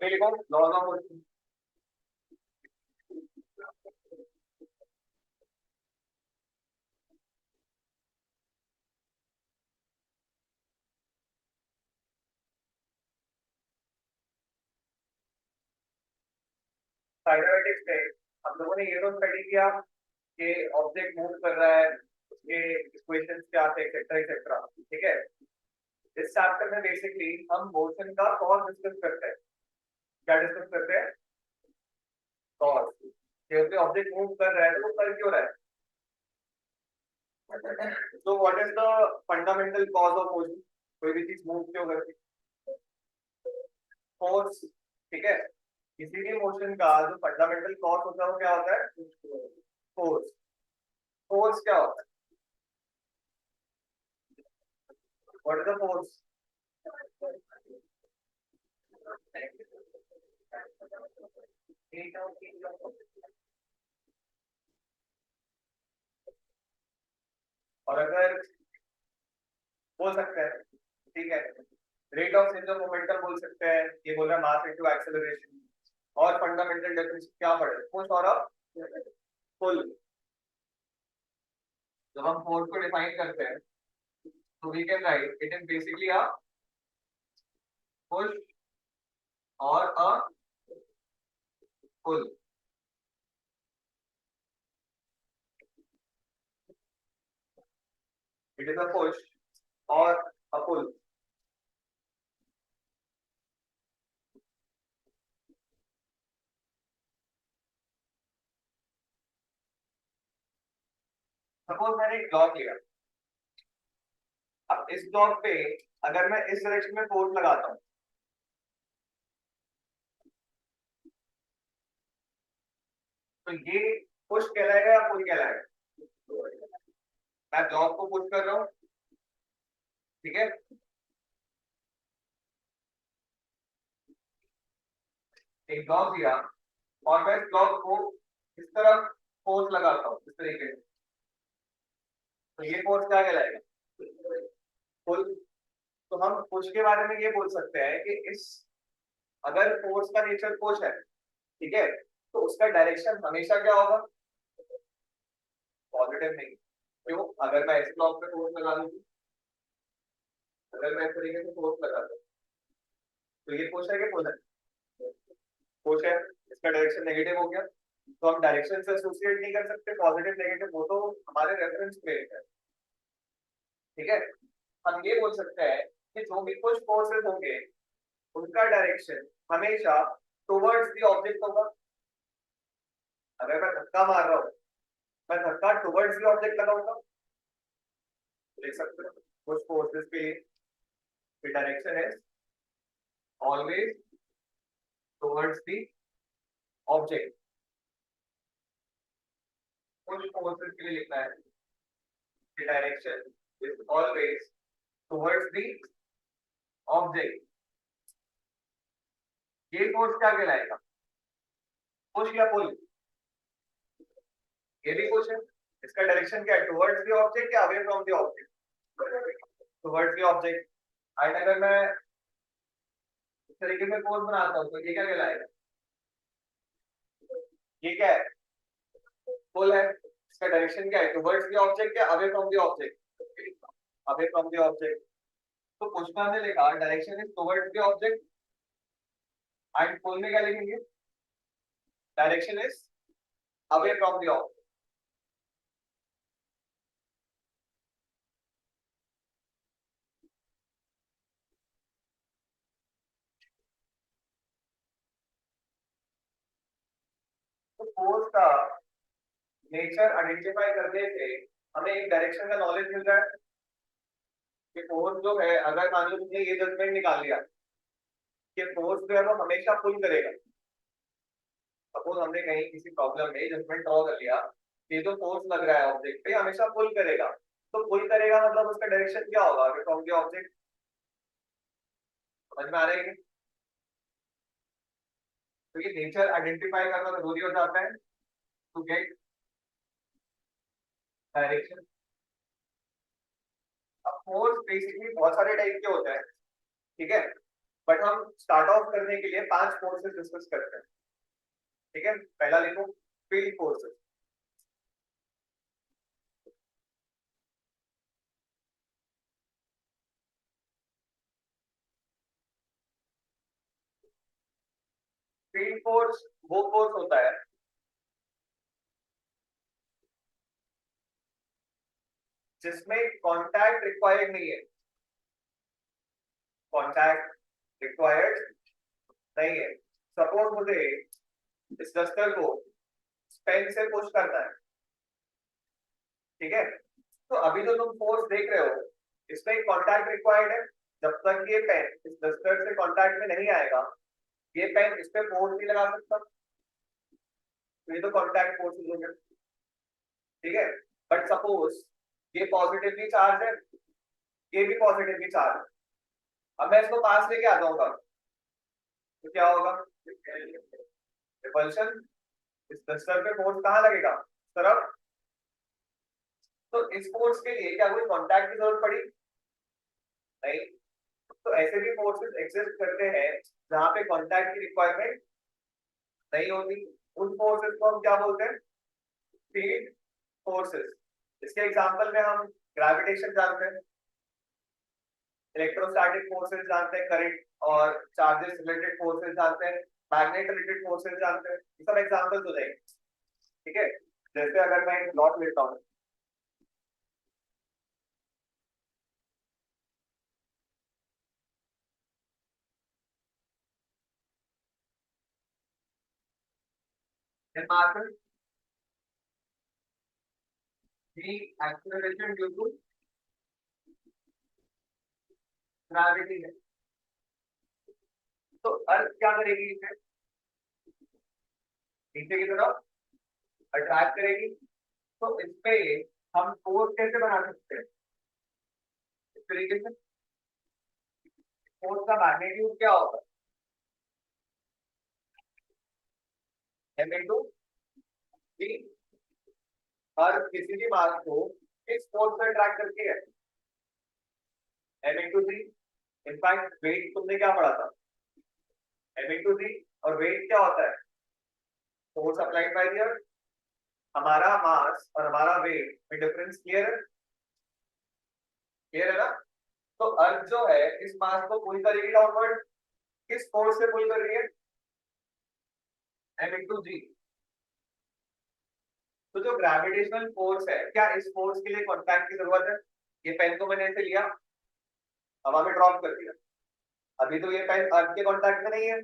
अभी लिखो laws of motion. Kinematics में हम लोगों ने ये तो स्टडी किया कि ऑब्जेक्ट मूव कर रहा है, उसके इक्वेशंस क्या थे, एक्सेट्रा एक्सेट्रा। ठीक है, इस चैप्टर में बेसिकली हम मोशन का कॉज डिस्कस करते हैं। क्या डिस्कस करते हैं? कॉज। जैसे ऑब्जेक्ट मूव कर रहा है तो वो कर क्यों रहा है? तो what is the fundamental cause of motion? कोई भी चीज मूव क्यों करती है? फोर्स। ठीक है, किसी भी मोशन का जो फंडामेंटल कॉज होता है वो क्या होता है? फोर्स। फोर्स क्या होता है? What is the force? और अगर बोल सकते हैं, ठीक है, rate of change of momentum बोल सकते हैं, ये बोल रहा है मास इनटू एक्सेलरेशन। और फंडामेंटल डेफिनेशन क्या पढ़े? पुश और पुल। जब हम फोर्स को डिफाइन करते हैं तो we can write it is basically a push or a pull. It is a push or a pull. Suppose मैंने एक ब्लॉक लिया, अब इस ब्लॉक पे अगर मैं इस डायरेक्शन में फोर्स लगाता हूँ तो ये पुश कहलाएगा या पुल कहलाएगा? मैं ब्लॉक को पुश कर रहा हूँ, ठीक है, एक ब्लॉक दिया और मैं इस ब्लॉक को इस तरफ फोर्स लगाता हूँ इस तरीके से, तो ये फोर्स क्या कहलाएगा? पुल। तो हम पुश के बारे में ये बोल सकते हैं कि इस, अगर फोर्स का नेचर पुश है, ठीक है, तो उसका डायरेक्शन हमेशा क्या होगा? पॉजिटिव नहीं। क्यों? अगर मैं इस ब्लॉक पे फोर्स लगा दूँ, अगर मैं इस तरीके से फोर्स लगा दूँ तो ये पुश है कि पुल है? पुश है, इसका डायरेक्शन नेगेटिव हो गया। तो हम डायरेक्शन से एसोसिएट नहीं कर सकते पॉजिटिव नेगेटिव, वो तो हमारे रेफरेंस प्लेट है। ठीक है, हम ये बोल सकते हैं कि जो भी कुछ फोर्सेस होंगे उनका डायरेक्शन हमेशा टुवर्ड्स द ऑब्जेक्ट होगा। अगर मैं धक्का मार रहा हूँ, मैं धक्का टुवर्ड्स द ऑब्जेक्ट लगाऊंगा, देख सकते हो कुछ फोर्सेस के डायरेक्शन है ऑलवेज टुवर्ड्स द ऑब्जेक्ट। कुछ फोर्सेस के लिए लिखना है कि direction is always towards the object. ये फोर्स क्या कहलाएगा? पुश या पुल? ये भी कुछ है, इसका डायरेक्शन क्या है? टुवर्ड्स द ऑब्जेक्ट या away from the object? Towards the object. And अगर मैं इस तरीके से फोर्स बनाता हूँ तो ये क्या कहलाएगा? ये क्या है? पुल है। इसका डायरेक्शन क्या है? टुवर्ड्स द ऑब्जेक्ट या away from the object? Away from the object. तो पुश में हमने लिखा direction is towards the object, and pull में क्या लिखेंगे? Direction is away from the object. तो फोर्स का नेचर आइडेंटिफाई करने से हमें एक डायरेक्शन का नॉलेज मिल रहा है कि फोर्स जो है, अगर मान लो तुमने ये जजमेंट निकाल लिया कि फोर्स जो है वो हमेशा पुल करेगा। सपोज हमने कहीं किसी प्रॉब्लम में जजमेंट ड्रॉ कर लिया कि जो फोर्स लग रहा है ऑब्जेक्ट पे हमेशा पुल करेगा, तो पुल करेगा मतलब उसका डायरेक्शन क्या होगा फ्रॉम द ऑब्जेक्ट? समझ में आ रहा है? तो ये नेचर आइडेंटिफाई करना जरूरी हो जाता है टू गेट डायरेक्शन। अब फोर्स बेसिकली बहुत सारे टाइप के होते हैं, ठीक है, बट हम स्टार्ट ऑफ करने के लिए 5 फोर्सेस डिस्कस करते हैं। ठीक है, पहला लिखो फील्ड फोर्सेस। फील्ड फोर्स वो फोर्स होता है जिसमें कांटेक्ट रिक्वायर्ड नहीं है। कांटेक्ट रिक्वायर्ड नहीं है। सपोज मुझे इस डस्टर को पेन से पुश करना है, ठीक है, तो अभी जो तुम फोर्स देख रहे हो इसमें एक कांटेक्ट रिक्वायर्ड है। जब तक ये पेन इस डस्टर से कांटेक्ट में नहीं आएगा ये पेन इस पे फोर्स नहीं लगा सकता, तो ये तो कांटेक्ट फोर्स हो गया। ठीक है, बट सपोज ये पॉजिटिवली चार्ज है, ये भी पॉजिटिवली चार्ज है। अब मैं इसको पास लेके आ जाऊंगा तो क्या होगा? रिपल्शन। इस डस्टर पे फोर्स कहाँ लगेगा? इस तरफ। तो इस फोर्स के लिए क्या कोई कांटेक्ट की जरूरत पड़ी? नहीं। तो ऐसे भी फोर्सेस एग्जिस्ट करते हैं जहां पे कांटेक्ट की रिक्वायरमेंट नहीं होती। उन फोर्सेस को हम क्या बोलते हैं? Field forces. इसके एग्जांपल में हम ग्रेविटेशन जानते हैं, इलेक्ट्रोस्टैटिक फोर्सेस जानते हैं, करंट और चार्जेस रिलेटेड फोर्सेस जानते हैं, मैग्नेट रिलेटेड फोर्सेस जानते हैं। ये सब एग्जांपल्स हो जाएंगे। ठीक है, जैसे अगर मैं एक ब्लॉक लेता हूँ, the acceleration due to gravity है, तो अर्थ क्या करेगी? इसे नीचे की तरफ अट्रैक्ट करेगी। तो इस पे हम फोर्स कैसे बना सकते हैं? इस तरीके से फोर्स का मैग्नीट्यूड क्या होगा? M into we. अर्थ किसी भी मास को इस फोर्स से अट्रैक्ट करती है, m into v. In fact weight तुमने क्या पढ़ा था? M into v. और वेट क्या होता है? Force applied by the earth. हमारा मास और हमारा वेट में डिफरेंस क्लियर है? क्लियर है ना? तो अर्थ जो है इस मास को पुल करेगी डाउनवर्ड, किस फोर्स से पुल कर रही है? एम इंटू जी। तो जो ग्रेविटेशनल फोर्स है, क्या इस फोर्स के लिए कॉन्टैक्ट की जरूरत है? ये पेन को मैंने ऐसे लिया, हवा में ड्रॉप कर दिया, अभी तो ये पेन अर्थ के कॉन्टैक्ट में नहीं है,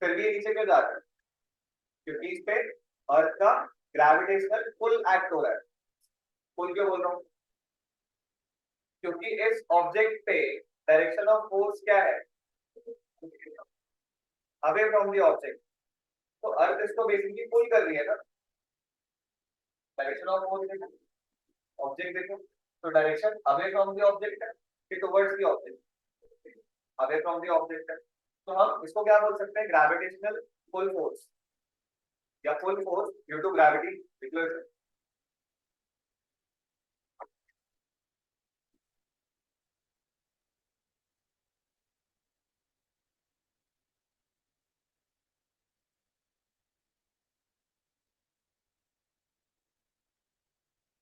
फिर भी ये नीचे क्यों जा रहा है? क्योंकि इस पे अर्थ का ग्रेविटेशनल पुल एक्ट हो रहा है। पुल क्यों बोल रहा हूँ? क्योंकि इस ऑब्जेक्ट पे डायरेक्शन ऑफ फोर्स क्या है? Away from the object. तो अर्थ इसको बेसिकली पुल कर रही है ना। डायरेक्शन ऑफ फोर्स देखो, ऑब्जेक्ट देखो, तो direction away from the object है कि towards the object? Away from the object है। तो हम इसको क्या बोल सकते हैं? ग्रेविटेशनल पुल फोर्स या pull force due to gravity equation.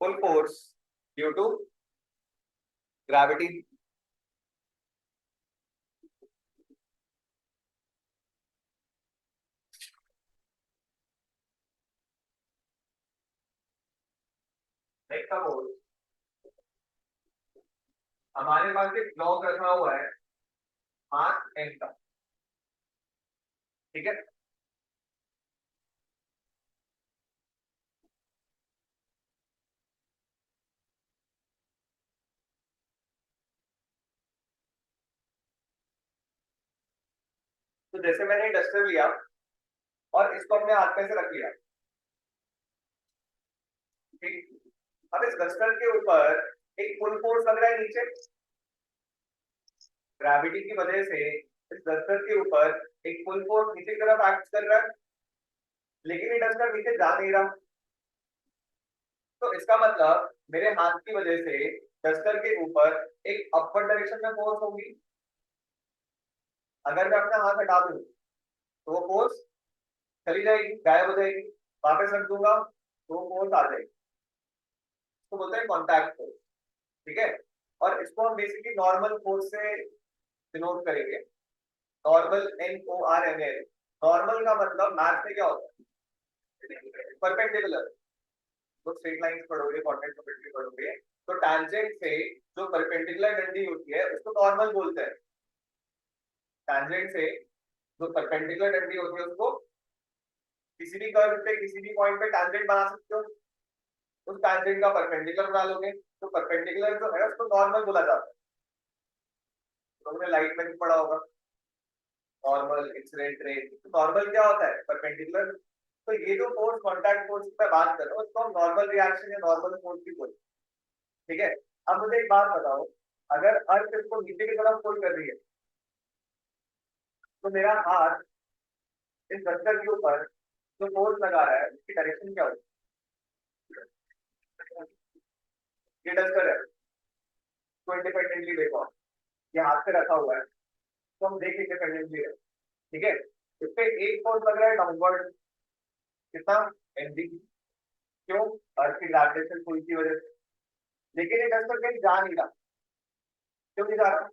Pull force due to gravity. Next suppose हमारे पास एक ब्लॉक रखा हुआ है मास एन का, ठीक है। तो जैसे मैंने डस्टर लिया और इसको अपने हाथ में से रख लिया, ठीक। अब इस डस्टर के ऊपर एक पुल फोर्स लग रहा है नीचे, ग्रेविटी की वजह से इस डस्टर के ऊपर एक पुल फोर्स नीचे की तरफ एक्ट कर रहा है, लेकिन ये डस्टर नीचे जा नहीं रहा। तो इसका मतलब मेरे हाथ की वजह से डस्टर के ऊपर एक अपवर्ड डायरेक्शन में फोर्स होगी। अगर मैं अपना हाथ हटा दूं तो वो फोर्स चली जाएगी, गायब हो जाएगी। वापस रख दूंगा तो वो फोर्स आ जाएगी। इसको बोलते हैं कॉन्टैक्ट फोर्स। ठीक है। और इसको हम बेसिकली नॉर्मल फोर्स से डिनोट करेंगे। Normal, NORML। नॉर्मल का मतलब मैथ में क्या होता है? परपेंडिकुलर। तो स्ट्रेट लाइंस पढ़ोगे, कॉर्डिनेट प्रोपेगेटिव पढ़ोगे, तो टैंजेंट से जो परपेंडिकुलर डंडी होती है उसको नॉर्मल बोलते हैं। टैंजेंट से जो परपेंडिकुलर डंडी होती है उसको, किसी भी कर्व पे किसी भी पॉइंट पे टैंजेंट बना सकते हो। उस टैंजेंट का परपेंडिकुलर बना लोगे तो परपेंडिकुलर जो है उसको नॉर्मल बोला जाता है। तुमने लाइट में भी पढ़ा होगा, नॉर्मल, इंसिडेंट रे। नॉर्मल क्या होता है? परपेंडिकुलर। तो ये जो फोर्स, कांटेक्ट फोर्स पे बात कर रहा हूँ, उसको हम नॉर्मल रिएक्शन या नॉर्मल फोर्स भी बोलते हैं। ठीक है। अब मुझे एक बात बताओ, अगर अर्थ इसको नीचे की तरफ पुल कर रही है तो मेरा हाथ इस दस्तर के ऊपर जो फोर्स लगा रहा है उसकी डायरेक्शन क्या होगी? ये डस्टर है तो इंडिपेंडेंटली देखो, ये हाथ पे रखा हुआ है तो हम देख इंडिपेंडेंटली है। ठीक है। इस पे एक फोर्स लग रहा है डाउनवर्ड, कितना? mg। क्यों? अर्थ की ग्रेविटेशन पुल की वजह से। लेकिन ये डस्टर कहीं जा नहीं रहा। क्यों नहीं जा रहा?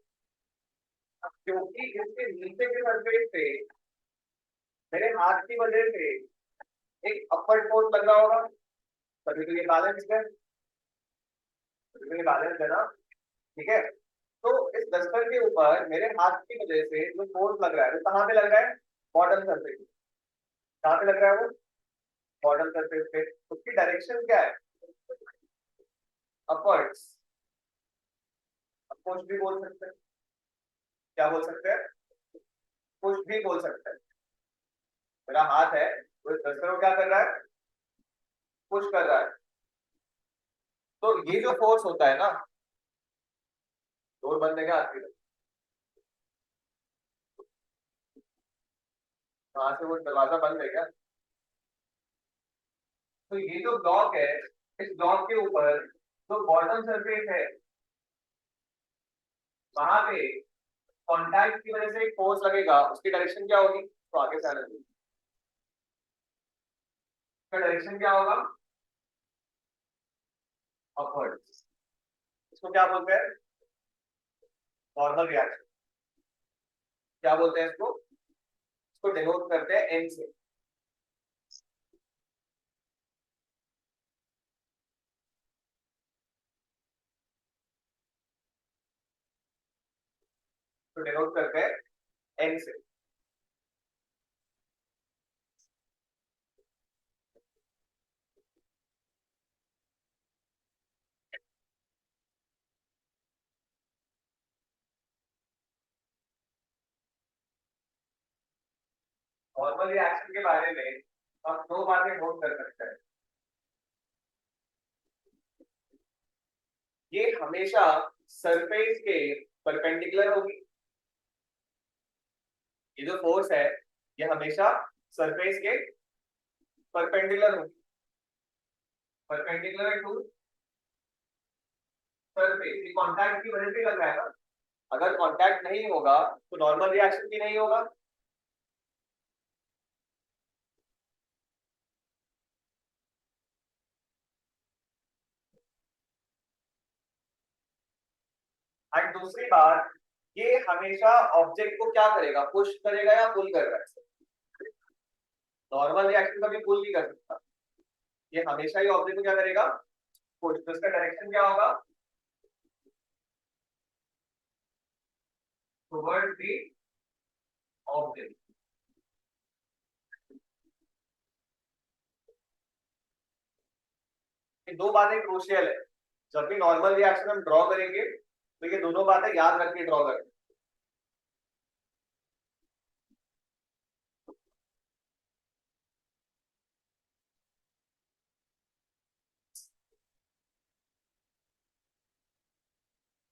क्योंकि इसके नीचे के सरफेस पे मेरे हाथ की वजह से एक अपवर्ड फोर्स लग रहा होगा, तभी तो ये बैलेंस है। तभी तो ये बैलेंस है ना। ठीक है। तो इस डस्टर के ऊपर मेरे हाथ की वजह से जो फोर्स लग रहा है वो कहाँ पे लग रहा है? Bottom surface. कहाँ पे लग रहा है वो? बॉटम सरफेस पे। उसकी डायरेक्शन क्या है? अपवर्ड्स। पुश भी बोल सकते हैं। क्या बोल सकते हैं? पुश भी बोल सकते हैं। मेरा हाथ है वो इस डस्टर को क्या कर रहा है? पुश कर रहा है। तो ये जो फोर्स होता है ना, डोर बंद है क्या आपकी? वहां से वो दरवाजा बंद है क्या? तो ये जो ब्लॉक है, इस ब्लॉक के ऊपर जो बॉटम सरफेस है वहां पे कॉन्टैक्ट की वजह से एक फोर्स लगेगा, उसकी डायरेक्शन क्या होगी? तो आगे से आने दीजिए। उसका डायरेक्शन क्या होगा? अपवर्ड। इसको क्या बोलते हैं? Normal reaction. क्या बोलते हैं इसको? इसको डिनोट करते हैं एन से। तो डिनोट करते हैं एन से। नॉर्मल रिएक्शन के बारे में हम दो बातें नोट कर सकते हैं। ये हमेशा सरफेस के परपेंडिकुलर होगी। ये जो फोर्स है ये हमेशा सरफेस के परपेंडिकुलर होगी। Perpendicular to surface. ये कांटेक्ट की वजह से लग रहा है ना। अगर कांटेक्ट नहीं होगा तो नॉर्मल रिएक्शन भी नहीं होगा। एंड दूसरी बात, ये हमेशा ऑब्जेक्ट को क्या करेगा? पुश करेगा या पुल कर रहा है? नॉर्मल रिएक्शन कभी पुल नहीं कर सकता। ये हमेशा ही ऑब्जेक्ट को क्या करेगा? पुश। तो इसका डायरेक्शन क्या होगा? Towards the object. ये दो बातें क्रूशियल है। जब भी नॉर्मल रिएक्शन हम ड्रॉ करेंगे तो ये दोनों बातें याद रख के ड्रॉ करें।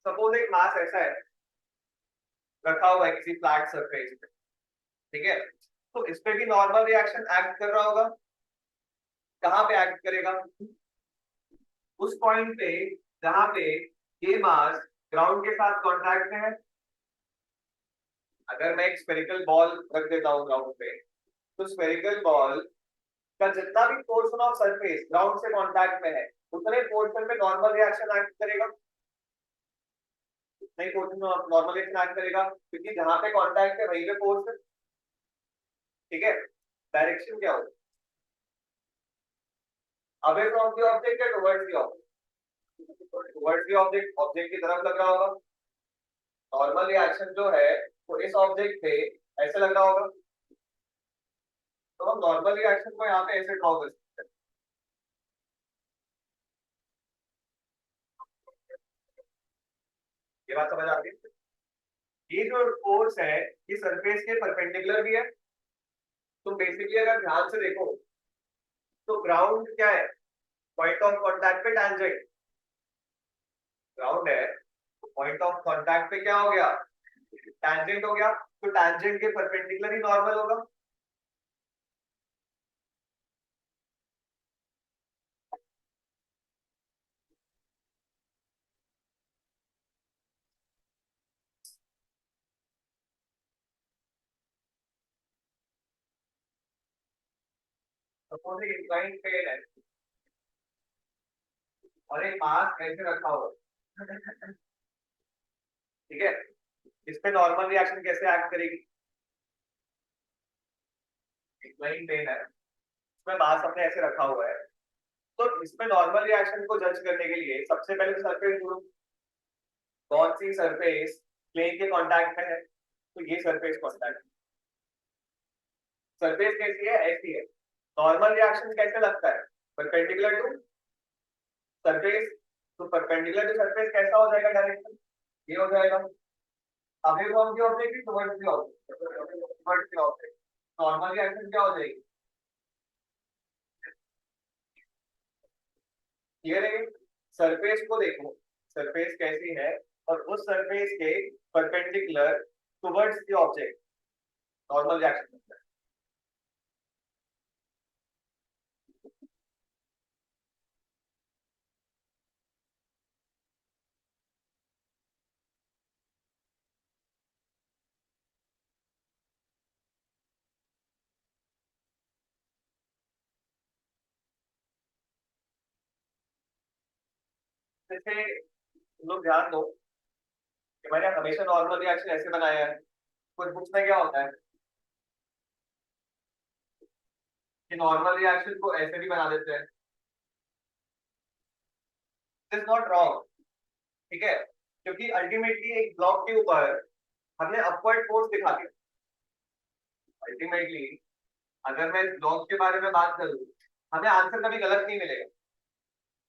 सपोज एक मास ऐसा है, रखा हुआ है किसी फ्लैट सरफेस पे। ठीक है। तो इस पे भी नॉर्मल रिएक्शन एक्ट कर रहा होगा। कहाँ पे एक्ट करेगा? उस पॉइंट पे जहां पे ये मास ग्राउंड के साथ कांटेक्ट में है। अगर मैं एक स्फेरिकल बॉल रख देता हूँ ग्राउंड पे, तो स्फेरिकल बॉल का जितना भी पोर्शन ऑफ सरफेस ग्राउंड से कांटेक्ट में है, उतने पोर्शन में नॉर्मल रिएक्शन एक्ट करेगा, नहीं पोर्शन में नॉर्मल रिएक्शन एक्ट करेगा, क्योंकि जहां पे कांटेक्ट है वहीं पे फोर्स है। ठीक है, डायरेक्शन क्या होगा, अवे फ्रॉम द ऑब्जेक्ट या towards the object, towards the object, object की तरफ लग रहा होगा। नॉर्मल रिएक्शन जो है वो इस ऑब्जेक्ट पे ऐसे लग रहा होगा, तो हम नॉर्मल रिएक्शन को यहाँ पे ऐसे ड्रॉ कर सकते हैं। ये बात समझ आती है? ये जो फोर्स है ये सरफेस के परपेंडिकुलर भी है। तो बेसिकली अगर ध्यान से देखो तो ग्राउंड क्या है, पॉइंट ऑफ कांटेक्ट पे टैंजेंट, ग्राउंड है, पॉइंट ऑफ कांटेक्ट पे क्या हो गया, टैंजेंट हो गया, तो टैंजेंट के परपेंडिकुलर ही नॉर्मल होगा। सपोज एक इंक्लाइंड प्लेन है और एक मास ऐसे रखा हुआ है, ठीक है, इस पे नॉर्मल रिएक्शन कैसे एक्ट करेगी, इंक्लाइंड प्लेन है, इसमें मास हमने ऐसे रखा हुआ है, तो इसमें नॉर्मल रिएक्शन को जज करने के लिए सबसे पहले सरफेस ढूंढो, कौन सी सरफेस प्लेन के कांटेक्ट में है, तो ये सरफेस कांटेक्ट, सरफेस कैसी है, ऐसी है। नॉर्मल रिएक्शन कैसे लगता है, परपेंडिकुलर टू सरफेस, तो परपेंडिकुलर टू सरफेस कैसा हो जाएगा डायरेक्शन, ये हो जाएगा। अवे फ्रॉम द ऑब्जेक्ट की towards the object, towards the object, normal reaction क्या हो जाएगी, क्लियर है? सरफेस को देखो, सरफेस कैसी है और उस सरफेस के perpendicular towards the object normal reaction होता है। जैसे तुम लोग ध्यान दो कि मैंने हमेशा नॉर्मल रिएक्शन ऐसे बनाया है, कुछ बुक्स में क्या होता है कि नॉर्मल रिएक्शन को ऐसे भी बना देते हैं, इट इज नॉट रॉन्ग, ठीक है, क्योंकि अल्टीमेटली एक ब्लॉक के ऊपर हमने अपवर्ड फोर्स दिखा दिया, अल्टीमेटली अगर मैं इस ब्लॉक के बारे में बात करूं, हमें आंसर कभी गलत नहीं मिलेगा,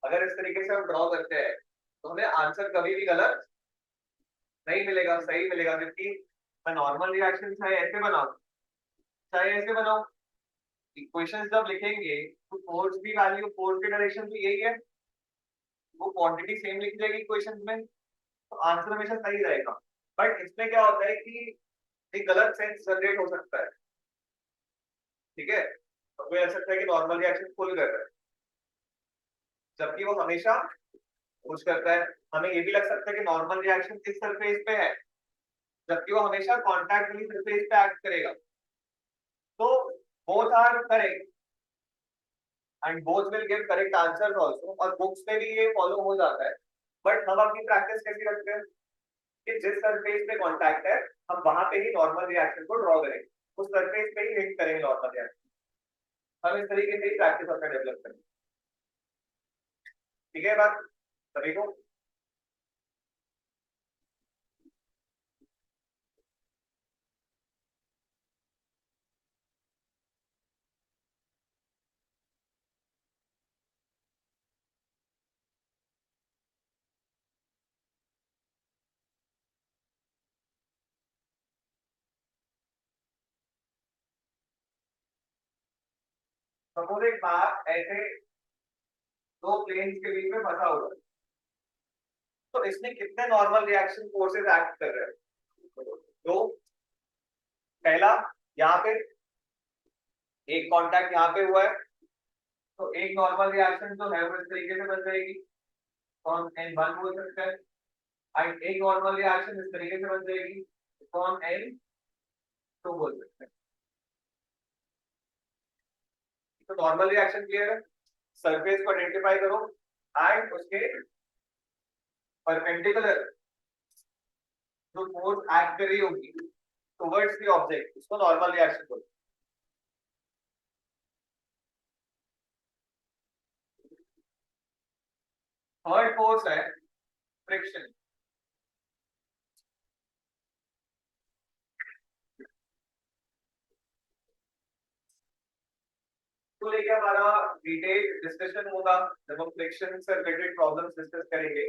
अगर इस तरीके से हम ड्रॉ करते हैं तो हमें आंसर कभी भी गलत नहीं मिलेगा, सही मिलेगा, क्योंकि मैं नॉर्मल रिएक्शन चाहे ऐसे बनाऊं चाहे ऐसे बनाऊं, इक्वेशंस जब लिखेंगे तो फोर्स की वैल्यू, फोर्स की डायरेक्शन तो यही है, वो क्वांटिटी सेम लिख देगी इक्वेशंस में, तो आंसर हमेशा सही रहेगा। बट इसमें क्या होता है कि एक गलत सेंस जनरेट हो सकता है, ठीक है, तो कोई ऐसा सकता है कि नॉर्मल रिएक्शन फुल कर रहा है, जबकि वो हमेशा कुछ करता है। हमें ये भी लग सकता है कि नॉर्मल रिएक्शन किस सरफेस पे है, जबकि वो हमेशा कांटेक्ट वाली सरफेस पे एक्ट करेगा, तो both are correct and both will give correct answers also, और बुक्स में भी ये फॉलो हो जाता है। बट हम अपनी प्रैक्टिस कैसी रखते हैं कि जिस सरफेस पे कांटेक्ट है हम वहां पे ही नॉर्मल रिएक्शन को ड्रॉ करेंगे, उस सरफेस पे ही लिंक करेंगे नॉर्मल रिएक्शन, हम इस तरीके से ही प्रैक्टिस अपना डेवलप करेंगे। ठीक है बात सभी को? सपोज एक बात ऐसे दो प्लेन्स के बीच में फंसा हुआ है, तो इसमें कितने नॉर्मल रिएक्शन फोर्सेस एक्ट कर रहे हैं, तो पहला यहाँ पे एक कांटेक्ट यहाँ पे हुआ है, तो एक नॉर्मल रिएक्शन जो है वो इस तरीके से बन जाएगी, कौन एन वन बोल सकता है, एंड एक नॉर्मल रिएक्शन इस तरीके से बन जाएगी, कौन एन तो बोल सकते हैं। तो नॉर्मल रिएक्शन क्लियर है, सरफेस को आइडेंटिफाई करो एंड उसके परपेंडिकुलर जो फोर्स एक्ट कर रही होगी टुवर्ड्स द ऑब्जेक्ट, उसको नॉर्मल रिएक्शन बोलते हैं। थर्ड फोर्स है फ्रिक्शन। तो लेके हमारा डिटेल डिस्कशन होगा जब हम फ्रिक्शन से रिलेटेड प्रॉब्लम्स डिस्कस करेंगे,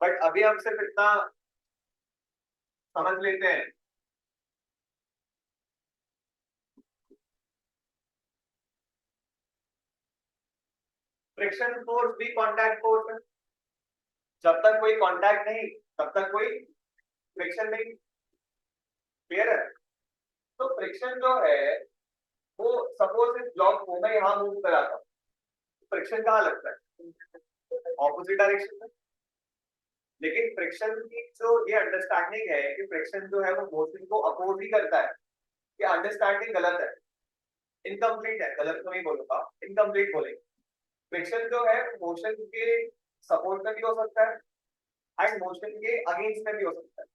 बट अभी हम सिर्फ इतना समझ लेते हैं। फ्रिक्शन फोर्स भी कांटेक्ट फोर्स है, जब तक कोई कांटेक्ट नहीं तब तक कोई फ्रिक्शन नहीं। क्लियर है? तो फ्रिक्शन जो है वो सपोज इस ब्लॉक को मैं यहाँ मूव कराता हूँ, फ्रिक्शन कहाँ लगता है? ऑपोजिट डायरेक्शन में। लेकिन फ्रिक्शन की जो ये अंडरस्टैंडिंग है कि फ्रिक्शन जो है वो मोशन को अपोज ही करता है, ये अंडरस्टैंडिंग गलत है, इनकम्प्लीट है। गलत तो नहीं बोलूंगा, इनकम्प्लीट बोलेंगे। फ्रिक्शन जो है मोशन के सपोर्ट में भी हो सकता है एंड मोशन के अगेंस्ट में भी हो सकता है।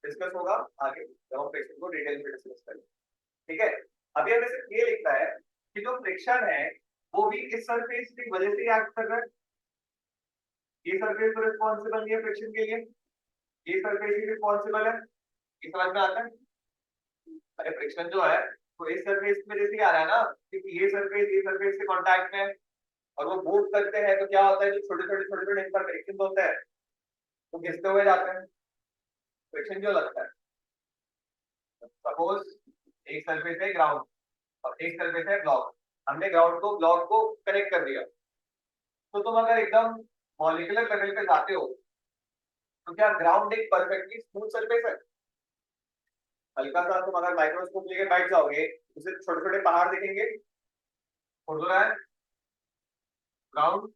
डिस्कस होगा आगे जब हम फ्रिक्शन को डिटेल में डिस्कस करेंगे। ठीक है, अभी हमें सिर्फ ये लिखना है कि जो फ्रिक्शन है वो भी इस सरफेस की वजह से एक्ट कर रहा है। ये सरफेस तो रिस्पॉन्सिबल नहीं है फ्रिक्शन के लिए, ये सरफेस ही रिस्पॉन्सिबल है। ये समझ में आता है? अरे फ्रिक्शन जो है वो इस सरफेस की वजह से आ रहा है ना, क्योंकि ये सरफेस से कांटेक्ट में है और वो मूव करते हैं तो क्या होता है, जो छोटे छोटे इंटरकनेक्शन होते हैं वो घिसते हुए जाते हैं, फ्रिक्शन जो लगता है। सपोज एक सरफेस है ग्राउंड और एक सरफेस है ब्लॉक, हमने ग्राउंड को ब्लॉक को कनेक्ट कर दिया, तो तुम अगर एकदम मॉलिक्यूलर लेवल पे जाते हो तो क्या ग्राउंड एक परफेक्टली स्मूथ सरफेस है? हल्का सा तुम अगर माइक्रोस्कोप लेके बैठ जाओगे उसे छोटे छोटे पहाड़ दिखेंगे, खुरदुरा है ग्राउंड।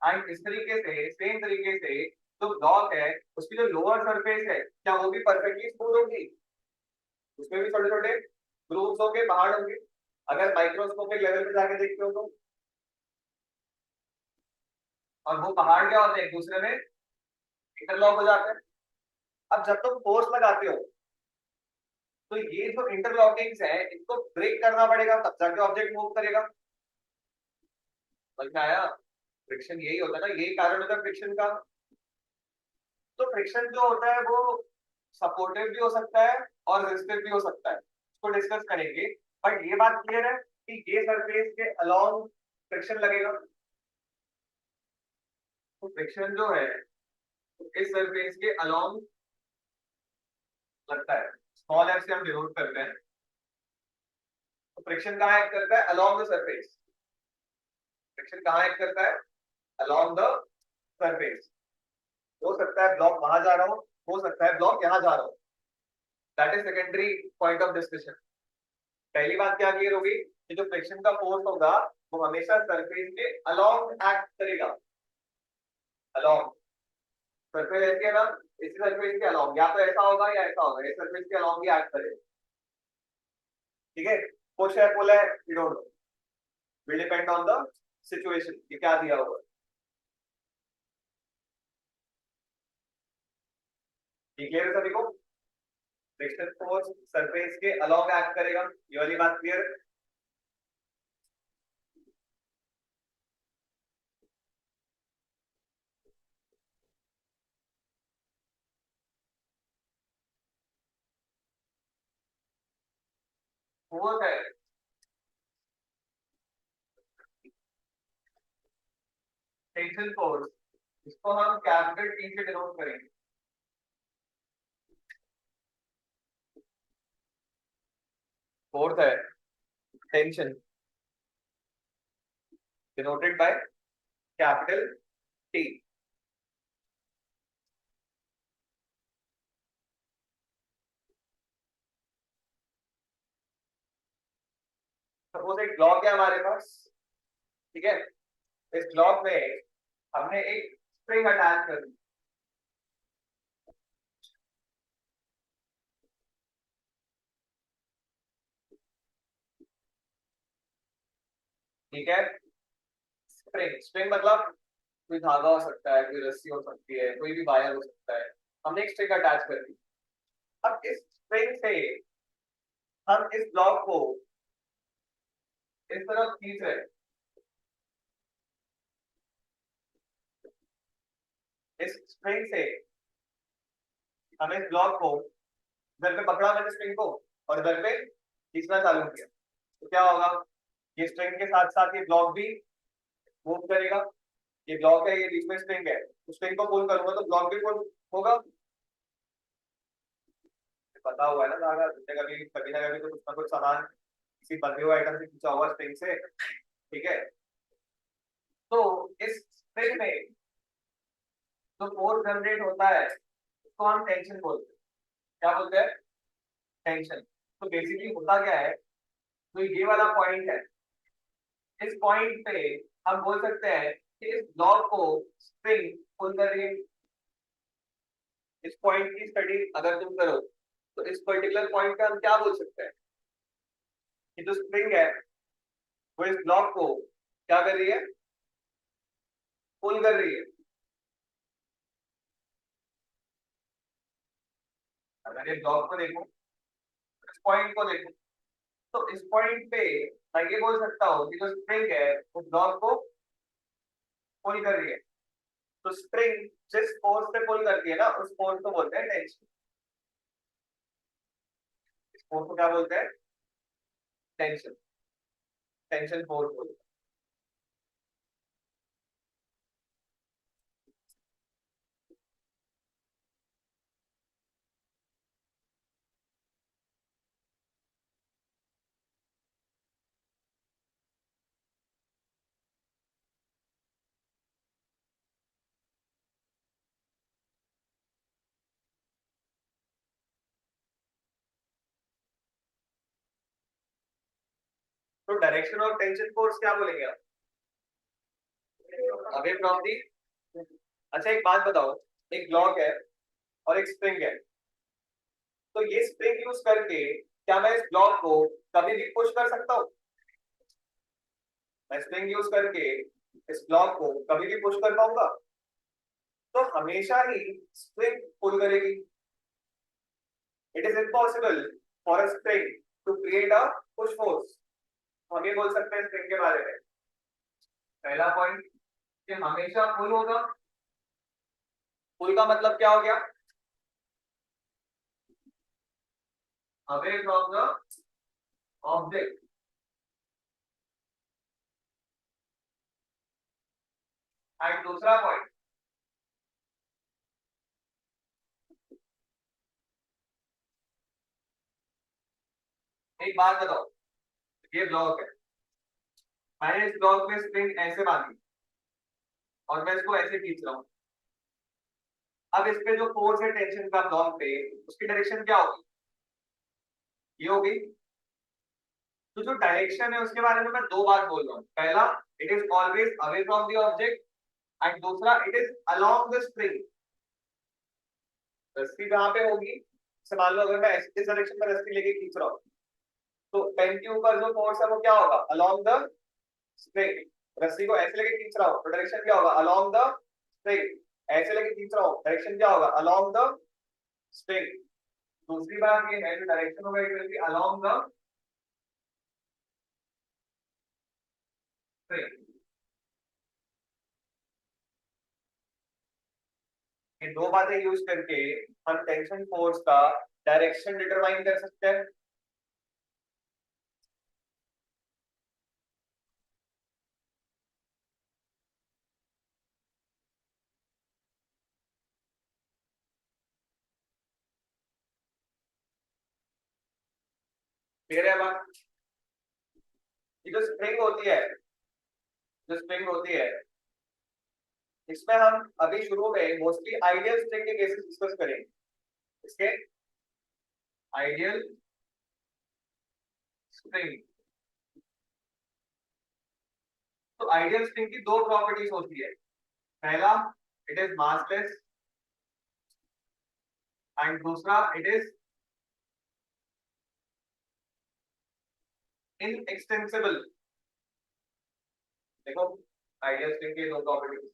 एंड इस तरीके से सेम तरीके से जो ब्लॉक है उसकी जो लोअर सरफेस है क्या वो भी परफेक्टली स्मूथ होगी? उसमें भी छोटे छोटे ग्रूव्स होंगे, पहाड़ होंगे। अगर माइक्रोस्कोपिक लेवल पे जाके देखते हो तो, और वो पहाड़ क्या होते हैं एक दूसरे में इंटरलॉक हो जाते हैं। अब जब तुम फोर्स लगाते हो तो ये जो इंटरलॉकिंग्स है इनको ब्रेक करना पड़ेगा, तब जाके ऑब्जेक्ट मूव करेगा। समझ में आया? फ्रिक्शन यही होता है ना, यही कारण होता है फ्रिक्शन का। तो फ्रिक्शन जो होता है वो सपोर्टिव भी हो सकता है और रेजिस्टिव भी हो सकता है, इसको डिस्कस करेंगे। बट ये बात क्लियर है कि ये सरफेस के अलोंग फ्रिक्शन लगेगा। तो फ्रिक्शन जो है इस सरफेस के अलोंग लगता है, स्मॉल एफ से हम डिनोट करते हैं। तो फ्रिक्शन कहाँ एक्ट करता है? Along the surface. फ्रिक्शन कहाँ एक्ट करता है? Along the surface. हो सकता है ब्लॉक वहां जा रहा हो, हो सकता है ब्लॉक यहाँ जा रहा हो, that is secondary point of discussion. पहली बात क्या क्लियर होगी कि जो फ्रिक्शन का फोर्स होगा वो हमेशा सरफेस के अलोंग एक्ट करेगा। अलोंग सरफेस ऐसी है ना, इसी सरफेस के अलोंग, या तो ऐसा होगा या ऐसा होगा, इस सरफेस के अलोंग ही एक्ट करेगा। ठीक है, पुश है पुल है you don't know, will depend on the situation कि क्या दिया होगा। क्लियर है सभी को? फ्रिक्शन फोर्स सरफेस के अलोंग एक्ट करेगा, ये वाली बात क्लियर है? फोर्स है टेंशन फोर्स, इसको हम कैपिटल टी से डिनोट करेंगे। फोर्थ है tension, denoted by capital T. Suppose एक ब्लॉक है हमारे पास, ठीक है, इस ब्लॉक में हमने एक स्प्रिंग अटैच कर दी। ठीक है। स्प्रिंग, स्प्रिंग मतलब कोई धागा हो सकता है, कोई रस्सी हो सकती है, कोई भी वायर हो सकता है, हमने एक स्ट्रिंग अटैच कर दी। अब इस स्ट्रिंग से हम इस ब्लॉक को इस तरफ खींच रहे हैं, इस स्ट्रिंग से हम इस ब्लॉक को इधर पे पकड़ा मैंने स्ट्रिंग को और इधर पे खींचना चालू किया, तो क्या होगा, ये स्ट्रिंग के साथ साथ ये ब्लॉक भी मूव करेगा। ये ब्लॉक है, ये बीच में स्ट्रिंग है, तो स्ट्रिंग को पुल करूंगा तो ब्लॉक भी पुल होगा। पता हुआ है ना धागा, तुमने कभी कभी ना कभी तो कुछ ना कुछ सामान किसी बंधे हुए आइटम से खींचा होगा स्ट्रिंग से, ठीक है। तो इस स्ट्रिंग में जो फोर्स जनरेट होता है उसको हम टेंशन बोलते हैं। क्या बोलते हैं? टेंशन। तो बेसिकली होता क्या है, तो ये वाला पॉइंट है, इस पॉइंट पे हम बोल सकते हैं कि इस ब्लॉक को स्ट्रिंग पुल कर रही है। इस पॉइंट की स्टडी अगर तुम करो तो इस पर्टिकुलर पॉइंट पे हम क्या बोल सकते हैं कि जो स्प्रिंग है वो इस ब्लॉक को क्या कर रही है, पुल कर रही है। अगर ये ब्लॉक को देखो, इस पॉइंट को देखो, तो इस पॉइंट पे मैं ये बोल सकता हूँ कि जो स्प्रिंग है वो ब्लॉक को पुल कर रही है। तो स्प्रिंग जिस फोर्स से पुल करती है ना उस फोर्स को बोलते हैं टेंशन। इस फोर्स को क्या बोलते हैं? टेंशन। टेंशन फोर्स बोलते हैं। तो डायरेक्शन ऑफ टेंशन फोर्स क्या बोलेंगे आप? Away from the. अच्छा एक बात बताओ, एक ब्लॉक है और एक स्प्रिंग है, तो ये स्प्रिंग यूज करके क्या मैं इस ब्लॉक को कभी भी पुश कर सकता हूँ? मैं स्प्रिंग यूज करके इस ब्लॉक को कभी भी पुश कर पाऊंगा? तो हमेशा ही स्प्रिंग पुल करेगी। It is impossible for a spring to create a push force. हम ये बोल सकते हैं स्प्रिंग के बारे में, पहला पॉइंट कि हमेशा पुल होगा। पुल का मतलब क्या हो गया? Away from the object. And दूसरा पॉइंट, एक बात बताओ, ये ब्लॉक है, मैंने इस ब्लॉक में स्प्रिंग ऐसे बांधी और मैं इसको ऐसे खींच रहा हूँ। अब इस पे जो फोर्स है टेंशन का ब्लॉक पे, उसकी डायरेक्शन क्या होगी? ये होगी। तो जो डायरेक्शन है उसके बारे में मैं दो बात बोल रहा हूँ, पहला it is always away from the object, and दूसरा it is along the spring. रस्सी कहाँ पे होगी? से मान लो अगर मैं इस डायरेक्शन में रस्सी लेके खींच रहा हूँ, तो पेन के ऊपर जो फोर्स है वो क्या होगा? Along the spring. रस्सी को ऐसे लेके खींच रहा हूँ तो डायरेक्शन क्या होगा? Along the spring. ऐसे लेके खींच रहा हूँ, डायरेक्शन क्या होगा? Along the spring. दूसरी बात ये है, जो डायरेक्शन होगा it will be along the spring. ये दो बातें यूज करके हम टेंशन फोर्स का डायरेक्शन डिटरमाइन कर सकते हैं। क्लियर है बात? ये जो स्प्रिंग होती है, जो स्प्रिंग होती है, इसमें हम अभी शुरू में मोस्टली आइडियल स्प्रिंग के केसेस डिस्कस करेंगे। इसके आइडियल स्प्रिंग, तो आइडियल स्प्रिंग की दो प्रॉपर्टीज होती है, पहला इट इज मासलेस एंड दूसरा इट इज इनएक्सटेंसिबल। देखो आइडियल स्ट्रिंग की दो प्रॉपर्टीज,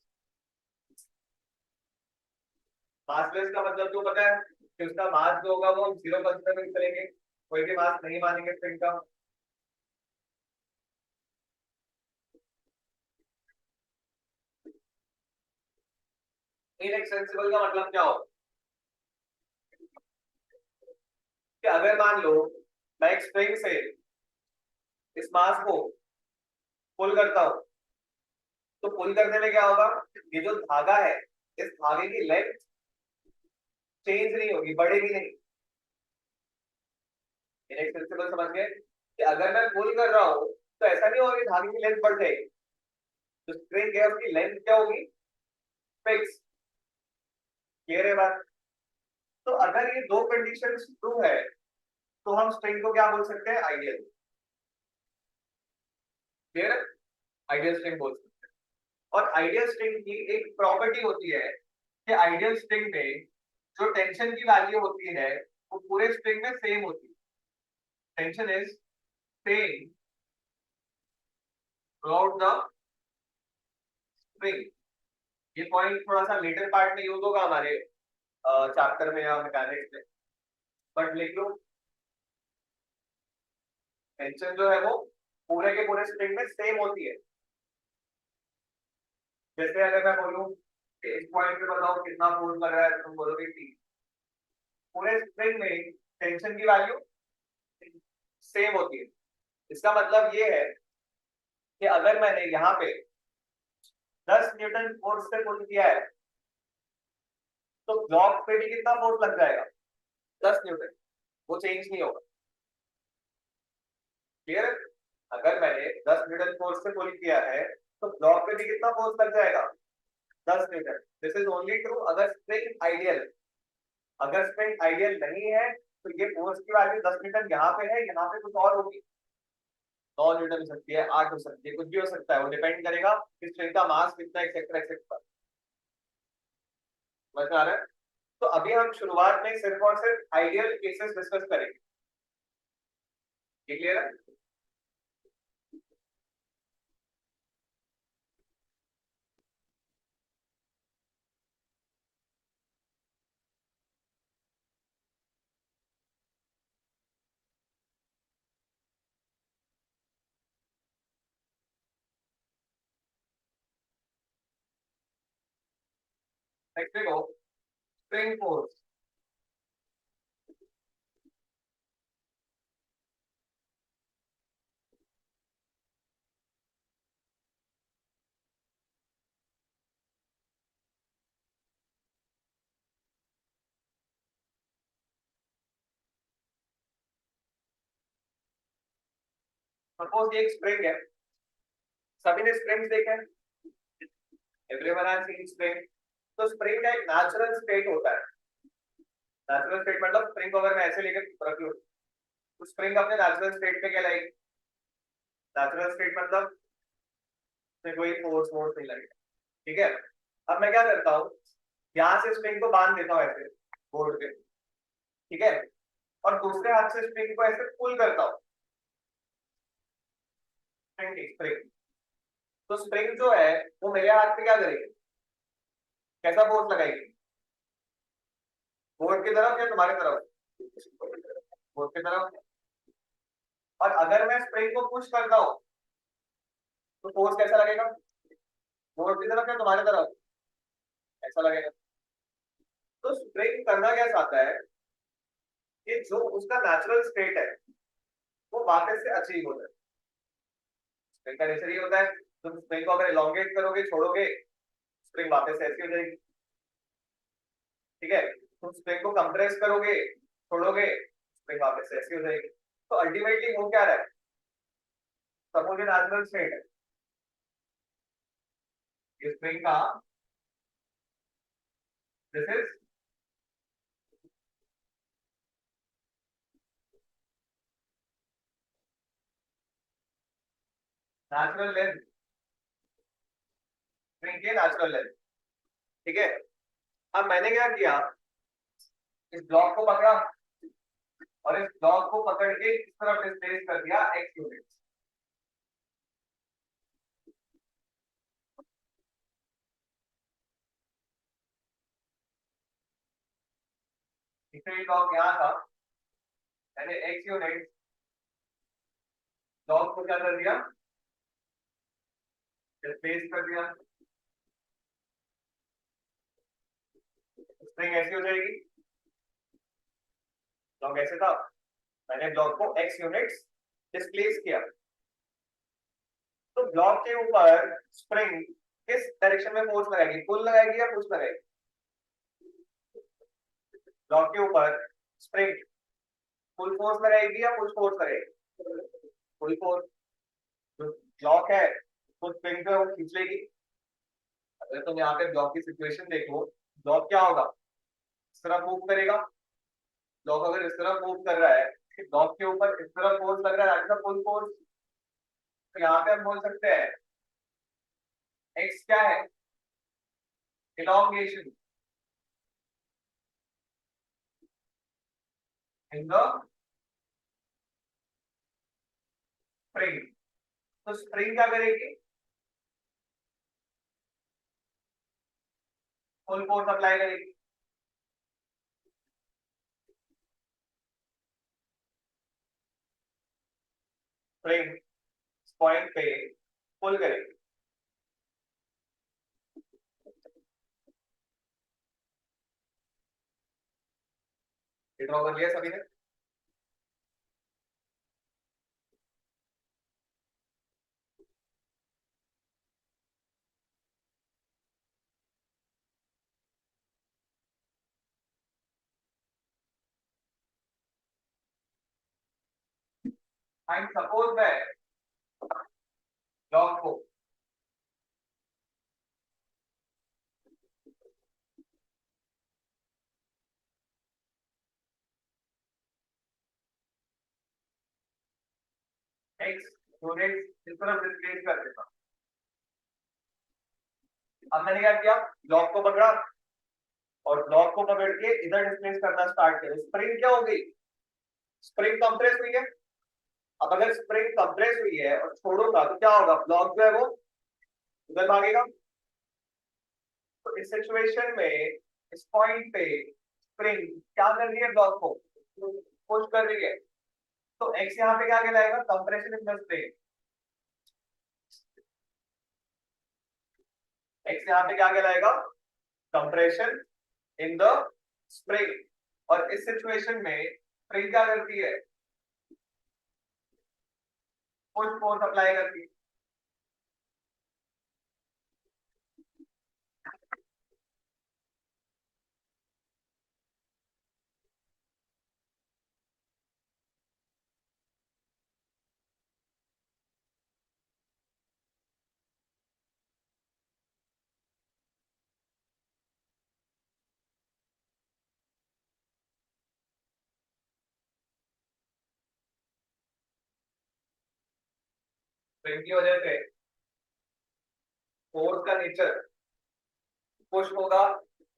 मासलेस का मतलब तो पता है कि उसका मास जो होगा वो हम जीरो कंसिडर करेंगे, कोई भी मास नहीं मानेंगे स्ट्रिंग का। इनएक्सेसिबल का मतलब क्या होगा कि अगर मान लो मैं एक स्ट्रिंग से इस मास को पुल करता हूं, तो पुल करने में क्या होगा, ये जो धागा है इस धागे की लेंथ चेंज नहीं होगी, बढ़ेगी नहीं। इनएक्सेसिबल समझ गए कि अगर मैं पुल कर रहा हूं तो ऐसा नहीं होगा कि धागे की लेंथ बढ़ जाएगी, तो स्ट्रिंग है उसकी लेंथ क्या होगी, फिक्स। क्लियर है बात। तो अगर ये दो कंडीशन ट्रू है तो हम स्ट्रिंग को क्या बोल सकते हैं, आइडियल। क्लियर है, आइडियल स्ट्रिंग बोल सकते हैं। और आइडियल स्ट्रिंग की एक प्रॉपर्टी होती है कि आइडियल स्ट्रिंग में जो टेंशन की वैल्यू होती है वो पूरे स्ट्रिंग में सेम होती है, tension is same throughout the string. ये पॉइंट थोड़ा सा लेटर पार्ट में यूज होगा हमारे चैप्टर में या मैकेनिक्स में, बट लिख लो टेंशन जो है वो पूरे के पूरे स्ट्रिंग में सेम होती है। जैसे अगर मैं बोलूं कि इस पॉइंट पे बताओ कितना फोर्स लग रहा है, तो तुम बोलोगे टी। पूरे स्ट्रिंग में टेंशन की वैल्यू सेम होती है। इसका मतलब ये है कि अगर मैंने यहाँ पे 10 न्यूटन फोर्स से पुल किया है तो ब्लॉक पे भी कितना फोर्स लग जाएगा, 10 न्यूटन, वो चेंज नहीं होगा। क्लियर है, अगर मैंने 10 न्यूटन फोर्स से पुल किया है तो ब्लॉक पे भी कितना फोर्स लग जाएगा, 10 Newton. This is only true अगर स्ट्रिंग आइडियल। अगर स्ट्रिंग आइडियल नहीं है तो ये फोर्स की वैल्यू 10 न्यूटन यहाँ पे है, यहाँ पे कुछ और होगी, 9 न्यूटन हो सकती है, 8 हो सकती है, कुछ भी हो सकता है, वो डिपेंड करेगा कि स्ट्रिंग का मास कितना, एक्सेट्रा एक्सेट्रा। समझ में आ रहा है। तो अभी हम शुरुआत में सिर्फ और सिर्फ आइडियल केसेस डिस्कस करेंगे। क्लियर है। नेक्स्ट देखो, स्ट्रिंग फोर्स। सपोज ये एक स्प्रिंग है, सभी ने स्प्रिंग्स देखे हैं, एवरीवन हैज सीन स्प्रिंग। तो स्प्रिंग का एक नेचुरल स्टेट होता है। नेचुरल स्टेट मतलब स्प्रिंग को अगर मैं ऐसे लेकर रख लूं तो स्प्रिंग अपने नेचुरल स्टेट पे क्या लाएगी, नेचुरल स्टेट मतलब इसमें कोई फोर्स फोर्स नहीं लगेगा। ठीक है, अब मैं क्या करता हूँ, यहाँ से स्प्रिंग को बांध देता हूँ ऐसे बोर्ड पे। ठीक है, और दूसरे हाथ से स्प्रिंग को ऐसे पुल करता हूँ, स्प्रिंग। तो स्प्रिंग जो है वो मेरे हाथ पे क्या करेगी, कैसा फोर्स लगाएगी, बोर्ड की तरफ या तुम्हारी तरफ, बोर्ड की तरफ। और अगर मैं स्प्रिंग को पुश करता हूँ तो फोर्स कैसा लगेगा, बोर्ड की तरफ या तुम्हारी तरफ, ऐसा लगेगा। तो स्प्रिंग करना क्या चाहता है कि जो उसका नेचुरल स्टेट है वो वापस से अचीव हो जाए। स्प्रिंग का नेचर ये होता है, तुम स्प्रिंग को अगर एलोंगेट करोगे, छोड़ोगे, स्प्रिंग वापस से ऐसी हो जाएगी। ठीक है, तुम स्प्रिंग को कंप्रेस करोगे, छोड़ोगे, स्प्रिंग वापस से ऐसी हो जाएगी। तो अल्टीमेटली हो क्या रहा है, सपोज ये नेचुरल स्टेट है, ये स्प्रिंग का, this is natural length, spring की नेचुरल लेंथ। ठीक है, अब मैंने क्या किया, इस ब्लॉक को पकड़ा और इस ब्लॉक को पकड़ के इस तरफ डिस्प्लेस कर दिया x यूनिट। स्ट्रेट लॉक यहाँ था, मैंने x यूनिट लॉक को क्या कर दिया, रिप्लेस कर दिया, स्प्रिंग ऐसी हो जाएगी, ब्लॉक ऐसे था, मैंने ब्लॉक को x यूनिट्स डिस्प्लेस किया, तो ब्लॉक के ऊपर स्प्रिंग किस डायरेक्शन में फोर्स लगाएगी, पुल लगाएगी या पुश लगाएगी? ब्लॉक के ऊपर स्प्रिंग पुल फोर्स लगाएगी या पुश फोर्स करेगी? पुल फोर्स। जो ब्लॉक है तो स्प्रिंग पे वो खींच लेगी। अगर तुम यहाँ पे ब्लॉक की सिचुएशन देखो, ब्लॉक क्या होगा, इस तरह मूव करेगा, ब्लॉक अगर इस तरह मूव कर रहा है, ब्लॉक के ऊपर इस तरह फोर्स लग रहा है, दैट इज पुल फोर्स। तो यहाँ पे हम बोल सकते हैं एक्स क्या है, elongation इन द स्प्रिंग। तो स्प्रिंग क्या करेगी, फुल फोर्स अप्लाई करेगी, स्प्रिंग पॉइंट पे पुल करेगी। ड्रॉ कर लिया सभी ने? एंड सपोज मैं ब्लॉक को एक्स यूनिट इस तरफ डिस्प्लेस कर देता। अब मैंने क्या किया, ब्लॉक को पकड़ा और ब्लॉक को पकड़ के इधर डिस्प्लेस करना स्टार्ट किया। स्प्रिंग क्या हो गई, स्प्रिंग कंप्रेस हुई है। अब अगर स्प्रिंग कंप्रेस हुई है और छोड़ूंगा तो क्या होगा, ब्लॉक जो है वो उधर भागेगा। तो इस सिचुएशन में इस पॉइंट पे स्प्रिंग क्या कर रही है, ब्लॉक को पुश कर रही है। तो एक्स यहाँ पे क्या कहलाएगा, compression in the spring. X यहाँ पे क्या कहलाएगा, कंप्रेशन इन द स्प्रिंग। और इस सिचुएशन में स्प्रिंग क्या करती है, पुश फोर्स अप्लाई करती है। स्प्रिंग की वजह से फोर्स का नेचर पुश होगा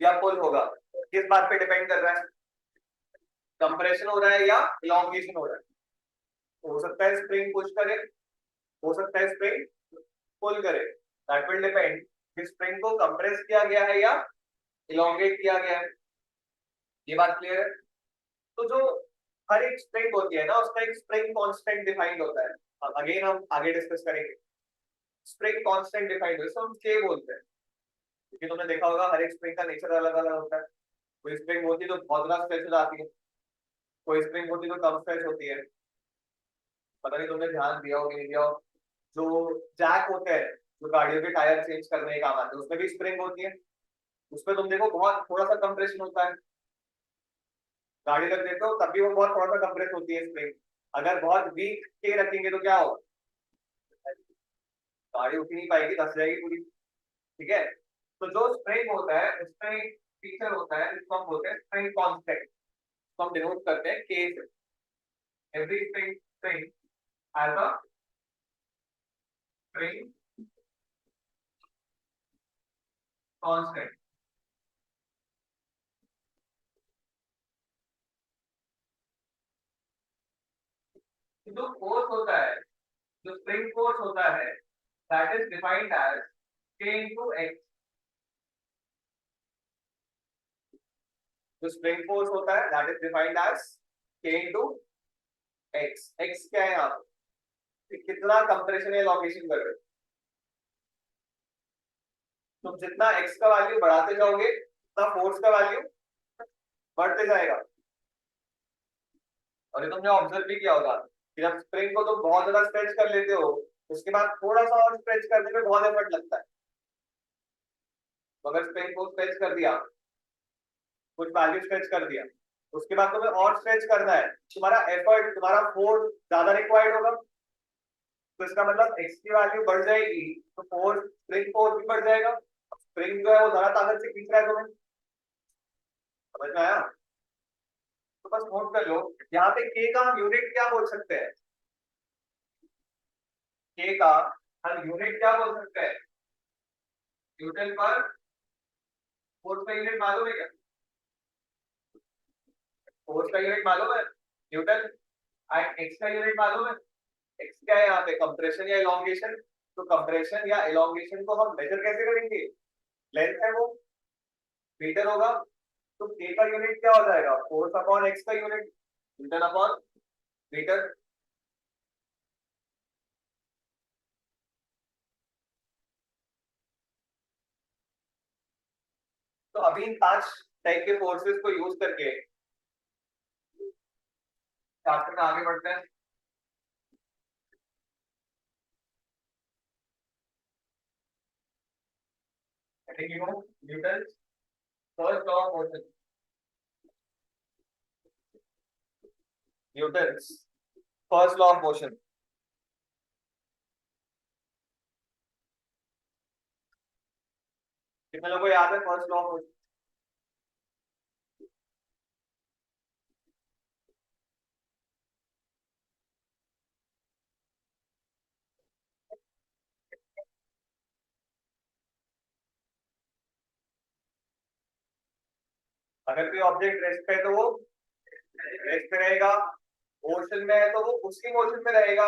या पुल होगा, किस बात पे डिपेंड कर रहा है, कंप्रेशन हो रहा है या इलॉन्गेशन हो रहा है। हो सकता है स्प्रिंग पुश करे, हो सकता है स्प्रिंग पुल करे, दैट विल डिपेंड कि स्प्रिंग को कंप्रेस किया गया है या इलॉन्गेट किया गया है। ये बात क्लियर है? तो जो हर एक स्प्रिंग होती है ना, उसका एक स्प्रिंग कांस्टेंट डिफाइंड होता है। अगेन हम आगे डिस्कस करेंगे। स्प्रिंग कांस्टेंट डिफाइंड है, इसको हम के बोलते हैं, क्योंकि तुमने देखा होगा हर एक स्प्रिंग का नेचर अलग अलग होता है। कोई स्प्रिंग होती है तो बहुत ज्यादा स्ट्रेच हो जाती है, कोई स्प्रिंग होती है तो कम स्ट्रेच होती है। पता नहीं तुमने ध्यान दिया हो कि नहीं दिया हो, जो जैक होते हैं जो गाड़ियों के टायर चेंज करने के काम आते हैं, उसमें भी स्प्रिंग होती है। उसमें तुम देखो बहुत थोड़ा सा कंप्रेशन होता है, गाड़ी रख देते हो तब भी वो बहुत थोड़ा सा कंप्रेस होती है स्प्रिंग। अगर बहुत वीक के रखेंगे तो क्या होगा, गाड़ी उठ ही नहीं पाएगी, धस जाएगी पूरी। ठीक है, तो जो स्प्रिंग होता है उसमें एक फीचर होता है जिसको हम बोलते हैं स्प्रिंग कांस्टेंट, तो हम डिनोट करते हैं के से। Every spring has a spring constant. जो फोर्स होता है, जो स्प्रिंग फोर्स होता है, that is defined as k into x. जो स्प्रिंग फोर्स होता है that is defined as K into x. X क्या है यहाँ पे, कितना कंप्रेशन या एलोंगेशन कर रहे हो। तुम जितना एक्स का वैल्यू बढ़ाते जाओगे उतना फोर्स का वैल्यू बढ़ते जाएगा। और ये तुमने ऑब्जर्व भी किया होगा कि जब स्प्रिंग को तुम बहुत ज्यादा स्ट्रेच कर लेते हो उसके बाद थोड़ा सा और स्ट्रेच करने में बहुत एफर्ट लगता है। तो अगर स्प्रिंग को स्ट्रेच कर दिया, कुछ वैल्यू स्ट्रेच कर दिया, उसके बाद तुम्हें और स्ट्रेच करना है, तुम्हारा एफर्ट, तुम्हारा फोर्स ज्यादा रिक्वायर्ड होगा। तो इसका मतलब एक्स की वैल्यू बढ़ जाएगी तो फोर्स, स्प्रिंग फोर्स भी बढ़ जाएगा। स्प्रिंग जो है वो ज्यादा ताकत से खींच रहा है तुम्हें, समझ में आया। तो बस नोट कर लो, यहाँ पे के का हम यूनिट क्या बोल सकते हैं, के का हम यूनिट क्या बोल सकते हैं, न्यूटन पर फोर्स का यूनिट मालूम है क्या, फोर्स का यूनिट मालूम है न्यूटन, एंड एक्स का यूनिट मालूम है। एक्स क्या है यहाँ पे, कंप्रेशन या एलोंगेशन। तो कंप्रेशन या एलोंगेशन को हम मेजर कैसे करेंगे, लेंथ है वो, मीटर होगा। तो के का यूनिट क्या हो जाएगा, फोर्स अपॉन एक्स का यूनिट, न्यूटन अपॉन मीटर। तो अभी इन 5 टाइप के फोर्सेस को यूज करके चैप्टर में आगे बढ़ते हैं। Newton first law of motion, Newton first law of motion. कितने लोगों को याद है फर्स्ट लॉ ऑफ मोशन। अगर कोई ऑब्जेक्ट रेस्ट पे है तो वो रेस्ट पे रहेगा, मोशन में है तो वो उसकी मोशन में रहेगा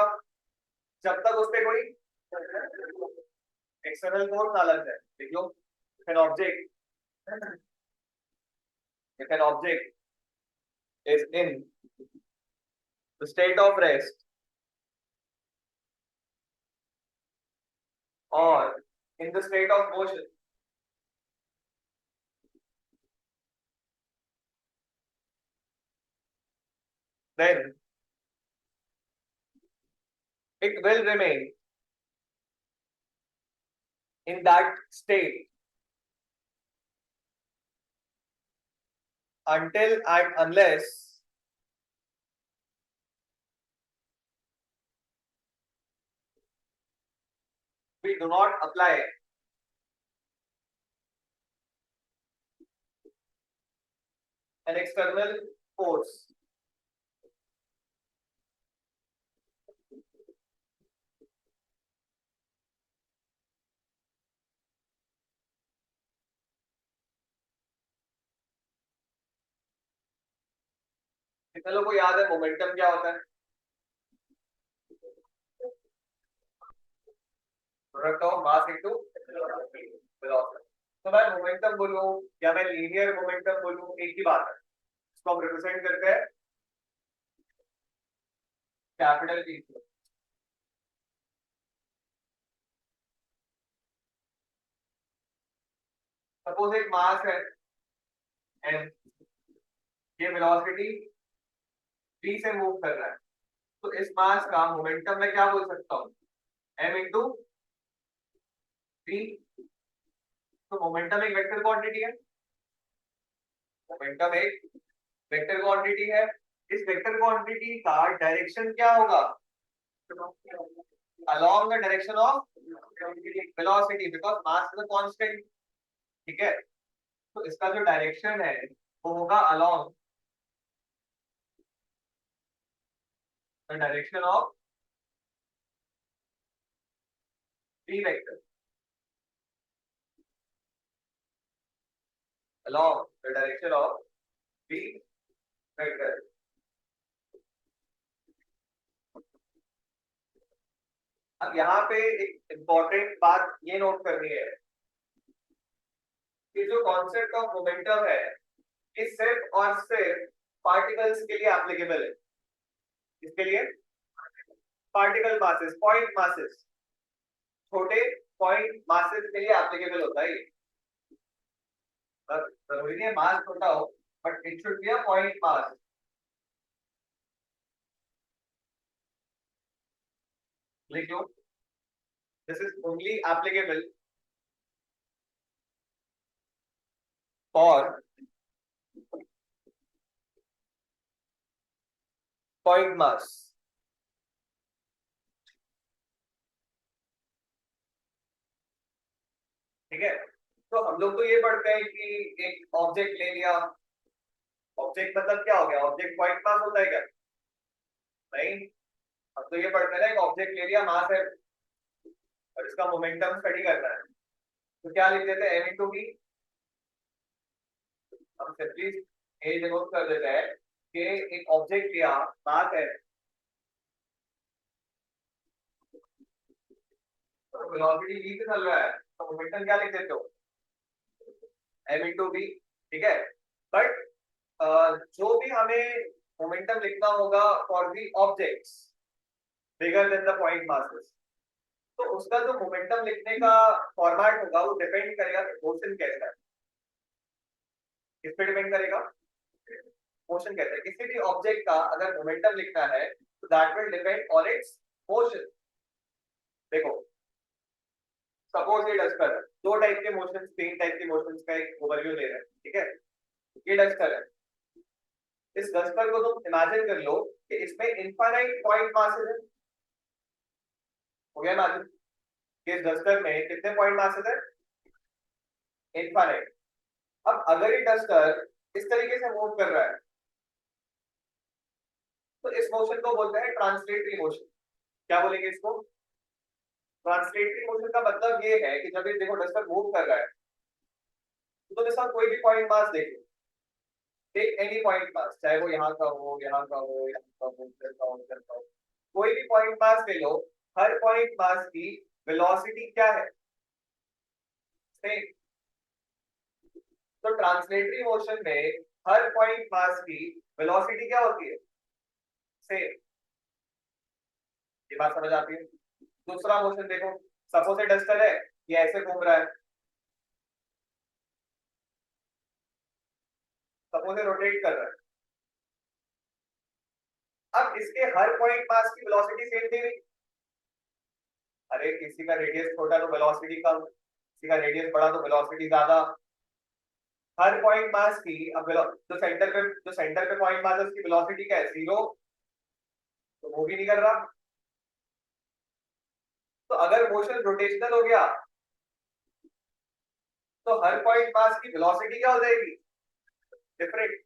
जब तक उस पे कोई एक्सटर्नल फोर्स ना लग जाए। देखो, if an object if an object is in the state of rest or in the state of motion, then it will remain in that state until and unless we do not apply an external force. कितने लोगों को याद है momentum क्या होता है, product of mass into velocity. तो मैं मोमेंटम बोलूं या मैं लीनियर मोमेंटम बोलूं एक ही बात है, इसको हम रिप्रेजेंट करते हैं कैपिटल पी। सपोज एक मास है एम, ये वेलोसिटी v से मूव कर रहा है, तो इस मास का मोमेंटम मैं क्या बोल सकता हूँ, m इंटू v। तो मोमेंटम एक वेक्टर क्वांटिटी है, मोमेंटम एक वेक्टर क्वांटिटी है। इस वेक्टर क्वांटिटी का डायरेक्शन क्या होगा, along the direction of velocity because mass is a constant, ठीक है। तो इसका जो डायरेक्शन है वो होगा along the direction of v vector, along the direction of v vector। अब यहाँ पे एक इंपॉर्टेंट बात ये नोट करनी है कि जो कॉन्सेप्ट ऑफ मोमेंटम है ये सिर्फ और सिर्फ पार्टिकल्स के लिए एप्लीकेबल है। इसके लिए पार्टिकल मासेस, पॉइंट मासेस, छोटे पॉइंट मासेस के लिए एप्लीकेबल होता है ये। जरूरी नहीं है मास छोटा हो, but it should be a point mass. लिख लो, this is only applicable for point mass. ठीक है, तो हम लोग तो ये पढ़ते हैं कि एक ऑब्जेक्ट ले लिया। ऑब्जेक्ट मतलब क्या हो गया? ऑब्जेक्ट पॉइंट मास होता है क्या? नहीं। हम तो ये पढ़ते हैं ना, एक ऑब्जेक्ट ले लिया, मास है और इसका मोमेंटम स्टडी करना है, तो क्या लिख देते हैं? M into b. हम सिंपली ये डिनोट कर देते हैं कि एक ऑब्जेक्ट लिया, मास है, तो वेलोसिटी v से चल रहा है, तो मोमेंटम क्या लिख देते हो? M into b. ठीक है, बट जो भी हमें मोमेंटम लिखना होगा for the objects bigger than the point masses, तो उसका जो मोमेंटम लिखने का फॉर्मेट होगा वो डिपेंड करेगा कि मोशन कैसा है। किस पे डिपेंड करेगा? मोशन कैसा है। किसी भी ऑब्जेक्ट का अगर मोमेंटम लिखना है तो that will depend on it's motion. देखो, सपोज ये डस्टर है, दो टाइप के मोशंस, तीन टाइप के मोशंस का एक ओवरव्यू ले रहे हैं। ठीक है, ये डस्टर है। इस डस्टर को तुम इमेजिन कर लो कि इसमें इनफाइनाइट पॉइंट मासेस है। हो गया इमेजिन कि इस डस्टर में कितने पॉइंट मासेस है? इनफाइनाइट। अब अगर ये डस्टर इस तरीके से मूव कर रहा है तो इस मोशन को बोलते हैं ट्रांसलेटरी मोशन। क्या बोलेंगे इसको? ट्रांसलेटरी मोशन का मतलब ये है कि जब ये देखो डस्टर मूव कर रहा है तो तुम इसका कोई भी पॉइंट मास देखो, टेक एनी पॉइंट मास, चाहे वो यहाँ का हो, यहाँ का हो, यहाँ का हो, इधर का हो, इधर का हो, कोई भी पॉइंट मास ले लो, हर पॉइंट मास की वेलोसिटी क्या है? सेम। तो ट्रांसलेटरी मोशन में हर पॉइंट मास की वेलोसिटी क्या होती है? सेम। ये बात समझ आती है? दूसरा मोशन देखो, सपोज ए डस्टर है, ये ऐसे घूम रहा है, सपोज ए रोटेट कर रहा है। अब इसके हर पॉइंट मास की वेलोसिटी सेम थी नहीं? अरे किसी का रेडियस छोटा तो वेलोसिटी कम, किसी का रेडियस बड़ा तो वेलोसिटी ज्यादा। हर पॉइंट मास की अब जो सेंटर पे पॉइंट मास है उसकी वेलोसिटी क्या है? जीरो। तो वो भी नहीं कर रहा। तो अगर मोशन रोटेशनल हो गया तो हर पॉइंट मास की वेलोसिटी क्या हो जाएगी? डिफरेंट।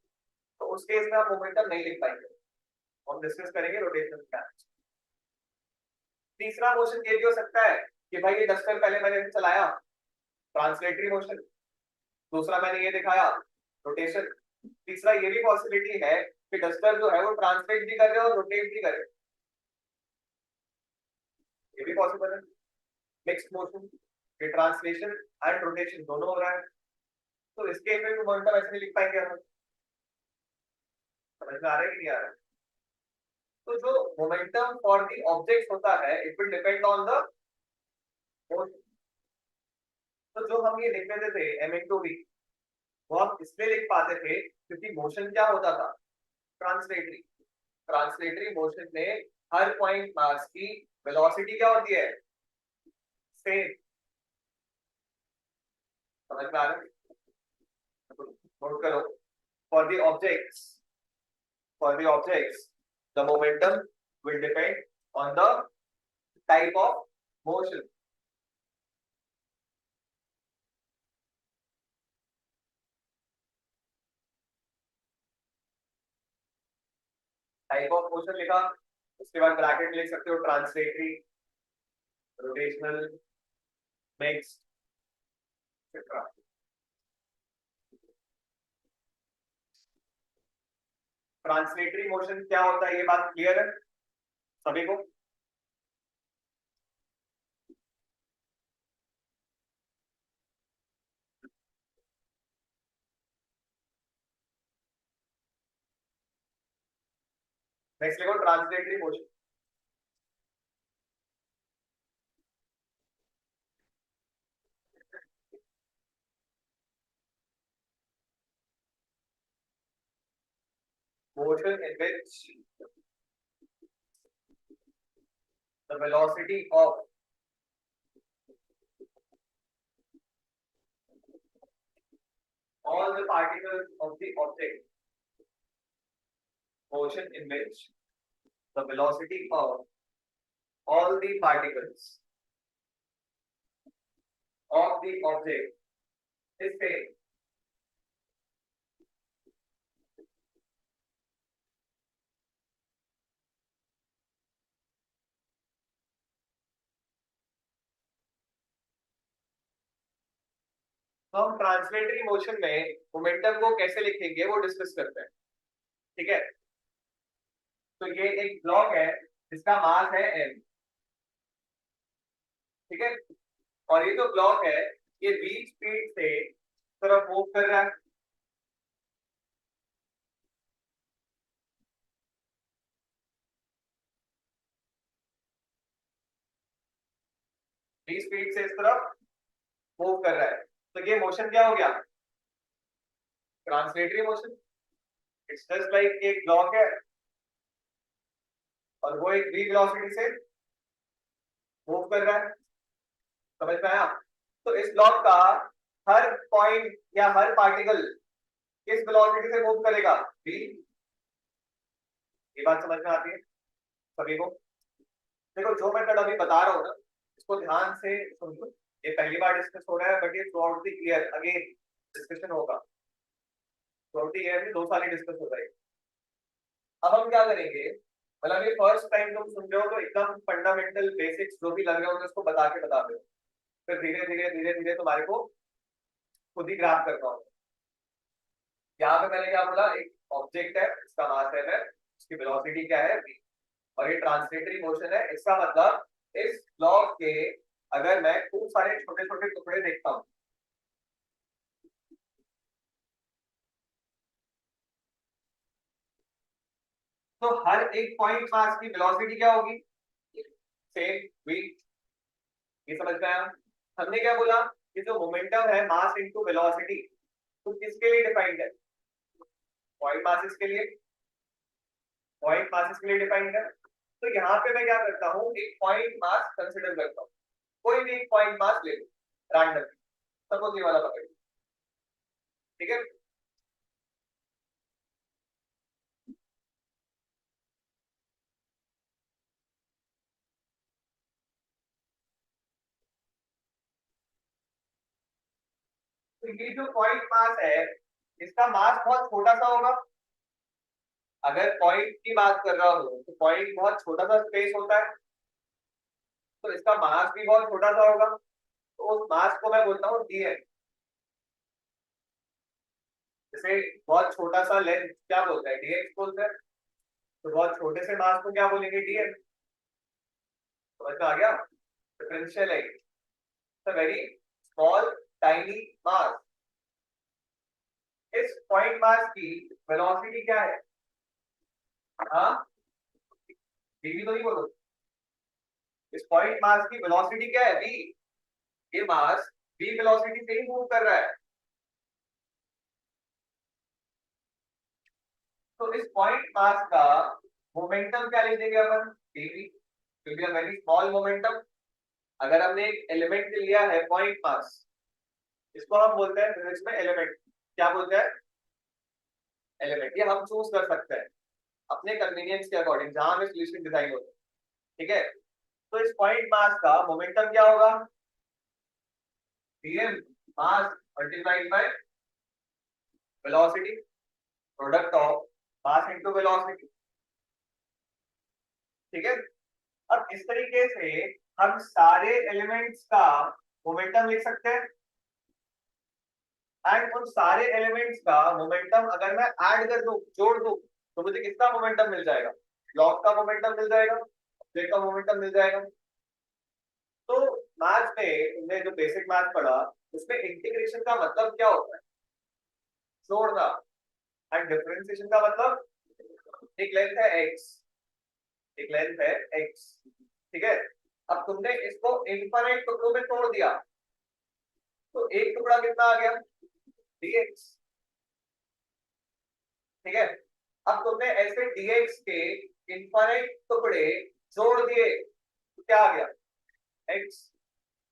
तो उस केस में आप मोमेंटम नहीं लिख पाएंगे। हम डिस्कस करेंगे रोटेशनल क्या। तीसरा मोशन ये भी हो सकता है कि भाई ये डस्टर पहले मैंने चलाया, ट्रांसलेटरी मोशन। दूसरा मैंने ये दिखाया, रोटेशन। तीसरा ये भी पॉसिबिलिटी है कि डस्टर जो है वो ट्रांसलेट भी कर रहे और रोटेट भी करे। ये भी पॉसिबल है। मिक्स्ड मोशन, ये ट्रांसलेशन एंड रोटेशन दोनों हो रहा है। तो इसके में भी मोमेंटम ऐसे नहीं लिख पाएंगे हम। समझ में आ रहा है कि नहीं आ रहा है? तो जो मोमेंटम फॉर द ऑब्जेक्ट होता है it will depend on the motion. तो जो हम ये लिख लेते थे एम इंटू वी, वो हम इसलिए लिख पाते थे क्योंकि मोशन क्या होता था? ट्रांसलेटरी। ट्रांसलेटरी मोशन में हर पॉइंट मास की वेलोसिटी क्या होती है? सेम। समझ में आ रहा है? नोट करो, for the objects, for the objects, the momentum will depend on the type of motion. Type of motion लिखा, उसके बाद ब्रैकेट लिख सकते हो translatory, rotational, mixed, etcetera. Translatory motion क्या होता है ये बात क्लियर है सभी को? नेक्स्ट लिखो translatory motion. Motion in which the velocity of all the particles of the object, motion in which the velocity of all the particles of the object is same. तो हम ट्रांसलेटरी मोशन में momentum को कैसे लिखेंगे वो discuss करते हैं, ठीक है। तो ये एक ब्लॉक है जिसका मास है m, ठीक है। और ये जो ब्लॉक है ये v स्पीड से तरफ मूव कर रहा है, v स्पीड से इस तरफ मूव कर रहा है। तो ये मोशन क्या हो गया, translatory motion. It's just like एक ब्लॉक है और वो एक v वेलोसिटी से मूव कर रहा है, समझ में आया। तो इस ब्लॉक का हर पॉइंट या हर पार्टिकल किस वेलोसिटी से मूव करेगा, v। ये बात समझ में आती है सभी को। देखो जो मैं अभी बता रहा हूँ ना इसको ध्यान से सुन लो। ये पहली बार डिस्कस हो रहा है बट ये through out the year again discussion होगा। थ्रू आउट द ईयर में 2 साल डिस्कस हो जाएगी। अब हम क्या करेंगे, मतलब ये फर्स्ट टाइम तुम सुन रहे हो तो एकदम फंडामेंटल बेसिक्स जो भी लग रहे होंगे उसको बता के बता दो, फिर धीरे धीरे धीरे धीरे तुम्हारे को खुद ही ग्राफ करना होगा। यहाँ पे मैंने क्या बोला, एक ऑब्जेक्ट है इसका मास है उसकी वेलोसिटी क्या है v, और ये ट्रांसलेटरी मोशन है। इसका मतलब इस ब्लॉक के अगर मैं खूब सारे छोटे छोटे टुकड़े देखता हूँ तो हर एक पॉइंट मास की वेलोसिटी क्या होगी, सेम v। ये समझ में आया। हमने क्या बोला कि जो मोमेंटम है मास इनटू वेलोसिटी तो किसके लिए डिफाइंड है, पॉइंट मासेस के लिए, पॉइंट मासेस के लिए डिफाइंड है। तो यहाँ पे मैं क्या करता हूँ, एक पॉइंट मास कंसिडर करता हूँ, कोई भी एक पॉइंट मास ले लो रैंडम, सपोज ये वाला पकड़, ठीक है। तो ये जो पॉइंट मास है इसका मास बहुत छोटा सा होगा। अगर पॉइंट की बात कर रहा हूँ तो पॉइंट बहुत छोटा सा स्पेस होता है तो इसका मास भी बहुत छोटा सा होगा। तो उस मास को मैं बोलता हूँ डीएम। जैसे बहुत छोटा सा लेंथ क्या बोलता है, डीएक्स बोलते हैं। तो बहुत छोटे से मास को क्या बोलेंगे, डीएम। समझ में आ गया, डिफरेंशियल है। वेरी स्मॉल टाइनी मास, इस पॉइंट मास की वेलोसिटी क्या है, हाँ वी तो नहीं बोलो, इस पॉइंट मास की वेलोसिटी क्या है, वी। ये मास वी वेलोसिटी से ही मूव कर रहा है। तो इस पॉइंट मास का मोमेंटम क्या लिख देंगे अपन, dv, क्योंकि वेरी स्मॉल मोमेंटम। अगर हमने एक एलिमेंट लिया है पॉइंट मास, इसको हम बोलते हैं फिजिक्स में एलिमेंट। क्या बोलते हैं, एलिमेंट। ये हम चूज कर सकते हैं अपने कन्वीनियंस के अकॉर्डिंग जहां हमें सॉल्यूशन डिजाइन होता है, ठीक है। तो इस पॉइंट मास का मोमेंटम क्या होगा, dm mass multiplied by velocity, product of mass into velocity, ठीक है। अब इस तरीके से हम सारे एलिमेंट्स का मोमेंटम लिख सकते हैं। एंड उन सारे एलिमेंट्स का मोमेंटम अगर मैं ऐड कर दूं, जोड़ दूं, तो मुझे किसका मोमेंटम मिल जाएगा, ब्लॉक का मोमेंटम मिल जाएगा, ऑब्जेक्ट का मोमेंटम मिल जाएगा। तो मैथ्स में तुमने जो बेसिक मैथ पढ़ा उसमें इंटीग्रेशन का मतलब क्या होता है, जोड़ना। एंड डिफरेंशिएशन का मतलब एक लेंथ है x, एक लेंथ है x, ठीक है। अब तुमने इसको इनफाइनाइट टुकड़ों में तोड़ दिया, तो एक टुकड़ा कितना आ गया, dx, ठीक है। अब तुमने ऐसे dx के इनफाइनाइट टुकड़े जोड़ दिए, तो क्या आ गया, x।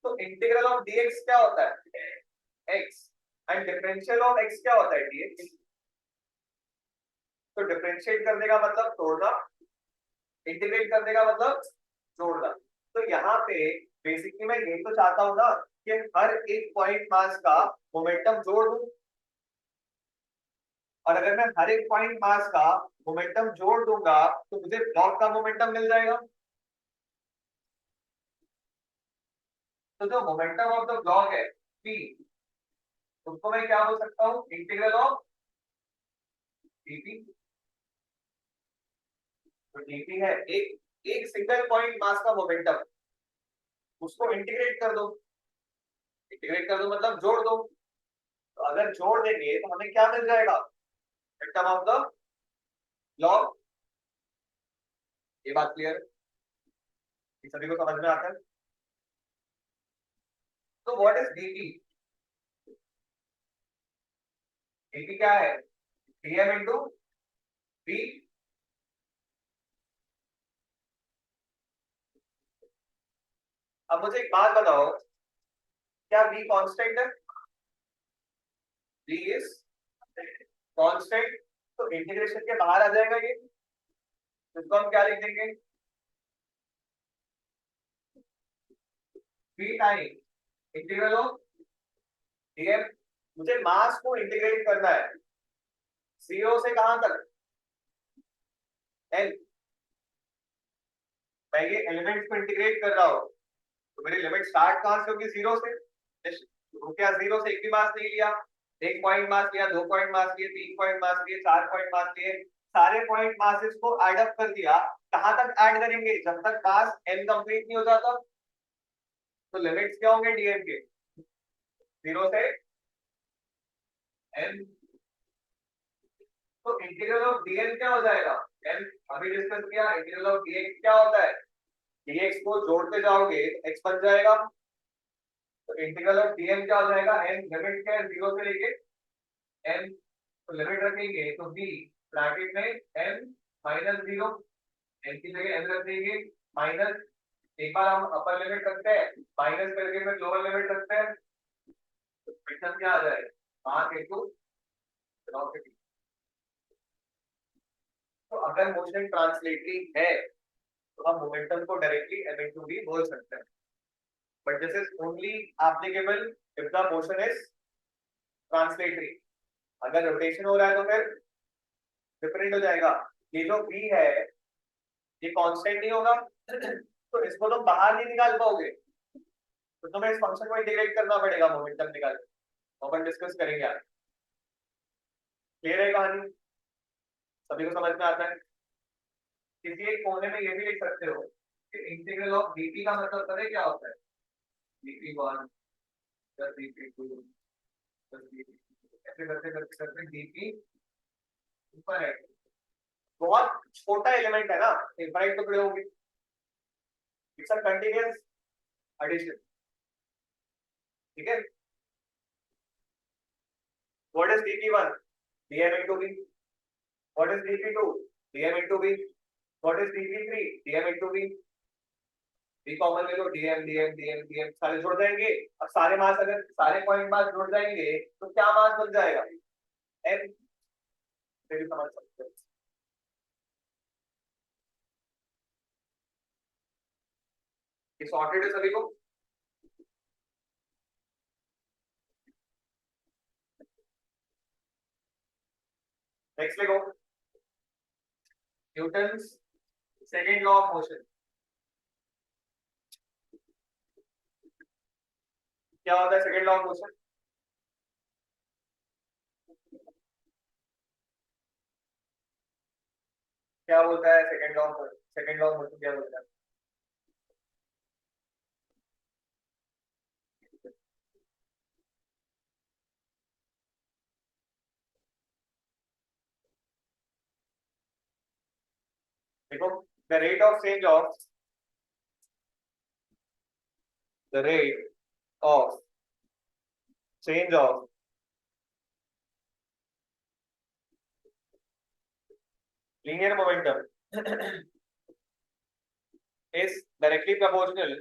तो इंटीग्रल ऑफ dx क्या होता है, x, and differential of x क्या होता है, dx। तो डिफरेंशिएट करने का मतलब तोड़ना, इंटीग्रेट करने का मतलब जोड़ना। तो यहाँ पे बेसिकली मैं यही तो चाहता हूं ना कि हर एक पॉइंट मास का मोमेंटम जोड़ दूं, और अगर मैं हर एक पॉइंट मास का मोमेंटम जोड़ दूंगा तो मुझे ब्लॉक का मोमेंटम मिल जाएगा। तो जो मोमेंटम ऑफ द ब्लॉक है p, उसको मैं क्या बोल सकता हूँ, इंटीग्रल ऑफ dp। तो dp है एक एक सिंगल पॉइंट मास का मोमेंटम, उसको इंटीग्रेट कर दो, इंटीग्रेट कर दो मतलब जोड़ दो। तो अगर जोड़ देंगे तो हमें क्या मिल जाएगा, मोमेंटम ऑफ द ब्लॉक। ये बात क्लियर है, ये सभी को समझ में आता है। तो व्हाट इज dp, dp क्या है, dm इंटू v। अब मुझे एक बात बताओ, क्या v कांस्टेंट है, v इज कांस्टेंट, तो इंटीग्रेशन के बाहर आ जाएगा ये, तो इसको हम क्या लिख देंगे, v time integral of dm। मुझे मास को इंटीग्रेट करना है, जीरो से कहां तक, l। मैं ये एलिमेंट्स को इंटीग्रेट कर रहा हूं, तो मेरी लिमिट स्टार्ट कहां से होगी, जीरो से। तो क्या जीरो से एक भी मास नहीं लिया, एक पॉइंट मास लिया, दो पॉइंट मास लिए, तीन पॉइंट मास लिए, चार पॉइंट मास लिए, सारे पॉइंट मासेस को ऐड अप कर दिया। कहां तक ऐड करेंगे, जब तक मास n कंप्लीट नहीं हो जाता। तो लिमिट्स क्या होंगे dm के, जीरो से n। तो इंटीग्रल ऑफ dn क्या हो जाएगा, n अभी डिस्कस किया, इंटीग्रल ऑफ dx क्या होता है, dx को जोड़ते जाओगे तो x बन जाएगा। तो इंटीग्रल ऑफ dm क्या हो जाएगा, n लिमिट क्या है, जीरो से लेके n, तो लिमिट रखेंगे तो b ब्रैकेट में n माइनस जीरो, n की जगह n रख देंगे माइनस, एक बार हम अपर लिमिट रखते हैं, माइनस करके फिर लोअर लिमिट रखते हैं, तो फ्रिक्शन क्या आ जाएगा, 5 इंटू वेलोसिटी। तो अगर मोशन ट्रांसलेटरी है तो हम मोमेंटम को डायरेक्टली m इंटू v बोल सकते हैं, but this is only applicable if the motion is translatory. अगर रोटेशन हो रहा है तो फिर डिफरेंट हो जाएगा। ये जो v है ये कांस्टेंट नहीं होगा तो इसको तुम बाहर नहीं निकाल पाओगे, तो तुम्हें इस फंक्शन को इंटीग्रेट करना पड़ेगा मोमेंटम निकाल के। अपन डिस्कस करेंगे आज। क्लियर है कहानी, सभी को समझ में आता है। किसी एक कोने में ये भी लिख सकते हो कि इंटीग्रल ऑफ dt का मतलब पता है क्या होता है, dt1 plus dt2 plus dt, ऐसे करते करते करते dt ऊपर है। बहुत छोटा एलिमेंट है ना, इनफाइनाइट टुकड़े होंगे, इट्स अ कंटीन्यूअस एडिशन, ठीक है। What is dp1, dm into v। What is dp2, dm into v। What is dp3, dm into v। v common ले लो, dm dm dm dm सारे जुड़ जाएंगे। अब सारे मास, अगर सारे पॉइंट मास जुड़ जाएंगे तो क्या मास बन जाएगा, m। फिर समझ सकते हो। ये सॉर्टेड है सभी को। नेक्स्ट देखो, Newton's second law of motion. क्या होता है सेकंड लॉ ऑफ मोशन, क्या बोलता है second law of, second law of motion क्या बोलता है। देखो the rate of change of the rate of change of linear momentum is directly proportional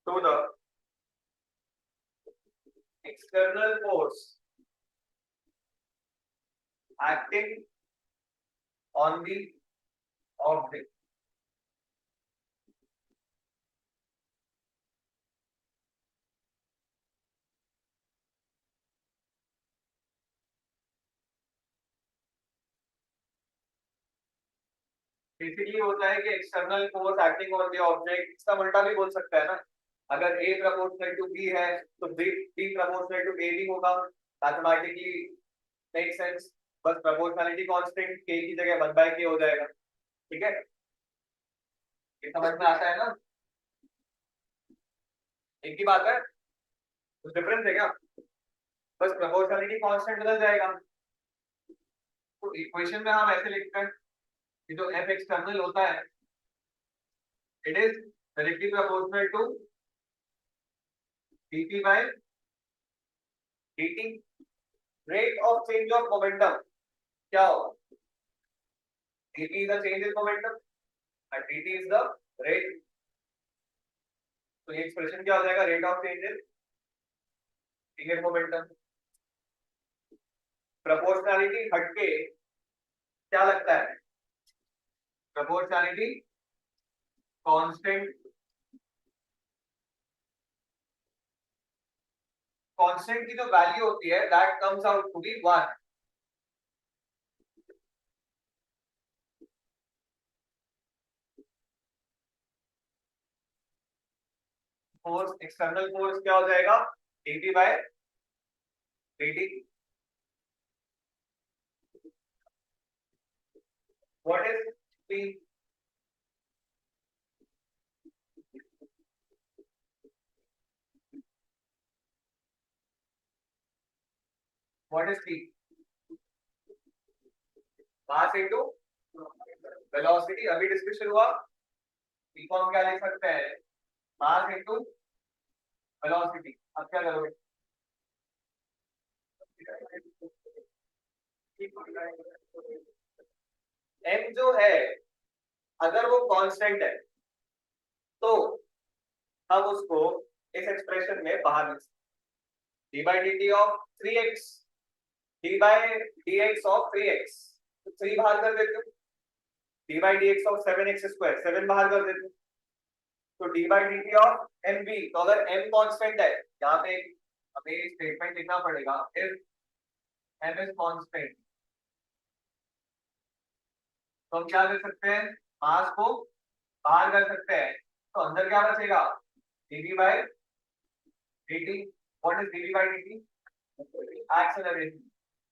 to the external force acting on the object. Basically होता है कि external force acting on the object, इसका उल्टा भी बोल सकता है ना। अगर A प्रपोर्शनल टू B है तो B प्रपोर्शनल टू A भी होगा, मैथमेटिकली मेक सेंस। बस प्रोपोर्शनैलिटी कांस्टेंट K की जगह 1/K हो जाएगा। ठीक है, ये समझ में आता है ना? एक ही बात है, कुछ डिफरेंस है क्या? बस प्रोपोर्शनैलिटी कांस्टेंट बदल जाएगा। तो इक्वेशन में हम ऐसे लिखते हैं कि जो F एक्सटर्नल होता है it is directly proportional to dP by dt। Rate of change of momentum क्या होगा? dP is the change in momentum and dt is the rate। तो ये एक्सप्रेशन क्या हो जाएगा? Rate of change in linear momentum. Proportionality हटके क्या लगता है? प्रोपोर्शनैलिटी कांस्टेंट, कांस्टेंट की जो वैल्यू होती है that comes out to be 1। Force, external force क्या हो जाएगा? dP by dt। What is P? What is P? Mass into velocity. अभी डिस्कशन हुआ, P को हम क्या लिख सकते हैं? Mass into velocity. अब क्या करोगे? m जो है अगर वो कांस्टेंट है तो हम उसको इस एक्सप्रेशन में बाहर लिख सकते हैं। d by dt of 3x, d by dx of 3x, तो 3 बाहर कर देते हो। d by dx of 7x square, 7 बाहर कर देते हो। तो d by dt of mv, तो अगर m कांस्टेंट है, यहाँ पे हमें स्टेटमेंट लिखना पड़ेगा if m is constant, तो हम क्या कर सकते हैं? मास को बाहर कर सकते हैं, तो अंदर क्या बचेगा? dv by dt। What is dv by dt? Acceleration.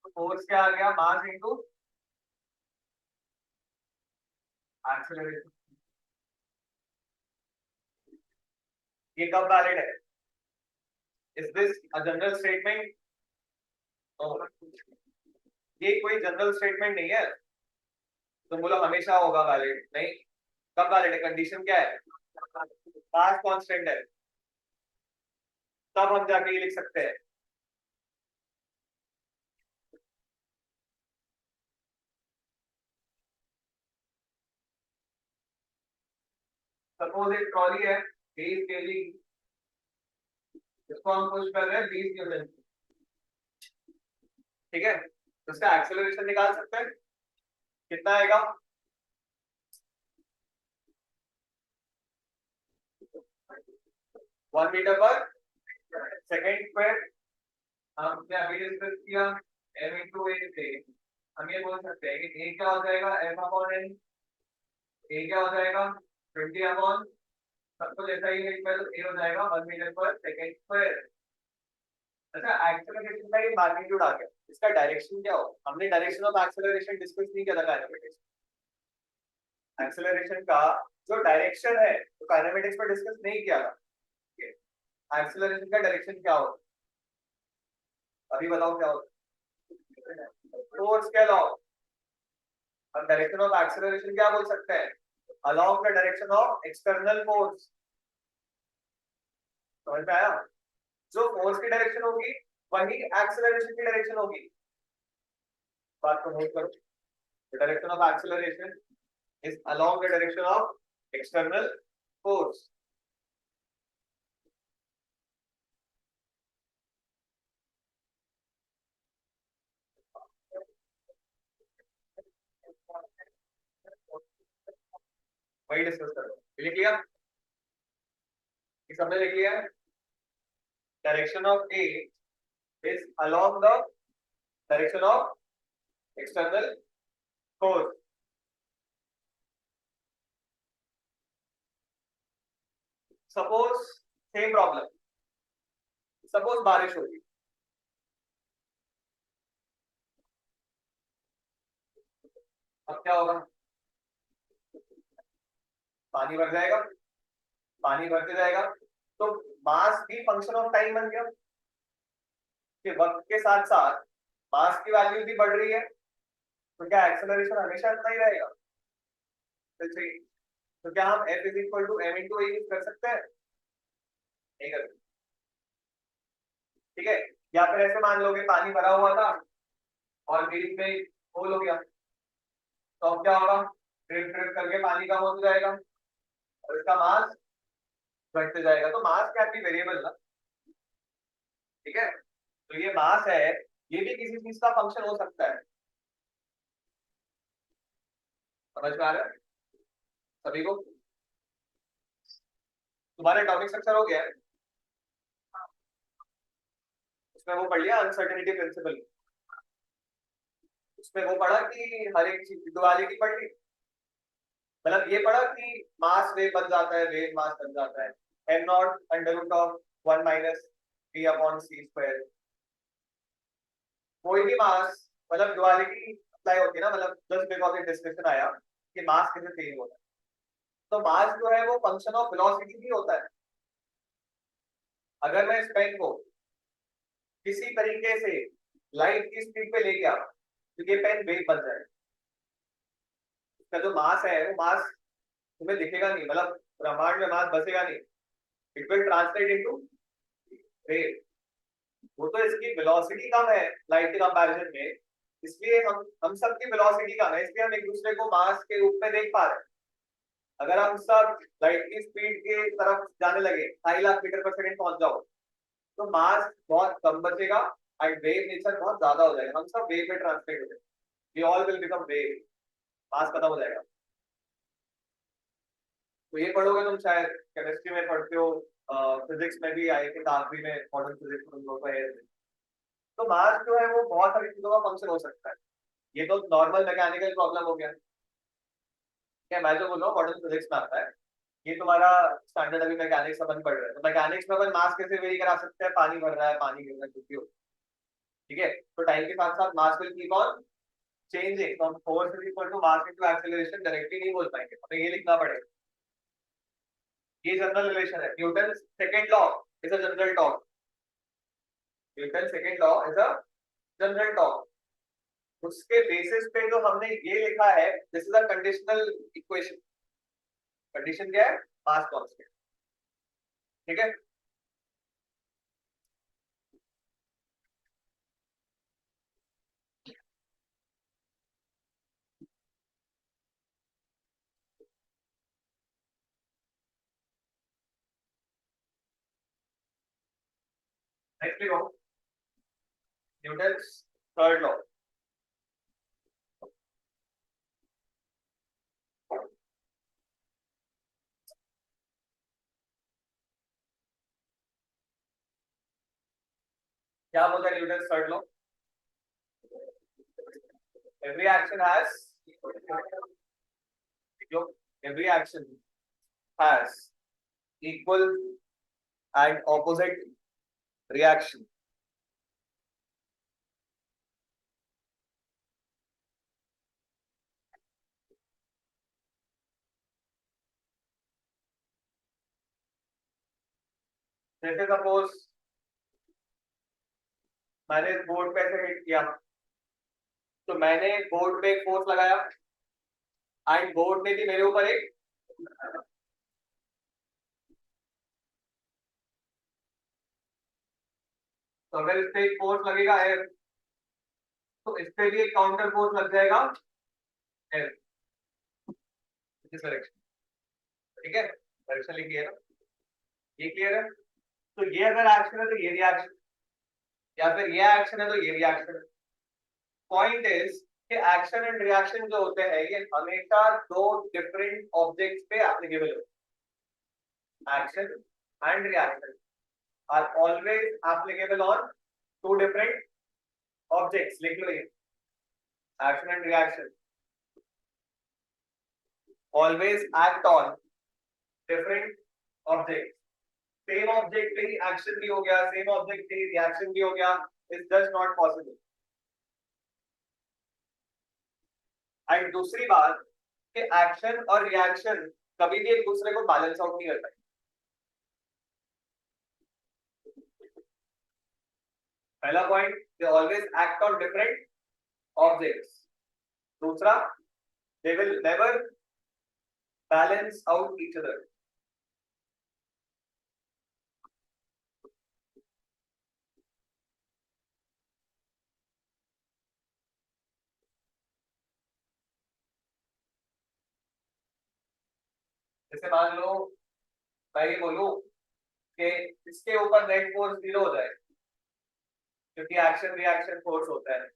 तो फोर्स क्या आ गया? मास इनटू एक्सेलरेशन। ये कब वैलिड है? Is this a general statement? ये कोई जनरल स्टेटमेंट नहीं है, तुम बोलो हमेशा होगा वैलिड, नहीं। कब वैलिड है? कंडीशन क्या है? मास कांस्टेंट है, तब हम जाके ये लिख सकते हैं। सपोज एक ट्रॉली है 20 kg, इसको हम पुश कर रहे हैं 20 न्यूटन। ठीक है, तो इसका एक्सेलरेशन निकाल सकते हैं, कितना आएगा? 1 मीटर पर सेकेंड स्क्वायर। हमने अभी डिस्कस किया m into a से हम ये बोल सकते हैं कि a क्या हो जाएगा? f upon n। a क्या हो जाएगा? 20 अपॉन, सबको जैसा ही है इक्वल, a हो जाएगा 1 मीटर पर सेकेंड स्क्वायर। अच्छा, एक्सेलरेशन का ये मैग्नीट्यूड आ गया, इसका डायरेक्शन क्या हो? हमने डायरेक्शन ऑफ एक्सेलरेशन डिस्कस नहीं किया था काइनेमेटिक्स। एक्सेलरेशन का जो डायरेक्शन है तो काइनेमेटिक्स में डिस्कस नहीं किया था। एक्सेलरेशन का डायरेक्शन क्या हो? अभी बताओ क्या हो? फोर्स के लॉ। अब डायरेक्शन ऑफ एक्सेलरेशन क्या बोल सकते हैं? Along the direction of external force. समझ में आया? जो फोर्स की डायरेक्शन होगी वही एक्सेलरेशन की डायरेक्शन होगी। बात को नोट करो। The direction of acceleration is along the direction of external force. वही डिस्कस करो। लिख लिया? सबने लिख लिया? Direction of A is along the direction of external force. Suppose same problem, suppose बारिश होगी, अब क्या होगा? पानी भर जाएगा, पानी भरते जाएगा, तो मास भी फंक्शन ऑफ टाइम बन गया कि वक्त के साथ साथ मास की वैल्यू भी बढ़ रही है, तो क्या एक्सेलरेशन हमेशा इतना ही रहेगा? तो क्या हम F is equal to m into a use कर सकते हैं? नहीं कर सकते। ठीक है, या फिर ऐसे मान लोगे पानी भरा हुआ था और बीच में होल हो गया, तो अब क्या होगा? ड्रिप ड्रिप करके पानी कम होता जाएगा और इसका मास बढ़ते जाएगा, तो मास क्या भी वेरिएबल ना। ठीक है, तो ये मास है, ये भी किसी चीज का फंक्शन हो सकता है। समझ में आ रहा है सभी को? तुम्हारे टॉपिक स्ट्रक्चर हो गया है? उसमें वो पढ़ लिया अनसर्टेनिटी प्रिंसिपल, उसमें वो पढ़ा कि हर एक चीज डुअलिटी पढ़ ली, मतलब ये पढ़ा कि मास वेव बन जाता है, वेव मास बन जाता है, m not under root of 1 minus v upon c square. कोई भी मास, मतलब डुअलिटी अप्लाई होती है ना, मतलब जस्ट बिकॉज एक डिस्कशन आया कि मास कैसे चेंज होता है, तो मास जो है वो फंक्शन ऑफ वेलोसिटी भी होता है। अगर मैं इस पेन को किसी तरीके से लाइट की स्पीड पे ले गया तो ये पेन वेव बन जाएगा। इसका जो मास है वो मास तुम्हें दिखेगा नहीं, मतलब ब्रह्मांड में मास बसेगा नहीं, it will translate into wave. वो तो इसकी वेलोसिटी कम है लाइट के कंपैरिजन में, इसलिए हम सबकी वेलोसिटी कम है, इसलिए हम एक दूसरे को मास के रूप में देख पा रहे हैं। अगर हम सब लाइट की स्पीड के तरफ जाने लगे, 2,00,000 मीटर पर सेकंड पहुंच जाओ, तो मास बहुत कम बचेगा एंड वेव नेचर बहुत ज्यादा हो जाएगा, हम सब वेव में ट्रांसलेट हो जाएंगे, we all will become wave, mass खत्म हो जाएगा। तो ये पढ़ोगे तुम, शायद केमिस्ट्री में पढ़ते हो, फिजिक्स में भी आई थिंक आखिरी में मॉडर्न फिजिक्स में तुम लोगों को है। तो मास जो है वो बहुत सारी चीजों का फंक्शन हो सकता है। ये तो नॉर्मल मैकेनिकल प्रॉब्लम हो गया। क्या मैं जो बोल रहा हूँ मॉडर्न फिजिक्स में आता है, ये तुम्हारा स्टैंडर्ड अभी मैकेनिक्स अपन पढ़ रहे हैं, तो मैकेनिक्स में अपन मास कैसे वेरी करा सकते हैं? पानी भर रहा है, पानी गिर रहा है, कुछ भी हो। ठीक है, तो टाइम के साथ साथ mass will keep on changing, तो हम force is equal to mass into acceleration directly नहीं बोल पाएंगे, हमें ये लिखना पड़ेगा। ये जनरल रिलेशन है, Newton second law is a general talk, Newton second law is a general talk. उसके बेसिस पे जो हमने ये लिखा है, this is a conditional equation. Condition क्या है? Mass constant. ठीक है, नेक्स्ट लिखो न्यूटन थर्ड लॉ। क्या बोलता है Newton third law? every action has every action has equal and opposite reaction। जैसे सपोज मैंने इस बोर्ड पे ऐसे हिट किया, तो मैंने बोर्ड पे एक फोर्स लगाया, एंड बोर्ड ने दी मेरे ऊपर एक, तो अगर इस पे एक फोर्स लगेगा एफ, तो इस पे भी एक काउंटर फोर्स लग जाएगा एफ, इस डायरेक्शन। ठीक है, डायरेक्शन लिखिए ना, ये क्लियर है? तो ये अगर एक्शन है तो ये रिएक्शन, या फिर ये एक्शन है तो ये रिएक्शन। पॉइंट इज कि एक्शन एंड रिएक्शन जो होते हैं ये हमेशा दो डिफरेंट ऑब्जेक्ट्स पे एप्लीकेबल होते हैं। Action and reaction are always applicable on to different objects. लिख लो ये, action and reaction always act on different objects. Same object पे ही एक्शन भी हो गया, सेम ऑब्जेक्ट पे ही रिएक्शन भी हो गया, is just not possible. And दूसरी बात कि एक्शन और रिएक्शन कभी भी एक दूसरे को बैलेंस आउट नहीं करता। पहला point, they always act on different objects. दूसरा, they will never balance out each other. जैसे मान लो मैं ये बोलूं कि इसके ऊपर नेट फोर्स 0 हो जाए, क्योंकि एक्शन रिएक्शन फोर्स होता है,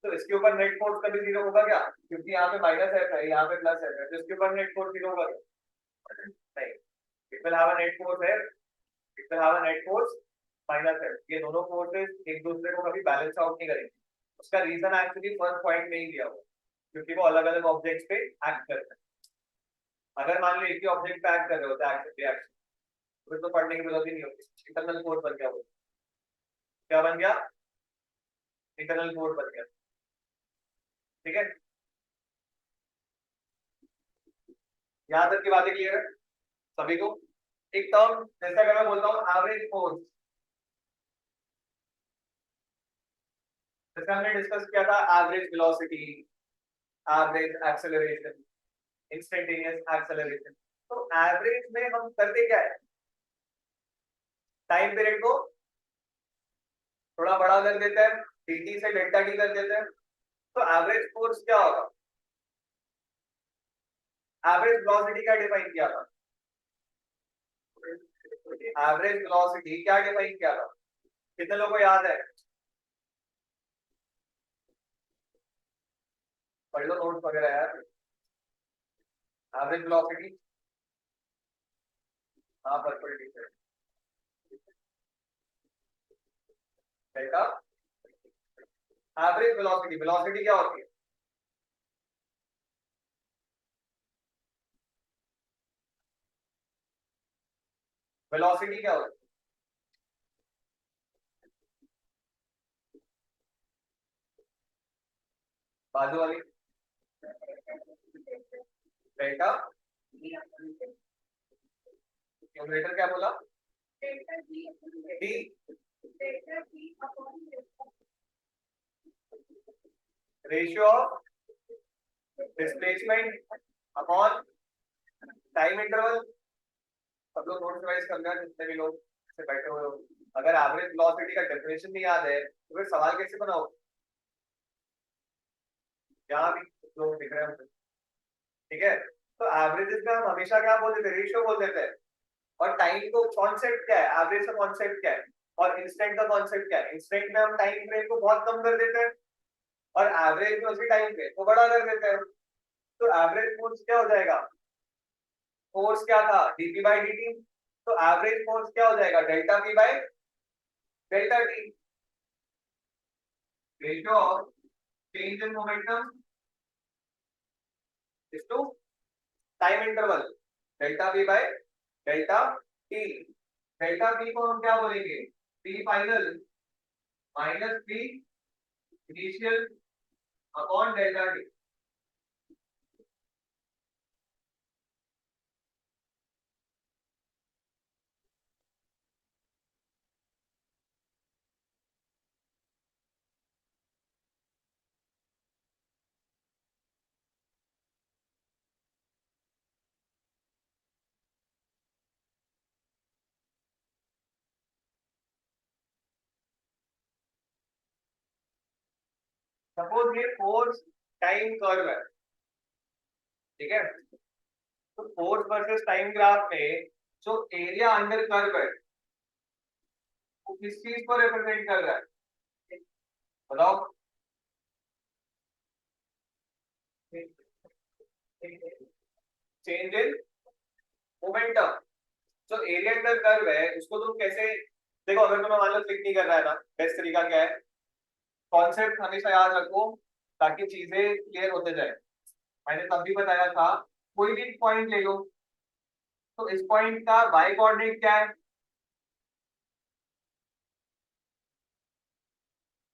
तो इसके ऊपर नेट फोर्स कभी 0 होगा क्या? क्योंकि यहाँ पे माइनस है, यहाँ पे प्लस है, तो इसके ऊपर नेट फोर्स 0 होगा क्या? नहीं, it will have a net force है, it will have a net force minus है। ये दोनों फोर्सेस एक दूसरे को कभी बैलेंस आउट नहीं करेंगे। उसका रीजन एक्चुअली फर्स्ट पॉइंट में ही दिया हुआ, क्योंकि वो अलग अलग ऑब्जेक्ट्स पे एक्ट करते हैं। अगर मान लो एक ही ऑब्जेक्ट पे एक्ट कर रहे होते हैं एक्शन रिएक्शन, फिर तो पढ़ने की जरूरत ही नहीं होती, इंटरनल फोर्स बन गया वो। क्या बन गया? इंटरनल फोर्स बन गया। ठीक है, यहाँ तक की बातें क्लियर है सभी को? एक टर्म जैसे अगर मैं बोलता हूँ एवरेज फोर्स, जैसे हमने डिस्कस किया था average velocity, average acceleration, instantaneous acceleration. तो एवरेज में हम करते क्या है, टाइम पीरियड को थोड़ा बड़ा कर देते हैं, dt से डेल्टा t कर देते हैं। तो एवरेज फोर्स क्या होगा? एवरेज वेलोसिटी क्या डिफाइन किया था? एवरेज वेलोसिटी क्या डिफाइन किया था? कितने लोगों को याद है? पढ़ लो नोट्स वगैरह यार। एवरेज वेलोसिटी, हाँ purple T shirt, delta. Average velocity, velocity क्या होती है? वेलोसिटी क्या होती है? बाजू वाली, डेल्टा। न्यूमरेटर क्या बोला? D, ratio of displacement upon time interval. सब लोग नोट्स रिवाइज कर लिया जितने भी लोग से बैठे हुए हो। अगर एवरेज वेलोसिटी का डेफिनेशन नहीं याद है तो फिर सवाल कैसे बनाओ? यहाँ भी लोग दिख रहे हैं मुझे। ठीक है, तो एवरेजेस का हम हमेशा क्या बोल देते हैं? रेशियो बोल देते हैं। और टाइम को कॉन्सेप्ट क्या है, एवरेज का कॉन्सेप्ट क्या है, और इंस्टेंट का कॉन्सेप्ट क्या है? इंस्टेंट में हम टाइम फ्रेम को बहुत कम कर देते हैं, और एवरेज में उसी टाइम पे वो बड़ा कर देते हैं। तो एवरेज फोर्स क्या हो जाएगा? फोर्स क्या था? dp by dt। तो एवरेज फोर्स क्या हो जाएगा? Delta p by delta t। Ratio of change in momentum is to time interval, delta p by delta t। Delta p को हम क्या बोलेंगे? p final minus p initial upon delta t। Suppose ये force time curve है, ठीक है। तो force versus time graph में जो एरिया अंडर कर्व है वो किस चीज को रिप्रेजेंट कर रहा है, बताओ। Change in momentum. जो एरिया अंडर कर्व है उसको तुम कैसे, देखो अगर तुम्हें मान लो क्लिक नहीं कर रहा है ना, बेस्ट तरीका क्या है, कॉन्सेप्ट हमेशा याद रखो ताकि चीजें क्लियर होते जाए। मैंने तभी बताया था, कोई भी पॉइंट ले लो, तो इस पॉइंट का वाई कोऑर्डिनेट क्या है,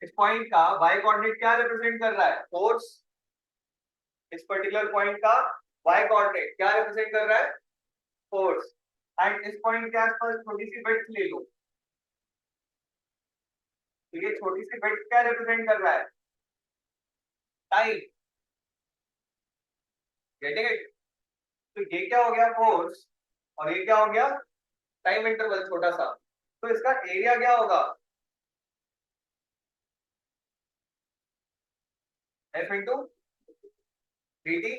इस पॉइंट का वाई कोऑर्डिनेट क्या रिप्रेजेंट कर रहा है, फोर्स। इस पर्टिकुलर पॉइंट का वाई कोऑर्डिनेट क्या रिप्रेजेंट कर रहा है, फोर्स। एंड इस पॉइंट के आसपास छोटी सी बिट ले लो, तो ये छोटी सी बिट क्या रिप्रेजेंट कर रहा है, टाइम। Getting it. तो ये क्या हो गया, फोर्स, और ये क्या हो गया, टाइम इंटरवल छोटा सा। तो इसका एरिया क्या होगा, F into D T,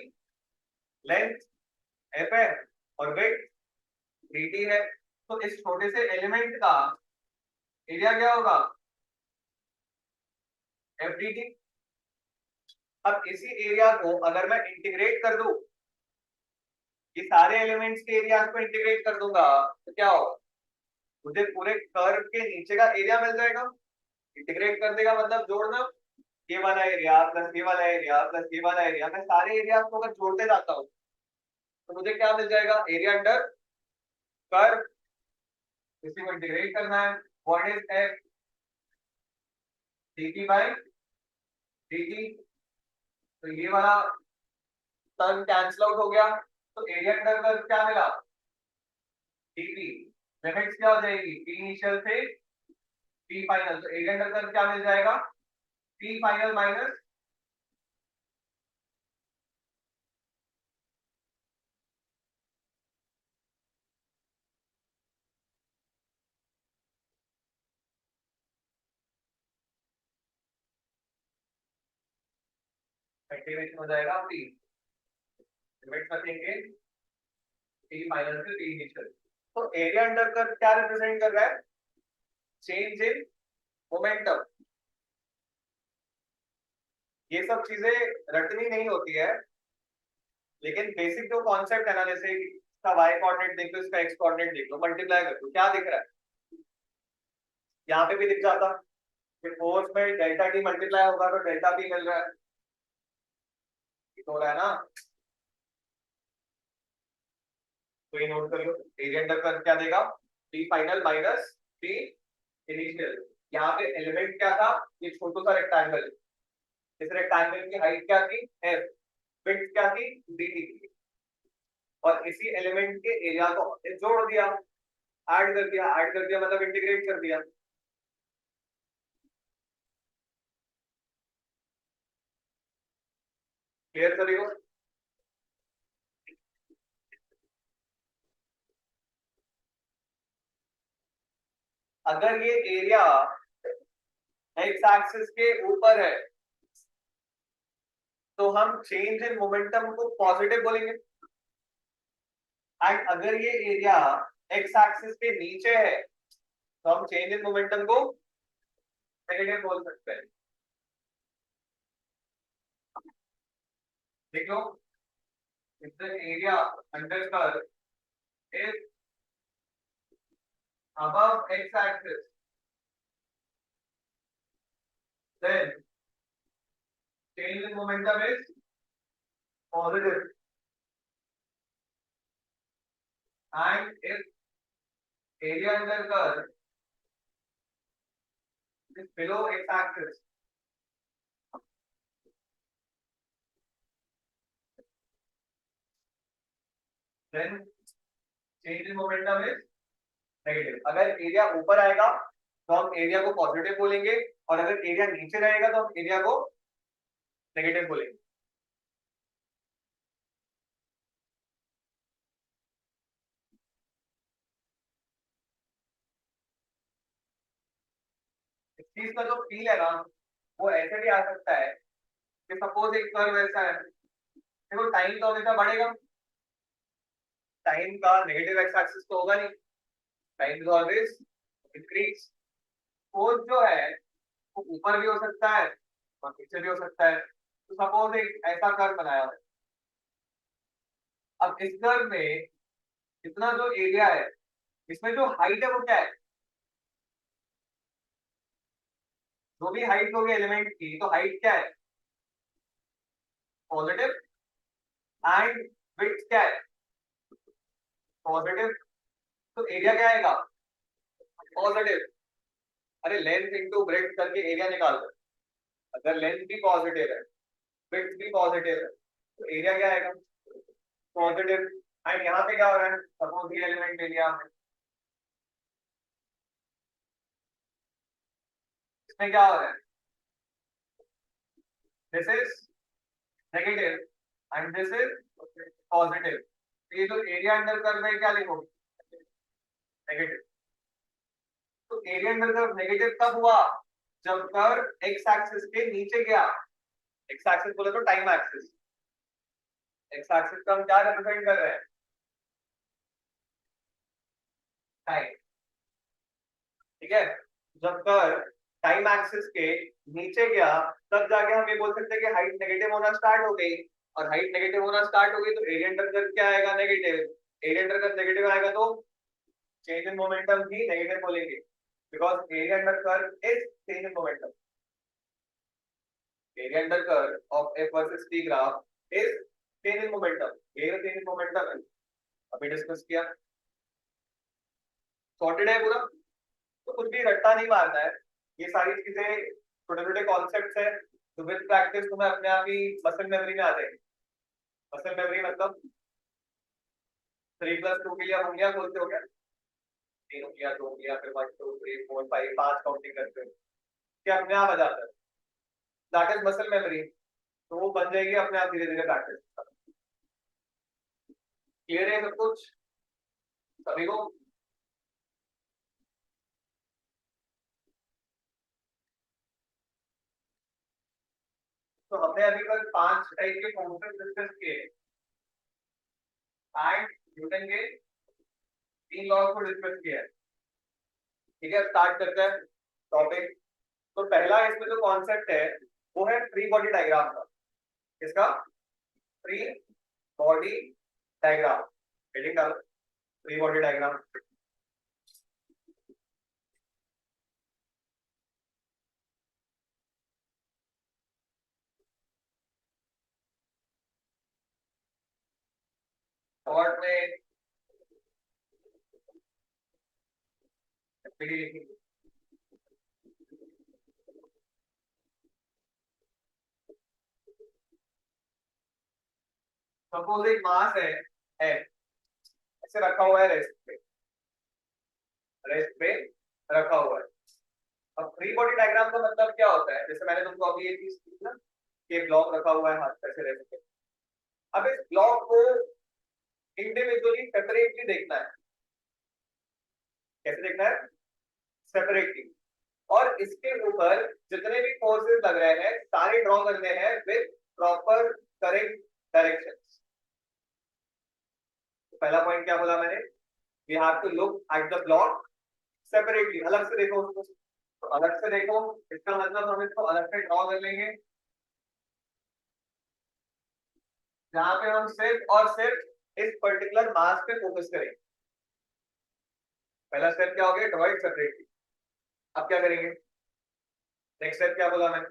length F है और वेट डी टी है। तो इस छोटे से एलिमेंट का एरिया क्या होगा, एफ डी टी। अब इसी एरिया को अगर मैं इंटीग्रेट कर दूं, ये सारे एलिमेंट्स के एरिया को इंटीग्रेट कर दूंगा, तो क्या होगा, मुझे पूरे कर्व के नीचे का एरिया मिल जाएगा। इंटीग्रेट कर देगा मतलब जोड़ना, ये वाला एरिया प्लस ये वाला एरिया प्लस ये वाला एरिया, मैं सारे एरिया को अगर जोड़ते जाता हूँ तो मुझे क्या मिल जाएगा, एरिया अंडर कर्व। इसी को इंटीग्रेट करना है, what is F D T by D T. तो ये वाला टर्म कैंसिल आउट हो गया, तो एरिया अंडर कर्व क्या मिला, डीपी। लिमिट्स क्या हो जाएगी, पी इनिशियल से पी फाइनल, तो एरिया अंडर कर्व क्या मिल जाएगा, पी फाइनल माइनस, इंटीग्रेशन हो जाएगा पी, लिमिट्स रखेंगे पी फाइनल से पी इनिशियल। तो एरिया अंडर कर्व क्या रिप्रेजेंट कर रहा है, चेंज इन मोमेंटम। ये सब चीजें रटनी नहीं होती है, लेकिन बेसिक जो कॉन्सेप्ट है ना, जैसे इसका वाई कोऑर्डिनेट देख लो, इसका एक्स कोऑर्डिनेट देख लो, मल्टीप्लाई कर लो, क्या दिख रहा है, यहाँ पे भी दिख जाता कि फोर्स में डेल्टा टी मल्टीप्लाई होगा तो डेल्टा पी मिल रहा है, ये तो हो रहा है ना। तो ये नोट कर लो, एरिया अंडर कर्व क्या देगा, P final minus P initial. यहाँ पे एलिमेंट क्या था, ये छोटा सा रेक्टेंगल, इस रेक्टेंगल की हाइट क्या थी, एफ, विड्थ क्या थी, डी टी थी। और इसी एलिमेंट के एरिया को जोड़ दिया, ऐड कर दिया, ऐड कर दिया मतलब इंटीग्रेट कर दिया। क्लियर करियो। अगर ये एरिया एक्स एक्सिस के ऊपर है तो हम चेंज इन मोमेंटम को पॉजिटिव बोलेंगे, एंड अगर ये एरिया एक्स एक्सिस के नीचे है तो हम चेंज इन मोमेंटम को नेगेटिव बोल सकते हैं। देख लो, if the area under curve is above x axis, then change in momentum is positive, and if area under curve is below x axis, then change in momentum is negative. अगर area ऊपर आएगा तो हम area को positive बोलेंगे, और अगर area नीचे रहेगा तो हम एरिया को नेगेटिव बोलेंगे। इस चीज का जो फील है ना, वो ऐसे भी आ सकता है कि सपोज एक कर्व ऐसा है, देखो टाइम तो हमेशा बढ़ेगा, टाइम का नेगेटिव एक्स एक्सिस तो होगा नहीं, time is always increase. Force जो है वो ऊपर भी हो सकता है और नीचे भी हो सकता है। तो सपोज एक ऐसा कर्व बनाया है, अब इस कर्व में इतना जो एरिया है, इसमें जो हाइट है वो क्या है, जो भी हाइट होगी एलिमेंट की, तो हाइट क्या है, पॉजिटिव, एंड विड्थ क्या है, पॉजिटिव। तो एरिया क्या आएगा, पॉजिटिव। अरे लेंथ इंटू ब्रेड्थ करके एरिया निकाल दो, अगर लेंथ भी पॉजिटिव है, विड्थ भी पॉजिटिव है, तो एरिया क्या आएगा, पॉजिटिव। एंड यहाँ पे क्या हो रहा है, सपोज ये एलिमेंट ले लिया हमने, इसमें क्या हो रहा है, this is negative and this is positive. ये जो एरिया अंडर कर्व है क्या लिखोगे, नेगेटिव। तो एरिया अंडर कर्व नेगेटिव कब हुआ, जब कर्व एक्स एक्सिस के नीचे गया। एक्स एक्सिस बोले तो टाइम एक्सिस, एक्स एक्सिस का हम क्या रिप्रेजेंट कर रहे हैं, टाइम। ठीक है, जब कर्व टाइम एक्सिस के नीचे गया, तब जाके हम ये बोल सकते हैं कि हाइट नेगेटिव होना स्टार्ट हो गई। और हाइट नेगेटिव होना स्टार्ट हो गई तो एरिया अंडर कर्व क्या आएगा, negative. Area under curve negative आएगा तो चेंज इन मोमेंटम भी नेगेटिव बोलेंगे, because area under curve is change in momentum. Area under curve of F versus T graph is change in momentum, ये change in momentum है, अभी discuss किया। Sorted है पूरा, तो कुछ भी रट्टा नहीं मारना है, ये सारी चीजें छोटे छोटे कॉन्सेप्ट्स है, तो विद प्रैक्टिस तुम्हें अपने आप ही मसल मेमोरी में आ जाएगी। मसल मेमोरी मतलब 3+2 के लिए आप उंगलियां खोलते हो क्या, 3 उंगलियां, 2 उंगलियां, फिर 1 2 3 4 5, 5 काउंटिंग करते हो, क्या अपने आप आ जाता है, दैट इज मसल मेमोरी। तो वो बन जाएगी अपने आप धीरे धीरे प्रैक्टिस। क्लियर है सब कुछ सभी को। तो हमने अभी तक 5 टाइप के कॉन्सेप्ट डिस्कस किए एंड न्यूटन के 3 लॉज को डिस्कस किया है। ठीक है, स्टार्ट करते हैं टॉपिक। तो पहला इसमें जो कॉन्सेप्ट है वो है फ्री बॉडी डायग्राम का। किसका, फ्री बॉडी डायग्राम। हेडिंग डालो, फ्री बॉडी डायग्राम। शॉर्ट में फ्री लिखी, सपोज एक मास है ऐसे रखा हुआ है, रेस्ट पे रखा हुआ है। अब फ्री बॉडी डायग्राम का मतलब क्या होता है, जैसे मैंने तुमको अभी ये चीज की ना, कि ब्लॉक रखा हुआ है हाथ पे से रेस्ट पे। अब इस ब्लॉक को इंडिविजुअली सेपरेटली देखना है। कैसे देखना है, सेपरेटली। और इसके ऊपर जितने भी फोर्सेस लग रहे हैं सारे ड्रॉ करने हैं विद प्रॉपर करेक्ट डायरेक्शंस। तो पहला पॉइंट क्या बोला मैंने, we have to look at the block separately, अलग से देखो उसको। तो अलग से देखो इसका मतलब हम इसको अलग से ड्रॉ कर लेंगे, जहां पे हम सिर्फ और सिर्फ इस पर्टिकुलर मास पे फोकस करेंगे। पहला स्टेप क्या हो गया, ड्रॉ इट सेपरेटली। अब क्या करेंगे, नेक्स्ट स्टेप क्या बोला मैंने,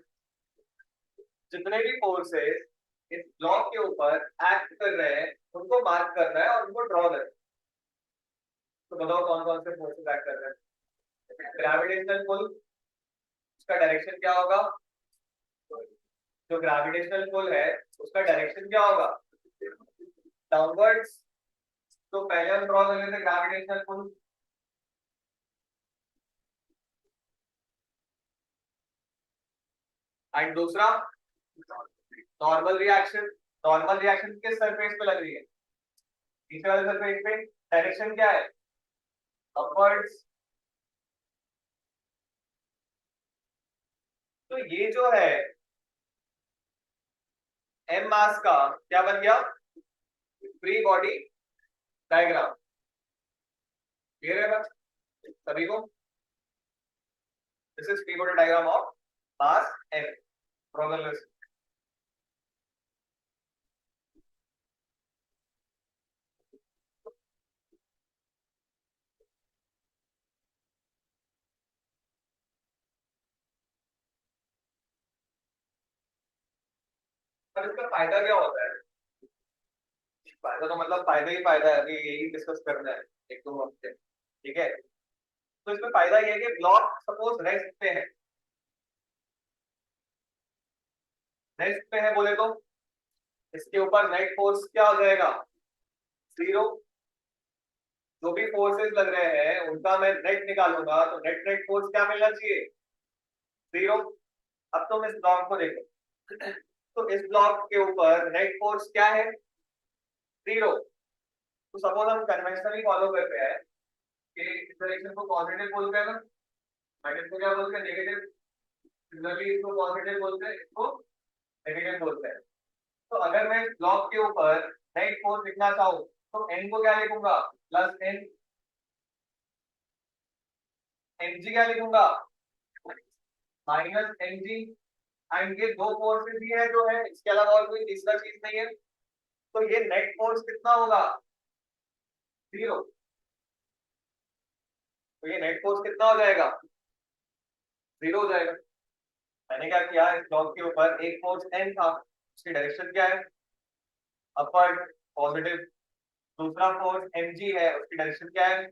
जितने भी फोर्सेस इस ब्लॉक के ऊपर एक्ट कर रहे हैं उनको मार्क करना है और उनको ड्रॉ करना है। तो बताओ कौन कौन से फोर्सेस एक्ट कर रहे हैं। ग्रेविटेशनल पुल, उसका डायरेक्शन क्या होगा, जो ग्रेविटेशनल पुल है उसका डायरेक्शन क्या होगा, डाउनवर्ड्स। तो पहले हम ड्रॉ कर लेते हैं ग्रेविटेशनल पुल। एंड दूसरा नॉर्मल रिएक्शन। नॉर्मल रिएक्शन किस सरफेस पे लग रही है, नीचे वाले सरफेस पे, डायरेक्शन क्या है, अपवर्ड्स। तो ये जो है m मास का क्या बन गया, फ्री बॉडी डायग्राम। क्लियर है बस सभी को? This is free body diagram of mass m probable. पर इसका फायदा क्या होता है? फायदा तो मतलब फायदा ही फायदा है, अभी यही डिस्कस करना है एक दो हफ्ते, ठीक है? तो इसमें फायदा ये है कि ब्लॉक सपोज रेस्ट पे है, रेस्ट पे है बोले तो इसके ऊपर नेट फोर्स क्या हो जाएगा, जीरो। जो भी फोर्सेस लग रहे हैं उनका मैं नेट निकालूंगा तो नेट नेट फोर्स क्या मिलना चाहिए, जीरो। अब तुम इस ब्लॉक को देखो, तो इस ब्लॉक के ऊपर नेट फोर्स क्या है, जीरो। तो सपोज हम कन्वेंशनली फॉलो करते हैं कि इस डायरेक्शन को पॉजिटिव बोलते हैं ना, माइनस को क्या बोलते हैं, नेगेटिव। सिमिलरली इसको पॉजिटिव बोलते हैं, इसको नेगेटिव बोलते हैं। तो अगर मैं ब्लॉक के ऊपर नेट फोर्स लिखना चाहूँ तो एन को क्या लिखूंगा, प्लस एन, एन जी क्या लिखूंगा, माइनस एन जी। एंड ये दो फोर्सेस ही है जो है, इसके अलावा और कोई तीसरा चीज नहीं है। तो ये नेट फोर्स कितना होगा, जीरो। तो ये नेट फोर्स कितना हो जाएगा, जीरो हो जाएगा। मैंने क्या किया, इस ब्लॉक के ऊपर एक फोर्स एन था, उसकी डायरेक्शन क्या है, अपवर्ड, पॉजिटिव। दूसरा फोर्स एम जी है, उसकी डायरेक्शन क्या है,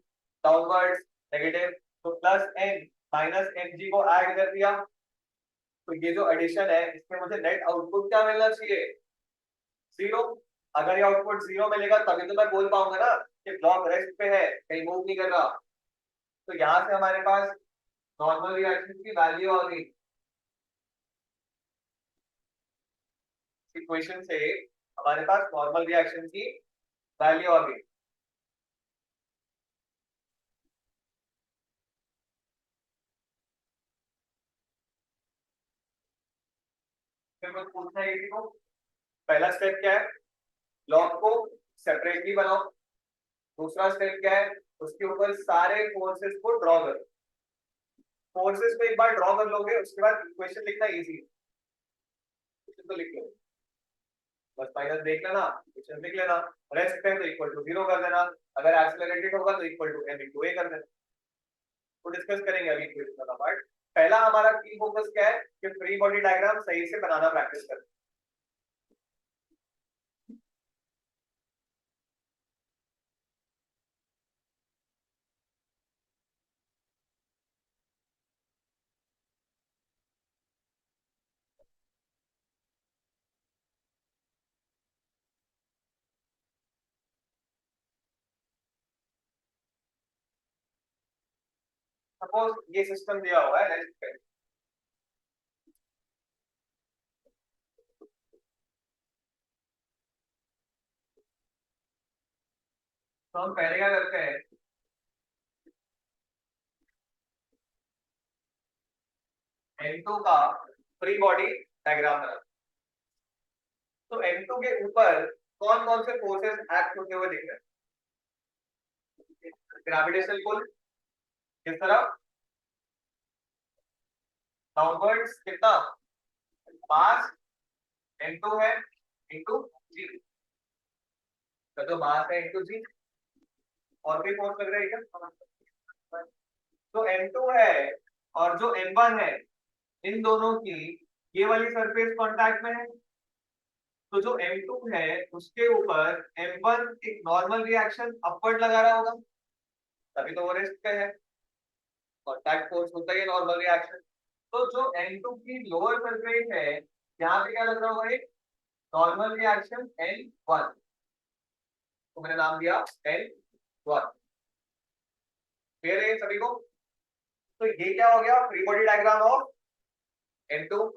डाउनवर्ड्स, नेगेटिव। तो plus n minus m g को ऐड कर दिया, तो ये जो एडिशन है इसमें मुझे नेट आउटपुट क्या मिलना चाहिए, जीरो। अगर ये आउटपुट जीरो मिलेगा तभी तो मैं बोल पाऊंगा ना कि ब्लॉक रेस्ट पे है, कहीं मूव नहीं कर रहा। तो यहाँ से हमारे पास नॉर्मल रिएक्शन की वैल्यू आ गई, इक्वेशन से हमारे पास नॉर्मल रिएक्शन की वैल्यू आ गई। फिर कुछ पूछना है किसी को? पहला स्टेप क्या है, ब्लॉक को सेपरेटली बनाओ। दूसरा स्टेप क्या है, उसके ऊपर सारे फोर्सेस को ड्रॉ करो। फोर्सेस को एक बार ड्रॉ कर लोगे उसके बाद इक्वेशन लिखना इजी है, इक्वेशन तो लिख लो, बस माइनस देख लेना, इक्वेशन लिख लेना। रेस्ट पे तो इक्वल टू जीरो कर देना, अगर एक्सेलरेटेड होगा तो इक्वल टू एम इंटू ए कर देना। तो डिस्कस करेंगे अभी इक्वेशन का पार्ट। पहला हमारा की फोकस क्या है कि फ्री बॉडी डायग्राम सही से बनाना प्रैक्टिस करें। सपोज ये सिस्टम दिया हुआ है रेस्ट पे, तो हम पहले क्या करते हैं, N2 का फ्री बॉडी डायग्राम बनाते हैं। तो N2 के ऊपर कौन कौन से फोर्सेस एक्ट होते हुए दिख रहे हैं, ग्रेविटेशनल पुल किस तरफ, डाउनवर्ड्स कितना, मास N2 है इंटू जी, तो जो मास है इंटू जी। और भी फोर्स लग रहा है क्या, तो N2 है और जो N1 है, इन दोनों की ये वाली सरफेस कांटेक्ट में है। तो जो M2 है उसके ऊपर M1 एक नॉर्मल रिएक्शन अपवर्ड लगा रहा होगा, तभी तो वो रेस्ट पे है, कांटेक्ट फोर्स होता ही है नॉर्मल रिएक्शन। तो जो N2 की लोअर सरफेस है यहाँ पे क्या लग रहा होगा, एक नॉर्मल रिएक्शन N1, तो मैंने नाम दिया N1। क्लियर है सभी को? तो ये क्या हो गया, free body diagram of N2।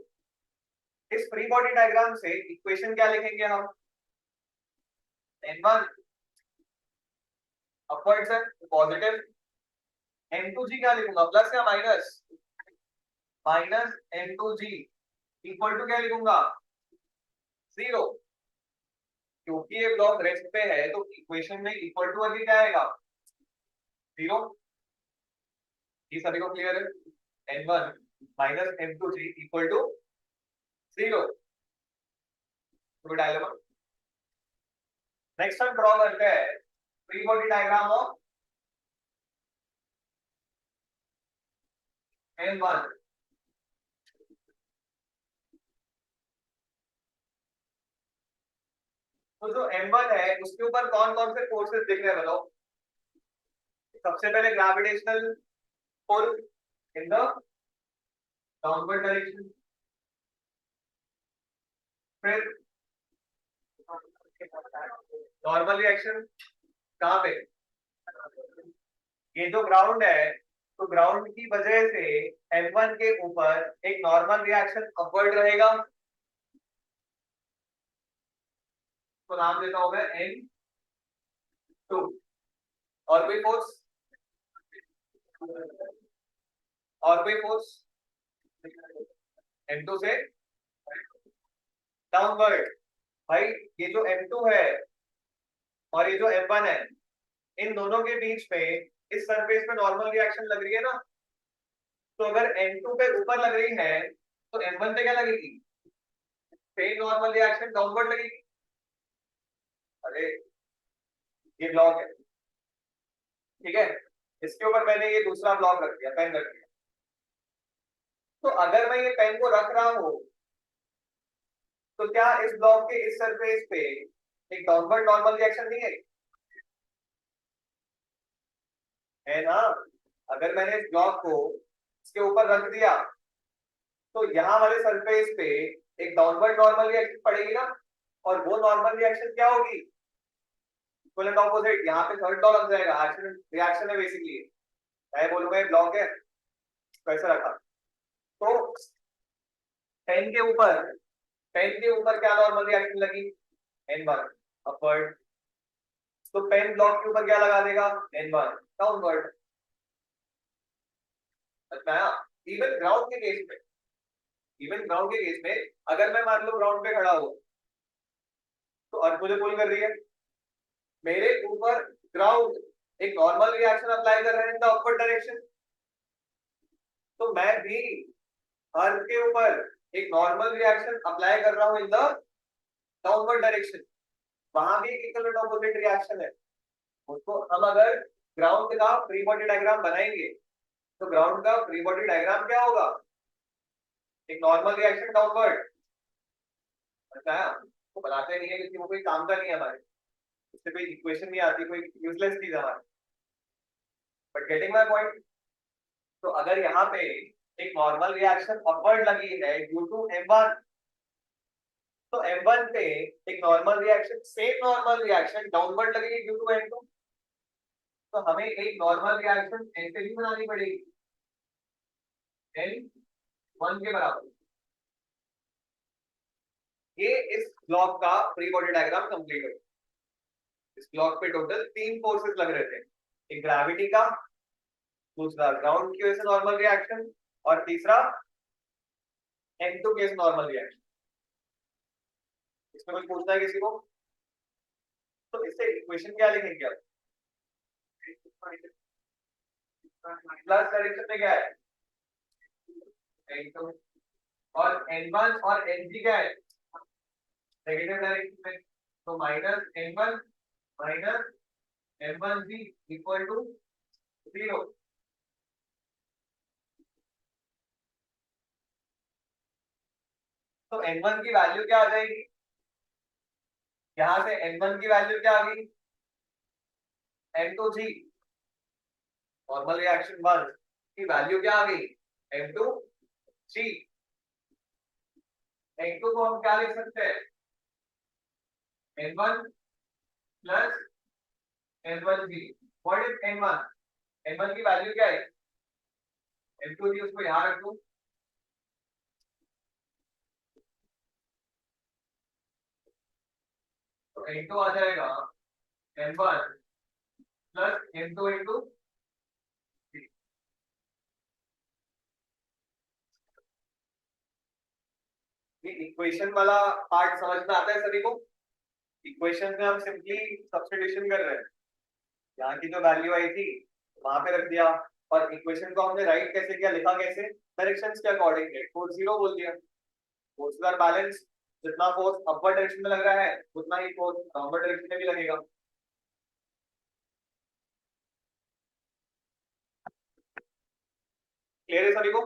इस फ्री बॉडी डायग्राम से इक्वेशन क्या लिखेंगे हम, N1 अपवर्ड्स है पॉजिटिव, N2G क्या लिखूंगा, प्लस या minus, minus N2G equal to क्या लिखूंगा, 0, क्योंकि ये ब्लॉक रेस्ट पे है तो इक्वेशन में इक्वल टू अभी क्या आएगा 0। ये सभी को क्लियर है? n1 minus n2 equal to 0। तो डायग्राम नेक्स्ट हम ड्रॉ करते हैं free body diagram of n1। तो जो m1 है उसके ऊपर कौन कौन से फोर्सेस दिख रहे हैं बताओ। सबसे पहले gravitational force in the downward direction, फिर नॉर्मल रिएक्शन कहाँ पे, ये जो ग्राउंड है तो ग्राउंड की वजह से m1 के ऊपर एक नॉर्मल रिएक्शन अपवर्ड रहेगा, तो नाम देता हूं मैं n2। और कोई फोर्स, और कोई फोर्स m2 से डाउनवर्ड। भाई ये जो m2 है और ये जो m1 है इन दोनों के बीच में इस सरफेस पे नॉर्मल रिएक्शन लग रही है ना, तो अगर n2 पे ऊपर लग रही है तो m1 पे क्या लगेगी, सेम नॉर्मल रिएक्शन डाउनवर्ड लगेगी। अरे ये ब्लॉक है, ठीक है, इसके ऊपर मैंने ये दूसरा ब्लॉक रख दिया, पेन रख दिया। तो अगर मैं ये पेन को रख रहा हूं तो क्या इस ब्लॉक के इस सरफेस पे एक डाउनवर्ड नॉर्मल रिएक्शन नहीं है ना। अगर मैंने इस ब्लॉक को इसके ऊपर रख दिया तो यहाँ वाले सरफेस पे एक डाउनवर्ड नॉर्मल रिएक्शन पड़ेगी ना, और वो नॉर्मल रिएक्शन क्या होगी, इक्विवेलेंट ऑपोजिट। यहाँ पे थर्ड लॉ लग जाएगा, एक्शन रिएक्शन है बेसिकली। मैं बोलूंगा ये ब्लॉक है, कैसे रखा। तो पेन के ऊपर, पेन के ऊपर क्या नॉर्मल रिएक्शन लगी, n1 अपवर्ड। तो पेन ब्लॉक के ऊपर क्या लगा देगा, n1 डाउनवर्ड। अच्छा, इवन ग्राउंड के केस में, इवन ग्राउंड के केस में अगर मैं मान लो ग्राउंड पे खड़ा हूं तो अर्थ मुझे पुल कर रही है, मेरे ऊपर ग्राउंड एक नॉर्मल रिएक्शन अप्लाई कर रहे हैं इन द अपवर्ड डायरेक्शन, तो मैं भी अर्थ के ऊपर एक नॉर्मल रिएक्शन अप्लाई कर रहा हूं इन द डाउनवर्ड डायरेक्शन। वहां भी एक इक्विवेलेंट ऑपोजिट रिएक्शन है। उसको हम अगर ग्राउंड का फ्री बॉडी डायग्राम बनाएंगे तो ग्राउंड का फ्री बॉडी डायग्राम क्या होगा, एक नॉर्मल रिएक्शन डाउनवर्ड। बताया, वो बनाते नहीं है क्योंकि वो कोई काम का नहीं है हमारे, उससे कोई इक्वेशन नहीं आती, कोई यूजलेस चीज है हमारी। But getting my point. तो अगर यहाँ पे एक नॉर्मल रिएक्शन अपवर्ड लगी है ड्यू टू m1, तो m1 पे एक normal reaction, same normal reaction downward लगेगी ड्यू टू m2। तो हमें एक नॉर्मल रिएक्शन ऐसे भी बनानी पड़ेगी n1 के बराबर। ये इस ब्लॉक का फ्री बॉडी डायग्राम कंप्लीट हो। इस ब्लॉक पे टोटल 3 फोर्सेस लग रहे थे, एक ग्रेविटी का, दूसरा ग्राउंड की वजह से नॉर्मल रिएक्शन, और तीसरा m2 के नॉर्मल रिएक्शन। इसमें कुछ पूछना है किसी को? तो इससे इक्वेशन क्या लिखेंगे आप? प्लस डायरेक्शन में क्या है n2, और n1 और n3 क्या है नेगेटिव डायरेक्शन में, तो minus n1 minus m1g equal to 0। तो n1 की वैल्यू क्या आ जाएगी, यहां से n1 की वैल्यू क्या आ गई, m2g, नॉर्मल रिएक्शन 1 की वैल्यू क्या आ गई, m2g। n2 को हम क्या लिख सकते हैं, n1 plus n1g। What is n1, n1 की वैल्यू क्या है, m2g, उसको यहां रख दो। तो n2 आ जाएगा m1 प्लस m2 इंटू, ये इक्वेशन वाला पार्ट समझ में आता है सभी को? इक्वेशन में हम सिंपली सब्स्टिट्यूशन कर रहे हैं, यहाँ की जो वैल्यू आई थी वहां पे रख दिया, और इक्वेशन को हमने राइट कैसे किया, लिखा कैसे, डायरेक्शंस के अकॉर्डिंग, फोर्स जीरो बोल दिया। फोर्स का बैलेंस, जितना फोर्स अपवर्ड डायरेक्शन में लग रहा है उतना ही फोर्स डाउनवर्ड डायरेक्शन में भी लगेगा। क्लियर है सभी को?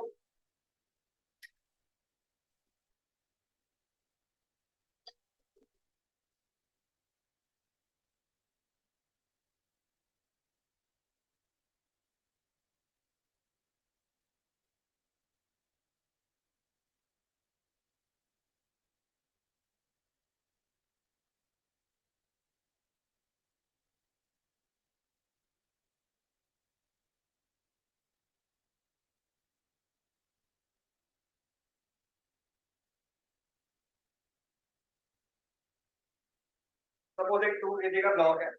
सपोज एक 2 kg का ब्लॉक है,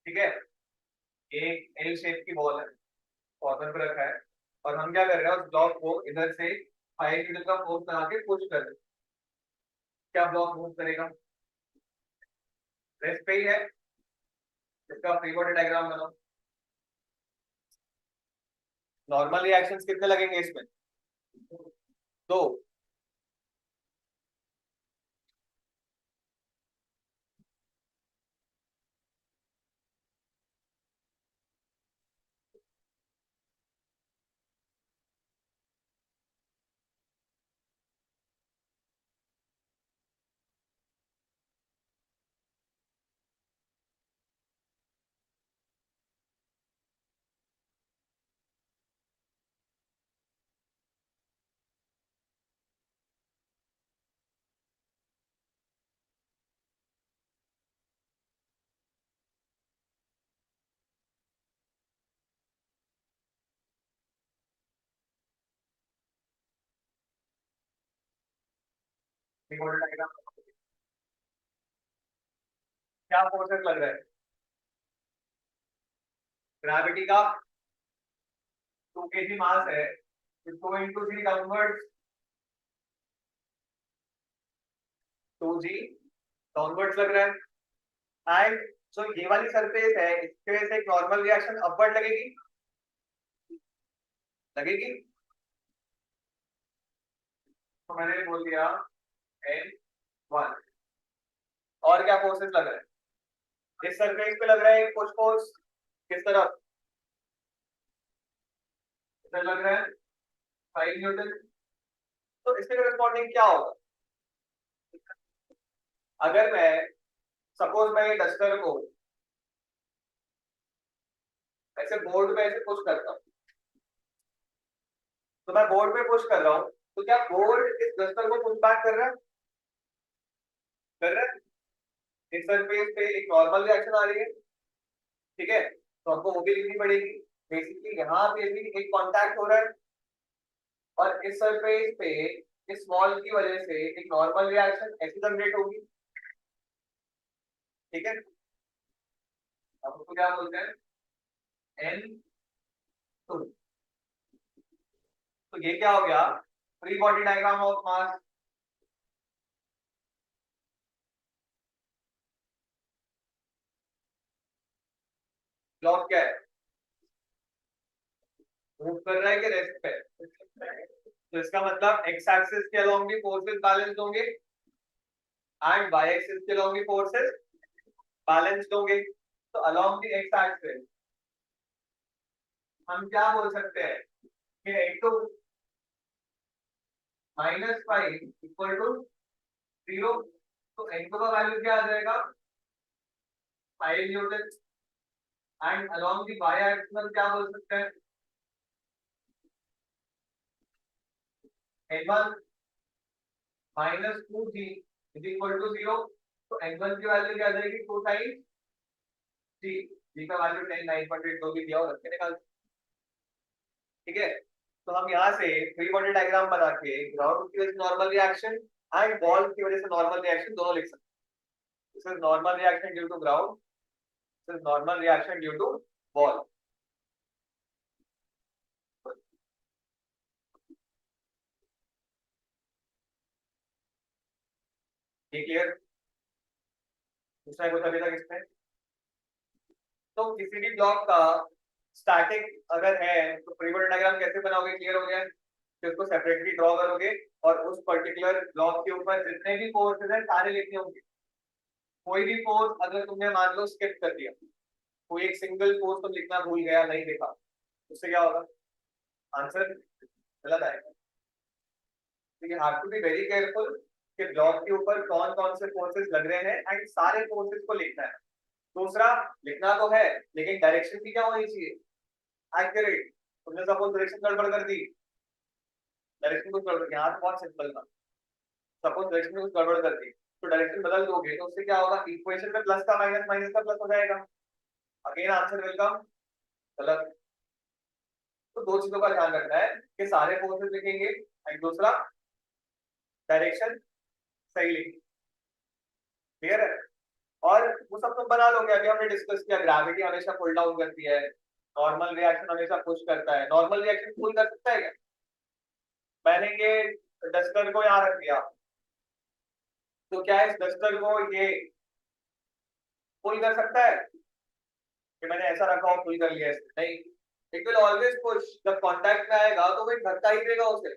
ठीक है, एक एल शेप की बॉल है, कॉर्नर पे रखा है, और हम क्या कर रहे हैं, उस ब्लॉक को इधर से 5 न्यूटन का फोर्स लगा के पुश कर रहे हैं। क्या ब्लॉक मूव करेगा? रेस्ट पे ही है। इसका फ्री बॉडी डायग्राम बनाओ। नॉर्मल रिएक्शंस कितने लगेंगे इसमें? दो। Free body diagram. क्या फोर्सेस लग रहा है? ग्रेविटी का 2 kg मास है, तो 2 × 3 डाउनवर्ड्स, 2g डाउनवर्ड्स लग रहा है। एंड जो ये वाली सरफेस है, इसके वजह से एक नॉर्मल रिएक्शन अपवर्ड लगेगी, लगेगी। तो मैंने बोल दिया N1। और क्या फोर्सेस लग रहे हैं? इस सरफेस पे लग रहा है एक पुश फोर्स, किस तरफ? इधर लग रहा है 5 न्यूटन। तो इसके करस्पॉन्डिंग क्या होगा? अगर मैं, सपोज मैं ये डस्टर को ऐसे बोर्ड पे ऐसे पुश करता हूँ, तो मैं बोर्ड पे पुश कर रहा हूँ, तो क्या बोर्ड इस डस्टर को पुश बैक कर रहा है? कर रहा है। इस सरफेस पे एक नॉर्मल रिएक्शन आ रही है, ठीक है, तो हमको वो भी लिखनी पड़ेगी। बेसिकली यहाँ पे भी एक कांटेक्ट हो रहा है, और इस सरफेस पे इस वॉल की वजह से एक नॉर्मल रिएक्शन ऐसी जनरेट होगी, ठीक है। अब उसको क्या बोलते हैं? N2। तो ये क्या हो गया? Free body diagram of mass. Block क्या है? मूव कर रहा है कि रेस्ट पे? तो इसका मतलब एक्स एक्सिस के अलोंग भी फोर्सेस बैलेंस्ड होंगे, एंड वाई एक्सिस के अलोंग भी फोर्सेस बैलेंस्ड होंगे। तो अलोंग द एक्स एक्सिस हम क्या बोल सकते हैं कि N2 -5 इक्वल टू 0। तो N2 का वैल्यू क्या आ जाएगा? 5 newton. And along the y axis हम क्या बोल सकते हैं? N1 -2g is equal to 0। तो N1 की वैल्यू क्या आ जाएगी? 2 टाइम्स जी। जी का वैल्यू 9.82 भी दिया और रख के निकाल, ठीक है। तो हम यहाँ से फ्री बॉडी डायग्राम बना के ग्राउंड की वजह से नॉर्मल रिएक्शन एंड बॉल की वजह से नॉर्मल रिएक्शन दोनों लिख सकते हैं। This is normal reaction due to ground, this is normal reaction due to ball. ये क्लियर? दूसरा कुछ अभी तक इसमें? तो किसी भी ब्लॉक का स्टैटिक अगर है तो फ्री बॉडी डायग्राम कैसे बनाओगे? क्लियर हो गया कि उसको सेपरेटली ड्रॉ करोगे और उस पर्टिकुलर ब्लॉक के ऊपर जितने भी फोर्सेस हैं सारे लिखने होंगे। कोई भी फोर्स अगर तुमने मान लो स्किप कर दिया, कोई एक सिंगल फोर्स तुम लिखना भूल गया, नहीं लिखा, उससे क्या होगा? आंसर गलत आएगा। तो you have to be very careful कि ब्लॉक के ऊपर कौन कौन से फोर्सेस लग रहे हैं एंड सारे फोर्सेस को लिखना है। दूसरा, लिखना तो है लेकिन डायरेक्शन भी क्या होनी चाहिए? एक्यूरेट। तुमने सपोज डायरेक्शन गड़बड़ कर दी, डायरेक्शन कुछ गड़बड़, यहाँ तो बहुत सिंपल था। सपोज डायरेक्शन में कुछ गड़बड़ कर दी तो डायरेक्शन बदल दोगे तो उससे क्या होगा? इक्वेशन में प्लस का माइनस, माइनस का प्लस हो जाएगा। अगेन आंसर वेलकम गलत। तो दो चीजों का ध्यान रखना है कि सारे फोर्सेस लिखेंगे एंड दूसरा डायरेक्शन सही लिखेंगे। क्लियर है? और वो सब तुम बना लोगे। अभी हमने डिस्कस किया ग्रेविटी हमेशा पुल डाउन करती है, नॉर्मल रिएक्शन हमेशा पुश करता है। नॉर्मल रिएक्शन पुल कर सकता है क्या? मैंने ये डस्टर को यहाँ रख दिया तो क्या इस डस्टर को ये पुल कर सकता है कि मैंने ऐसा रखा और पुल कर लिया इसने? नहीं, इट विल ऑलवेज पुश। जब कांटेक्ट में आएगा तो वो धक्का ही देगा उसे।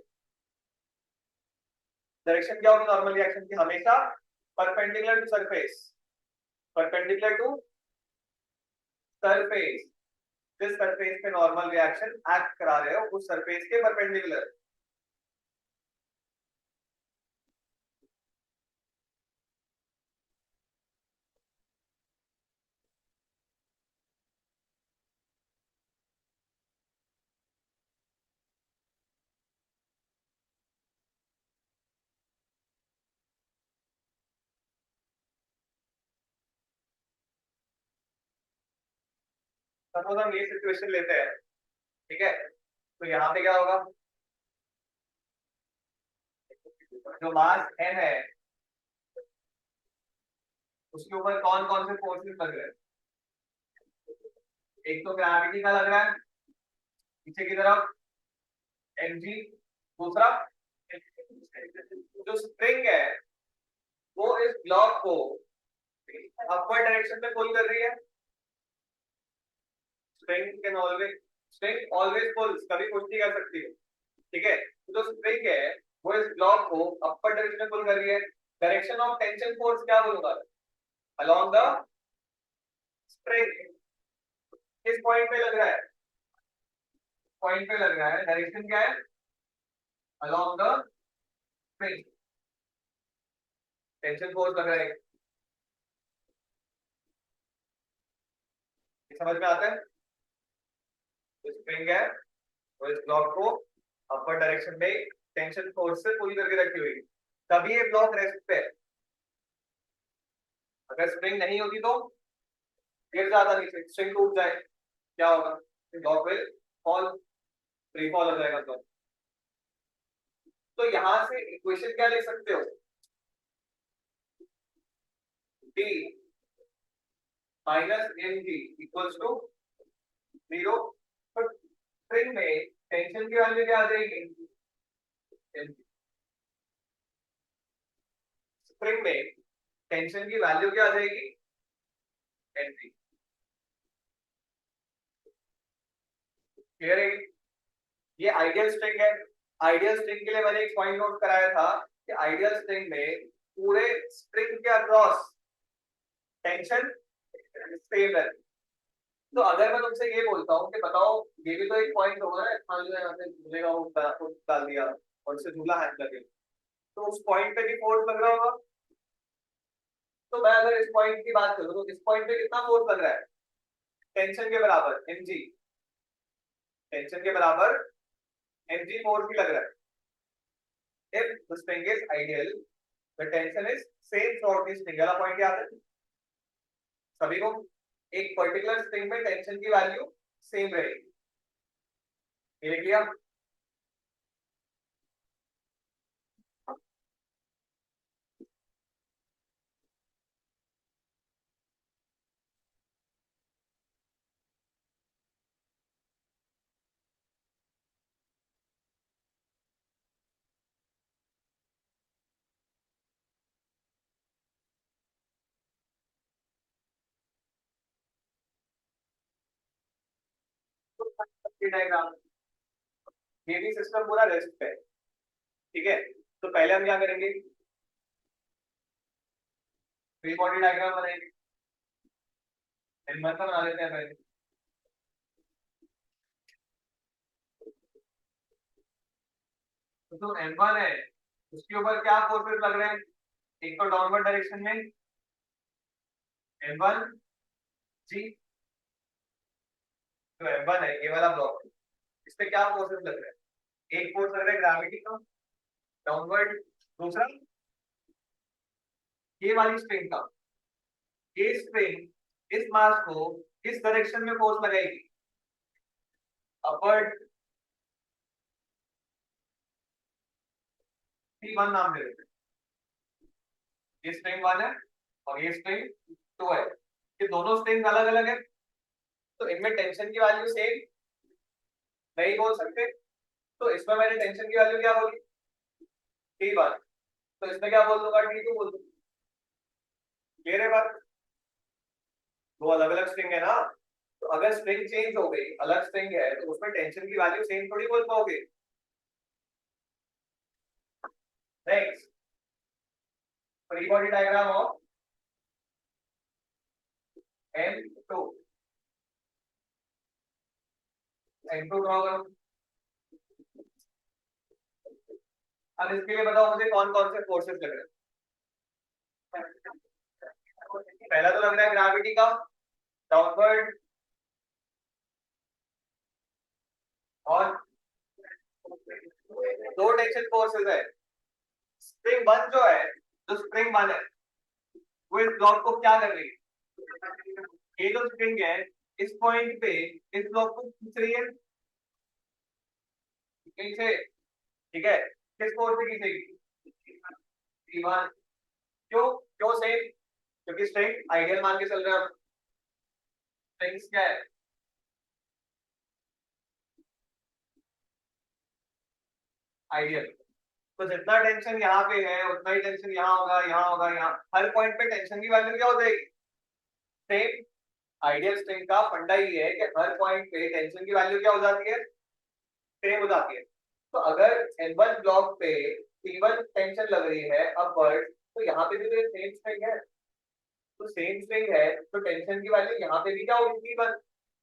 डायरेक्शन क्या होगी नॉर्मल रिएक्शन की? हमेशा perpendicular to surface, perpendicular to surface. जिस सरफेस पे नॉर्मल रिएक्शन एक्ट करा रहे हो उस सरफेस के परपेंडिकुलर। सपोज हम ये सिचुएशन लेते हैं, ठीक है? तो यहाँ पे क्या होगा? जो मास m है उसके ऊपर कौन कौन से फोर्सेस लग रहे हैं? एक तो ग्रेविटी का लग रहा है पीछे की तरफ, mg। दूसरा, जो स्प्रिंग है वो इस ब्लॉक को अपवर्ड डायरेक्शन में पुल कर रही है। Spring can always, spring always pulls, कभी पुश नहीं कर सकती है। ठीक है? तो जो स्प्रिंग है वो इस ब्लॉक को अपर डायरेक्शन में पुल कर रही है। डायरेक्शन ऑफ टेंशन फोर्स क्या बोलूंगा? Along the spring. किस पॉइंट पे लग रहा है? पॉइंट पे लग रहा है। डायरेक्शन क्या है? Along the spring. Tension force लग रहा है, समझ में आता है? स्प्रिंग है वो इस ब्लॉक को अपर डायरेक्शन में टेंशन फोर्स से पुल करके रखी हुई, तभी ये ब्लॉक रेस्ट पे है। अगर स्प्रिंग नहीं होती तो गिर जाता नीचे, स्ट्रिंग टूट जाए, क्या होगा? Block will fall, free fall हो जाएगा ब्लॉक। तो यहां से इक्वेशन क्या लिख सकते हो? D minus m g equals to 0। तो स्प्रिंग में टेंशन की वैल्यू क्या आ जाएगी? स्प्रिंग में टेंशन की वैल्यू क्या आ जाएगी? एनजी। क्लियर है? ये आइडियल स्ट्रिंग है। आइडियल स्ट्रिंग के लिए मैंने एक पॉइंट नोट कराया था कि आइडियल स्ट्रिंग में पूरे स्ट्रिंग के अक्रॉस टेंशन सेम है। तो अगर मैं तुमसे ये बोलता हूँ कि बताओ, ये भी तो एक पॉइंट होगा ना, मान लो यहाँ पे झूले का वो डाल दिया और इससे झूला हैंग लगे, तो उस पॉइंट पे भी फोर्स लग रहा होगा। तो मैं अगर इस पॉइंट की बात करूँ तो इस पॉइंट पे कितना फोर्स लग रहा है? टेंशन के बराबर mg, टेंशन के बराबर mg फोर्स भी लग रहा है। if the string is ideal, the tension is same throughout the string। वाला पॉइंट याद है सभी को? एक पर्टिकुलर स्ट्रिंग में टेंशन की वैल्यू सेम रहेगी। ये लिख लिया? डायग्राम, ये भी सिस्टम पूरा रेस्ट पे है, ठीक है। तो पहले हम क्या करेंगे, फ्री बॉडी डायग्राम बनाएंगे, N1 का बना लेते हैं पहले। तो N1 है, उसके ऊपर क्या फोर्सेस लग रहे हैं, एक तो डाउनवर्ड डायरेक्शन में M1 जी, तो M1 है ये वाला ब्लॉक, इस पे क्या फोर्सेस लग रहे हैं, एक फोर्स लग रहा है ग्रेविटी का डाउनवर्ड, दूसरा ये वाली स्ट्रिंग का, ये स्ट्रिंग इस मास को किस डायरेक्शन में फोर्स लगाएगी, अपवर्ड, T1 नाम दे देते हैं, ये स्ट्रिंग 1 है और ये स्ट्रिंग 2 है, ये दोनों स्ट्रिंग अलग अलग है, तो इनमें टेंशन की वैल्यू सेम नहीं बोल सकते, तो इसमें मैंने टेंशन की वैल्यू क्या बोली, T1, तो इसमें क्या बोल दूंगा, T2 बोल दूंगा, क्लियर है बात, दो अलग अलग स्ट्रिंग है ना, तो अगर स्ट्रिंग चेंज हो गई, अलग स्ट्रिंग है, तो उसमें टेंशन की वैल्यू सेम थोड़ी बोल पाओगे। Next, free body diagram of M2, M2 draw करो। अब इसके लिए बताओ मुझे कौन कौन से फोर्सेस लग रहे हैं, पहला तो लग रहा है ग्रेविटी का डाउनवर्ड, और दो टेंशन फोर्सेस है, स्प्रिंग 1 जो है, जो स्प्रिंग 1 है वो इस ब्लॉक को क्या कर रही है, ये जो स्प्रिंग है इस पॉइंट पे इस ब्लॉक को खींच रही है कहीं से, ठीक है, किस फोर्स से खींचेगी, T1, क्यों क्यों सेम, क्योंकि स्ट्रिंग आइडियल मान के चल रहा है, स्ट्रिंग्स क्या है, आइडियल, तो जितना टेंशन यहाँ पे है उतना ही टेंशन यहाँ होगा, यहाँ होगा, यहाँ, हर पॉइंट पे टेंशन की वैल्यू क्या हो जाएगी सेम, आइडियल स्ट्रिंग का फंडा ही है कि हर पॉइंट पे टेंशन की वैल्यू क्या हो जाती है, सेम हो जाती है, तो अगर N1 ब्लॉक पे T1 टेंशन लग रही है अपवर्ड, तो यहाँ पे भी तो सेम स्ट्रिंग है, तो सेम स्ट्रिंग है तो टेंशन की वैल्यू यहाँ पे भी क्या होगी, T1,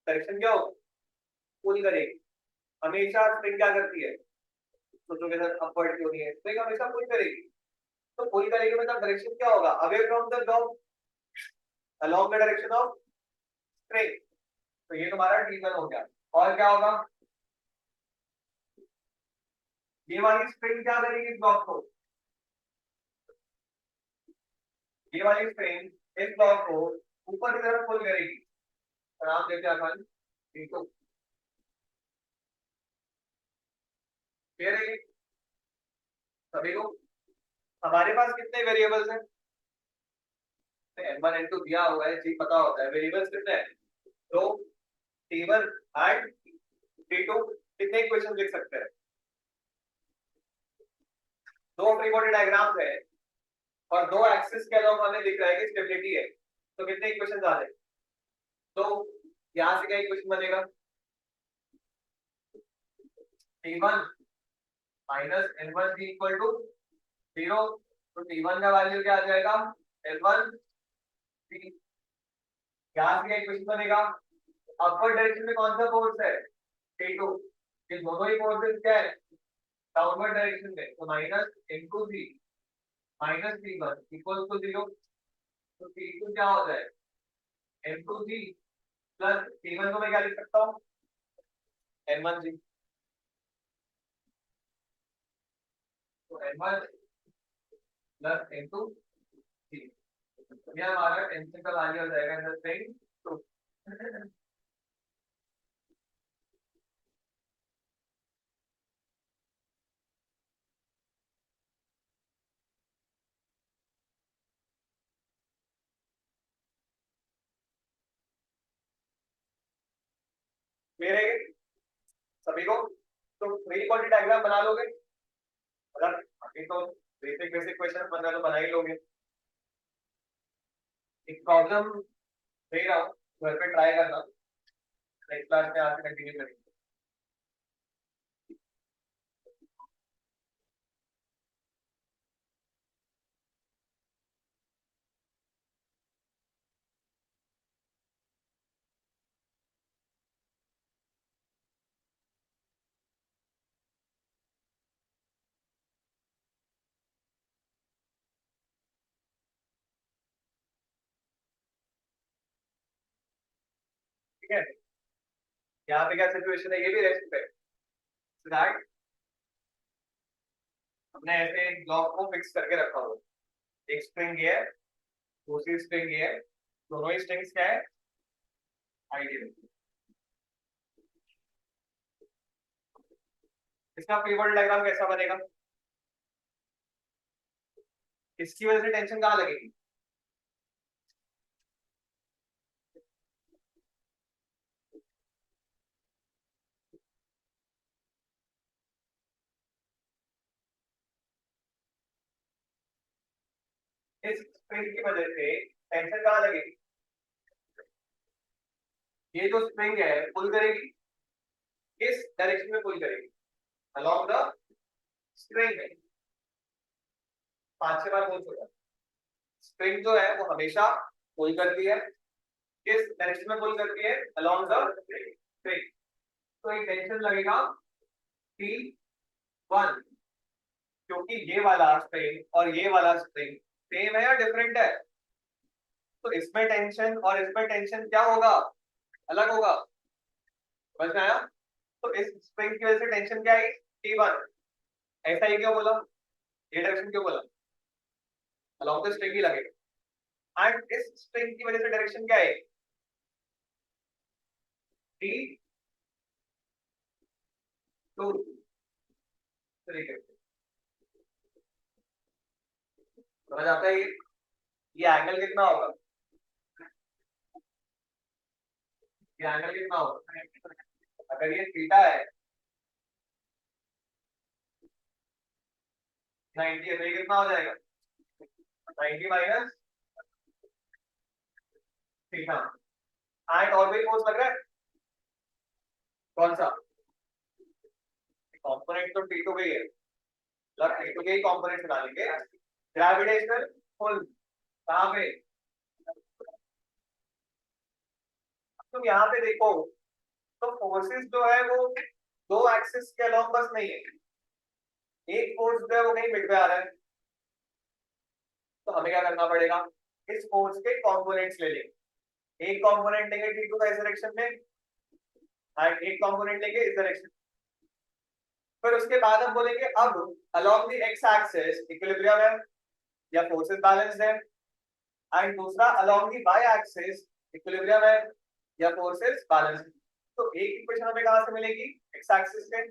डायरेक्शन क्या होगी, पुल करेगी, हमेशा स्ट्रिंग क्या करती है, सोचोगे सर अपवर्ड क्यों नहीं है, स्ट्रिंग हमेशा पुल करेगी, तो पुल करेगी मतलब डायरेक्शन क्या होगा, away from the block, along the direction of string, तो ये तुम्हारा T1 हो गया, और क्या होगा, ये वाली स्ट्रिंग क्या करेगी इस ब्लॉक को, ये वाली स्ट्रिंग इस ब्लॉक को ऊपर की तरफ पुल करेगी, नाम देते हैं अपन T2, क्लियर है सभी को, हमारे पास कितने वेरिएबल्स हैं, N1 N2 दिया हुआ है जी, पता होता है वेरिएबल्स कितने हैं, तो T1 एंड T2 कितने इक्वेशन लिख सकते हैं, दो फ्री बॉडी डायग्राम है और दो एक्सिस के अलावा हमें दिख रहा है कि स्टेबिलिटी है, तो कितने इक्वेशन आ रहे हैं, तो यहां से क्या इक्वेशन बनेगा, T1 minus N1 equal to 0, तो T1 का वैल्यू क्या आ जाएगा, N1, यहाँ से क्या इक्वेशन बनेगा, अपवर्ड डायरेक्शन में कौन सा फोर्स है, T2, ये दोनों ही फोर्सेस क्या है, डाउनवर्ड डायरेक्शन में, तो minus N2 minus T1 equal to 0, तो T2 क्या हो जाए, M2 प्लस T1 को मैं क्या लिख सकता हूँ, N1, तो N1 प्लस N2, ये हमारा टेंशन का वैल्यू हो जाएगा इन द स्ट्रिंग 2, क्लियर है सभी को, तो फ्री बॉडी डायग्राम बना लोगे, अगर अभी तो बेसिक बेसिक क्वेश्चन बन रहा तो बना ही लोगे, एक प्रॉब्लम दे रहा हूँ घर पे ट्राई करना, नेक्स्ट क्लास में आके कंटिन्यू करेंगे। ठीक है, यहाँ पे क्या सिचुएशन है, ये भी रेस्ट पे दैट हमने ऐसे एक ब्लॉक को फिक्स करके रखा हो, एक स्ट्रिंग ये है, दूसरी स्ट्रिंग ये है, दोनों ही स्ट्रिंग्स क्या है, आइडियल। इसका फ्री बॉडी डायग्राम कैसा बनेगा, इसकी वजह से टेंशन कहाँ लगेगी, इस स्प्रिंग की वजह से टेंशन कहाँ लगेगी, ये जो स्प्रिंग है पुल करेगी, किस डायरेक्शन में पुल करेगी, अलोंग द स्प्रिंग। 5-6 बार बोल चुका, स्प्रिंग जो है वो हमेशा पुल करती है, किस डायरेक्शन में पुल करती है, अलोंग द स्प्रिंग। तो एक टेंशन लगेगा T1, क्योंकि ये वाला स्प्रिंग और ये वाला स्प्रिंग सेम है या डिफरेंट है, तो इसमें टेंशन और इसमें टेंशन क्या होगा, अलग होगा। समझ में आया, तो इस स्प्रिंग की वजह से टेंशन क्या है, T1। ऐसा ही क्यों बोला, ये डायरेक्शन क्यों बोला, अलोंग द स्प्रिंग ही लगेगा। एंड इस स्प्रिंग की वजह से डायरेक्शन क्या है, T2 तरीके से। समझ आता है ये एंगल कितना होगा, ये एंगल कितना होगा, अगर ये थीटा है 90 है तो ये कितना हो जाएगा, 90 माइनस थीटा। एंड और भी फोर्स लग रहा है, कौन सा, कंपोनेंट तो T2 के ही है, मतलब T2 के ही कंपोनेंट बना लेंगे। ग्रेविटेशनल पुल कहाँ पे, तुम यहाँ पे देखो तो फोर्सेस जो है वो दो एक्सिस के अलोंग बस नहीं है, एक फोर्स जो है वो कहीं मिड पे आ रहा है, तो हमें क्या करना पड़ेगा, इस फोर्स के कंपोनेंट्स ले लेंगे, एक कंपोनेंट लेंगे T2 का इस डायरेक्शन में और एक कंपोनेंट लेंगे इस डायरेक्शन। फिर उसके बाद हम बोलेंगे अब along the x axis equilibrium है या फोर्सेस बैलेंस्ड है, एंड दूसरा along the y axis equilibrium है या फोर्सेस बैलेंस्ड। तो एक इक्वेशन हमें कहां से मिलेगी, एक्स एक्सिस से,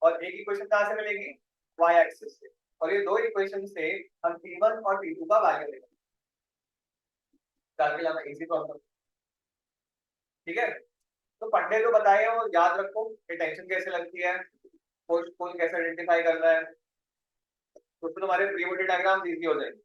और एक इक्वेशन कहां से मिलेगी, वाई एक्सिस से, और ये दो इक्वेशन से हम T1 और T2 का वैल्यू लेंगे, ताकि हमें इजी प्रॉब्लम। ठीक है, तो पढ़ने तो बताए और याद रखो कि टेंशन कैसे लगती है, फोर्स कैसे आइडेंटिफाई करना है, तो तुम्हारे फ्री बॉडी डायग्राम इजी हो जाएंगे।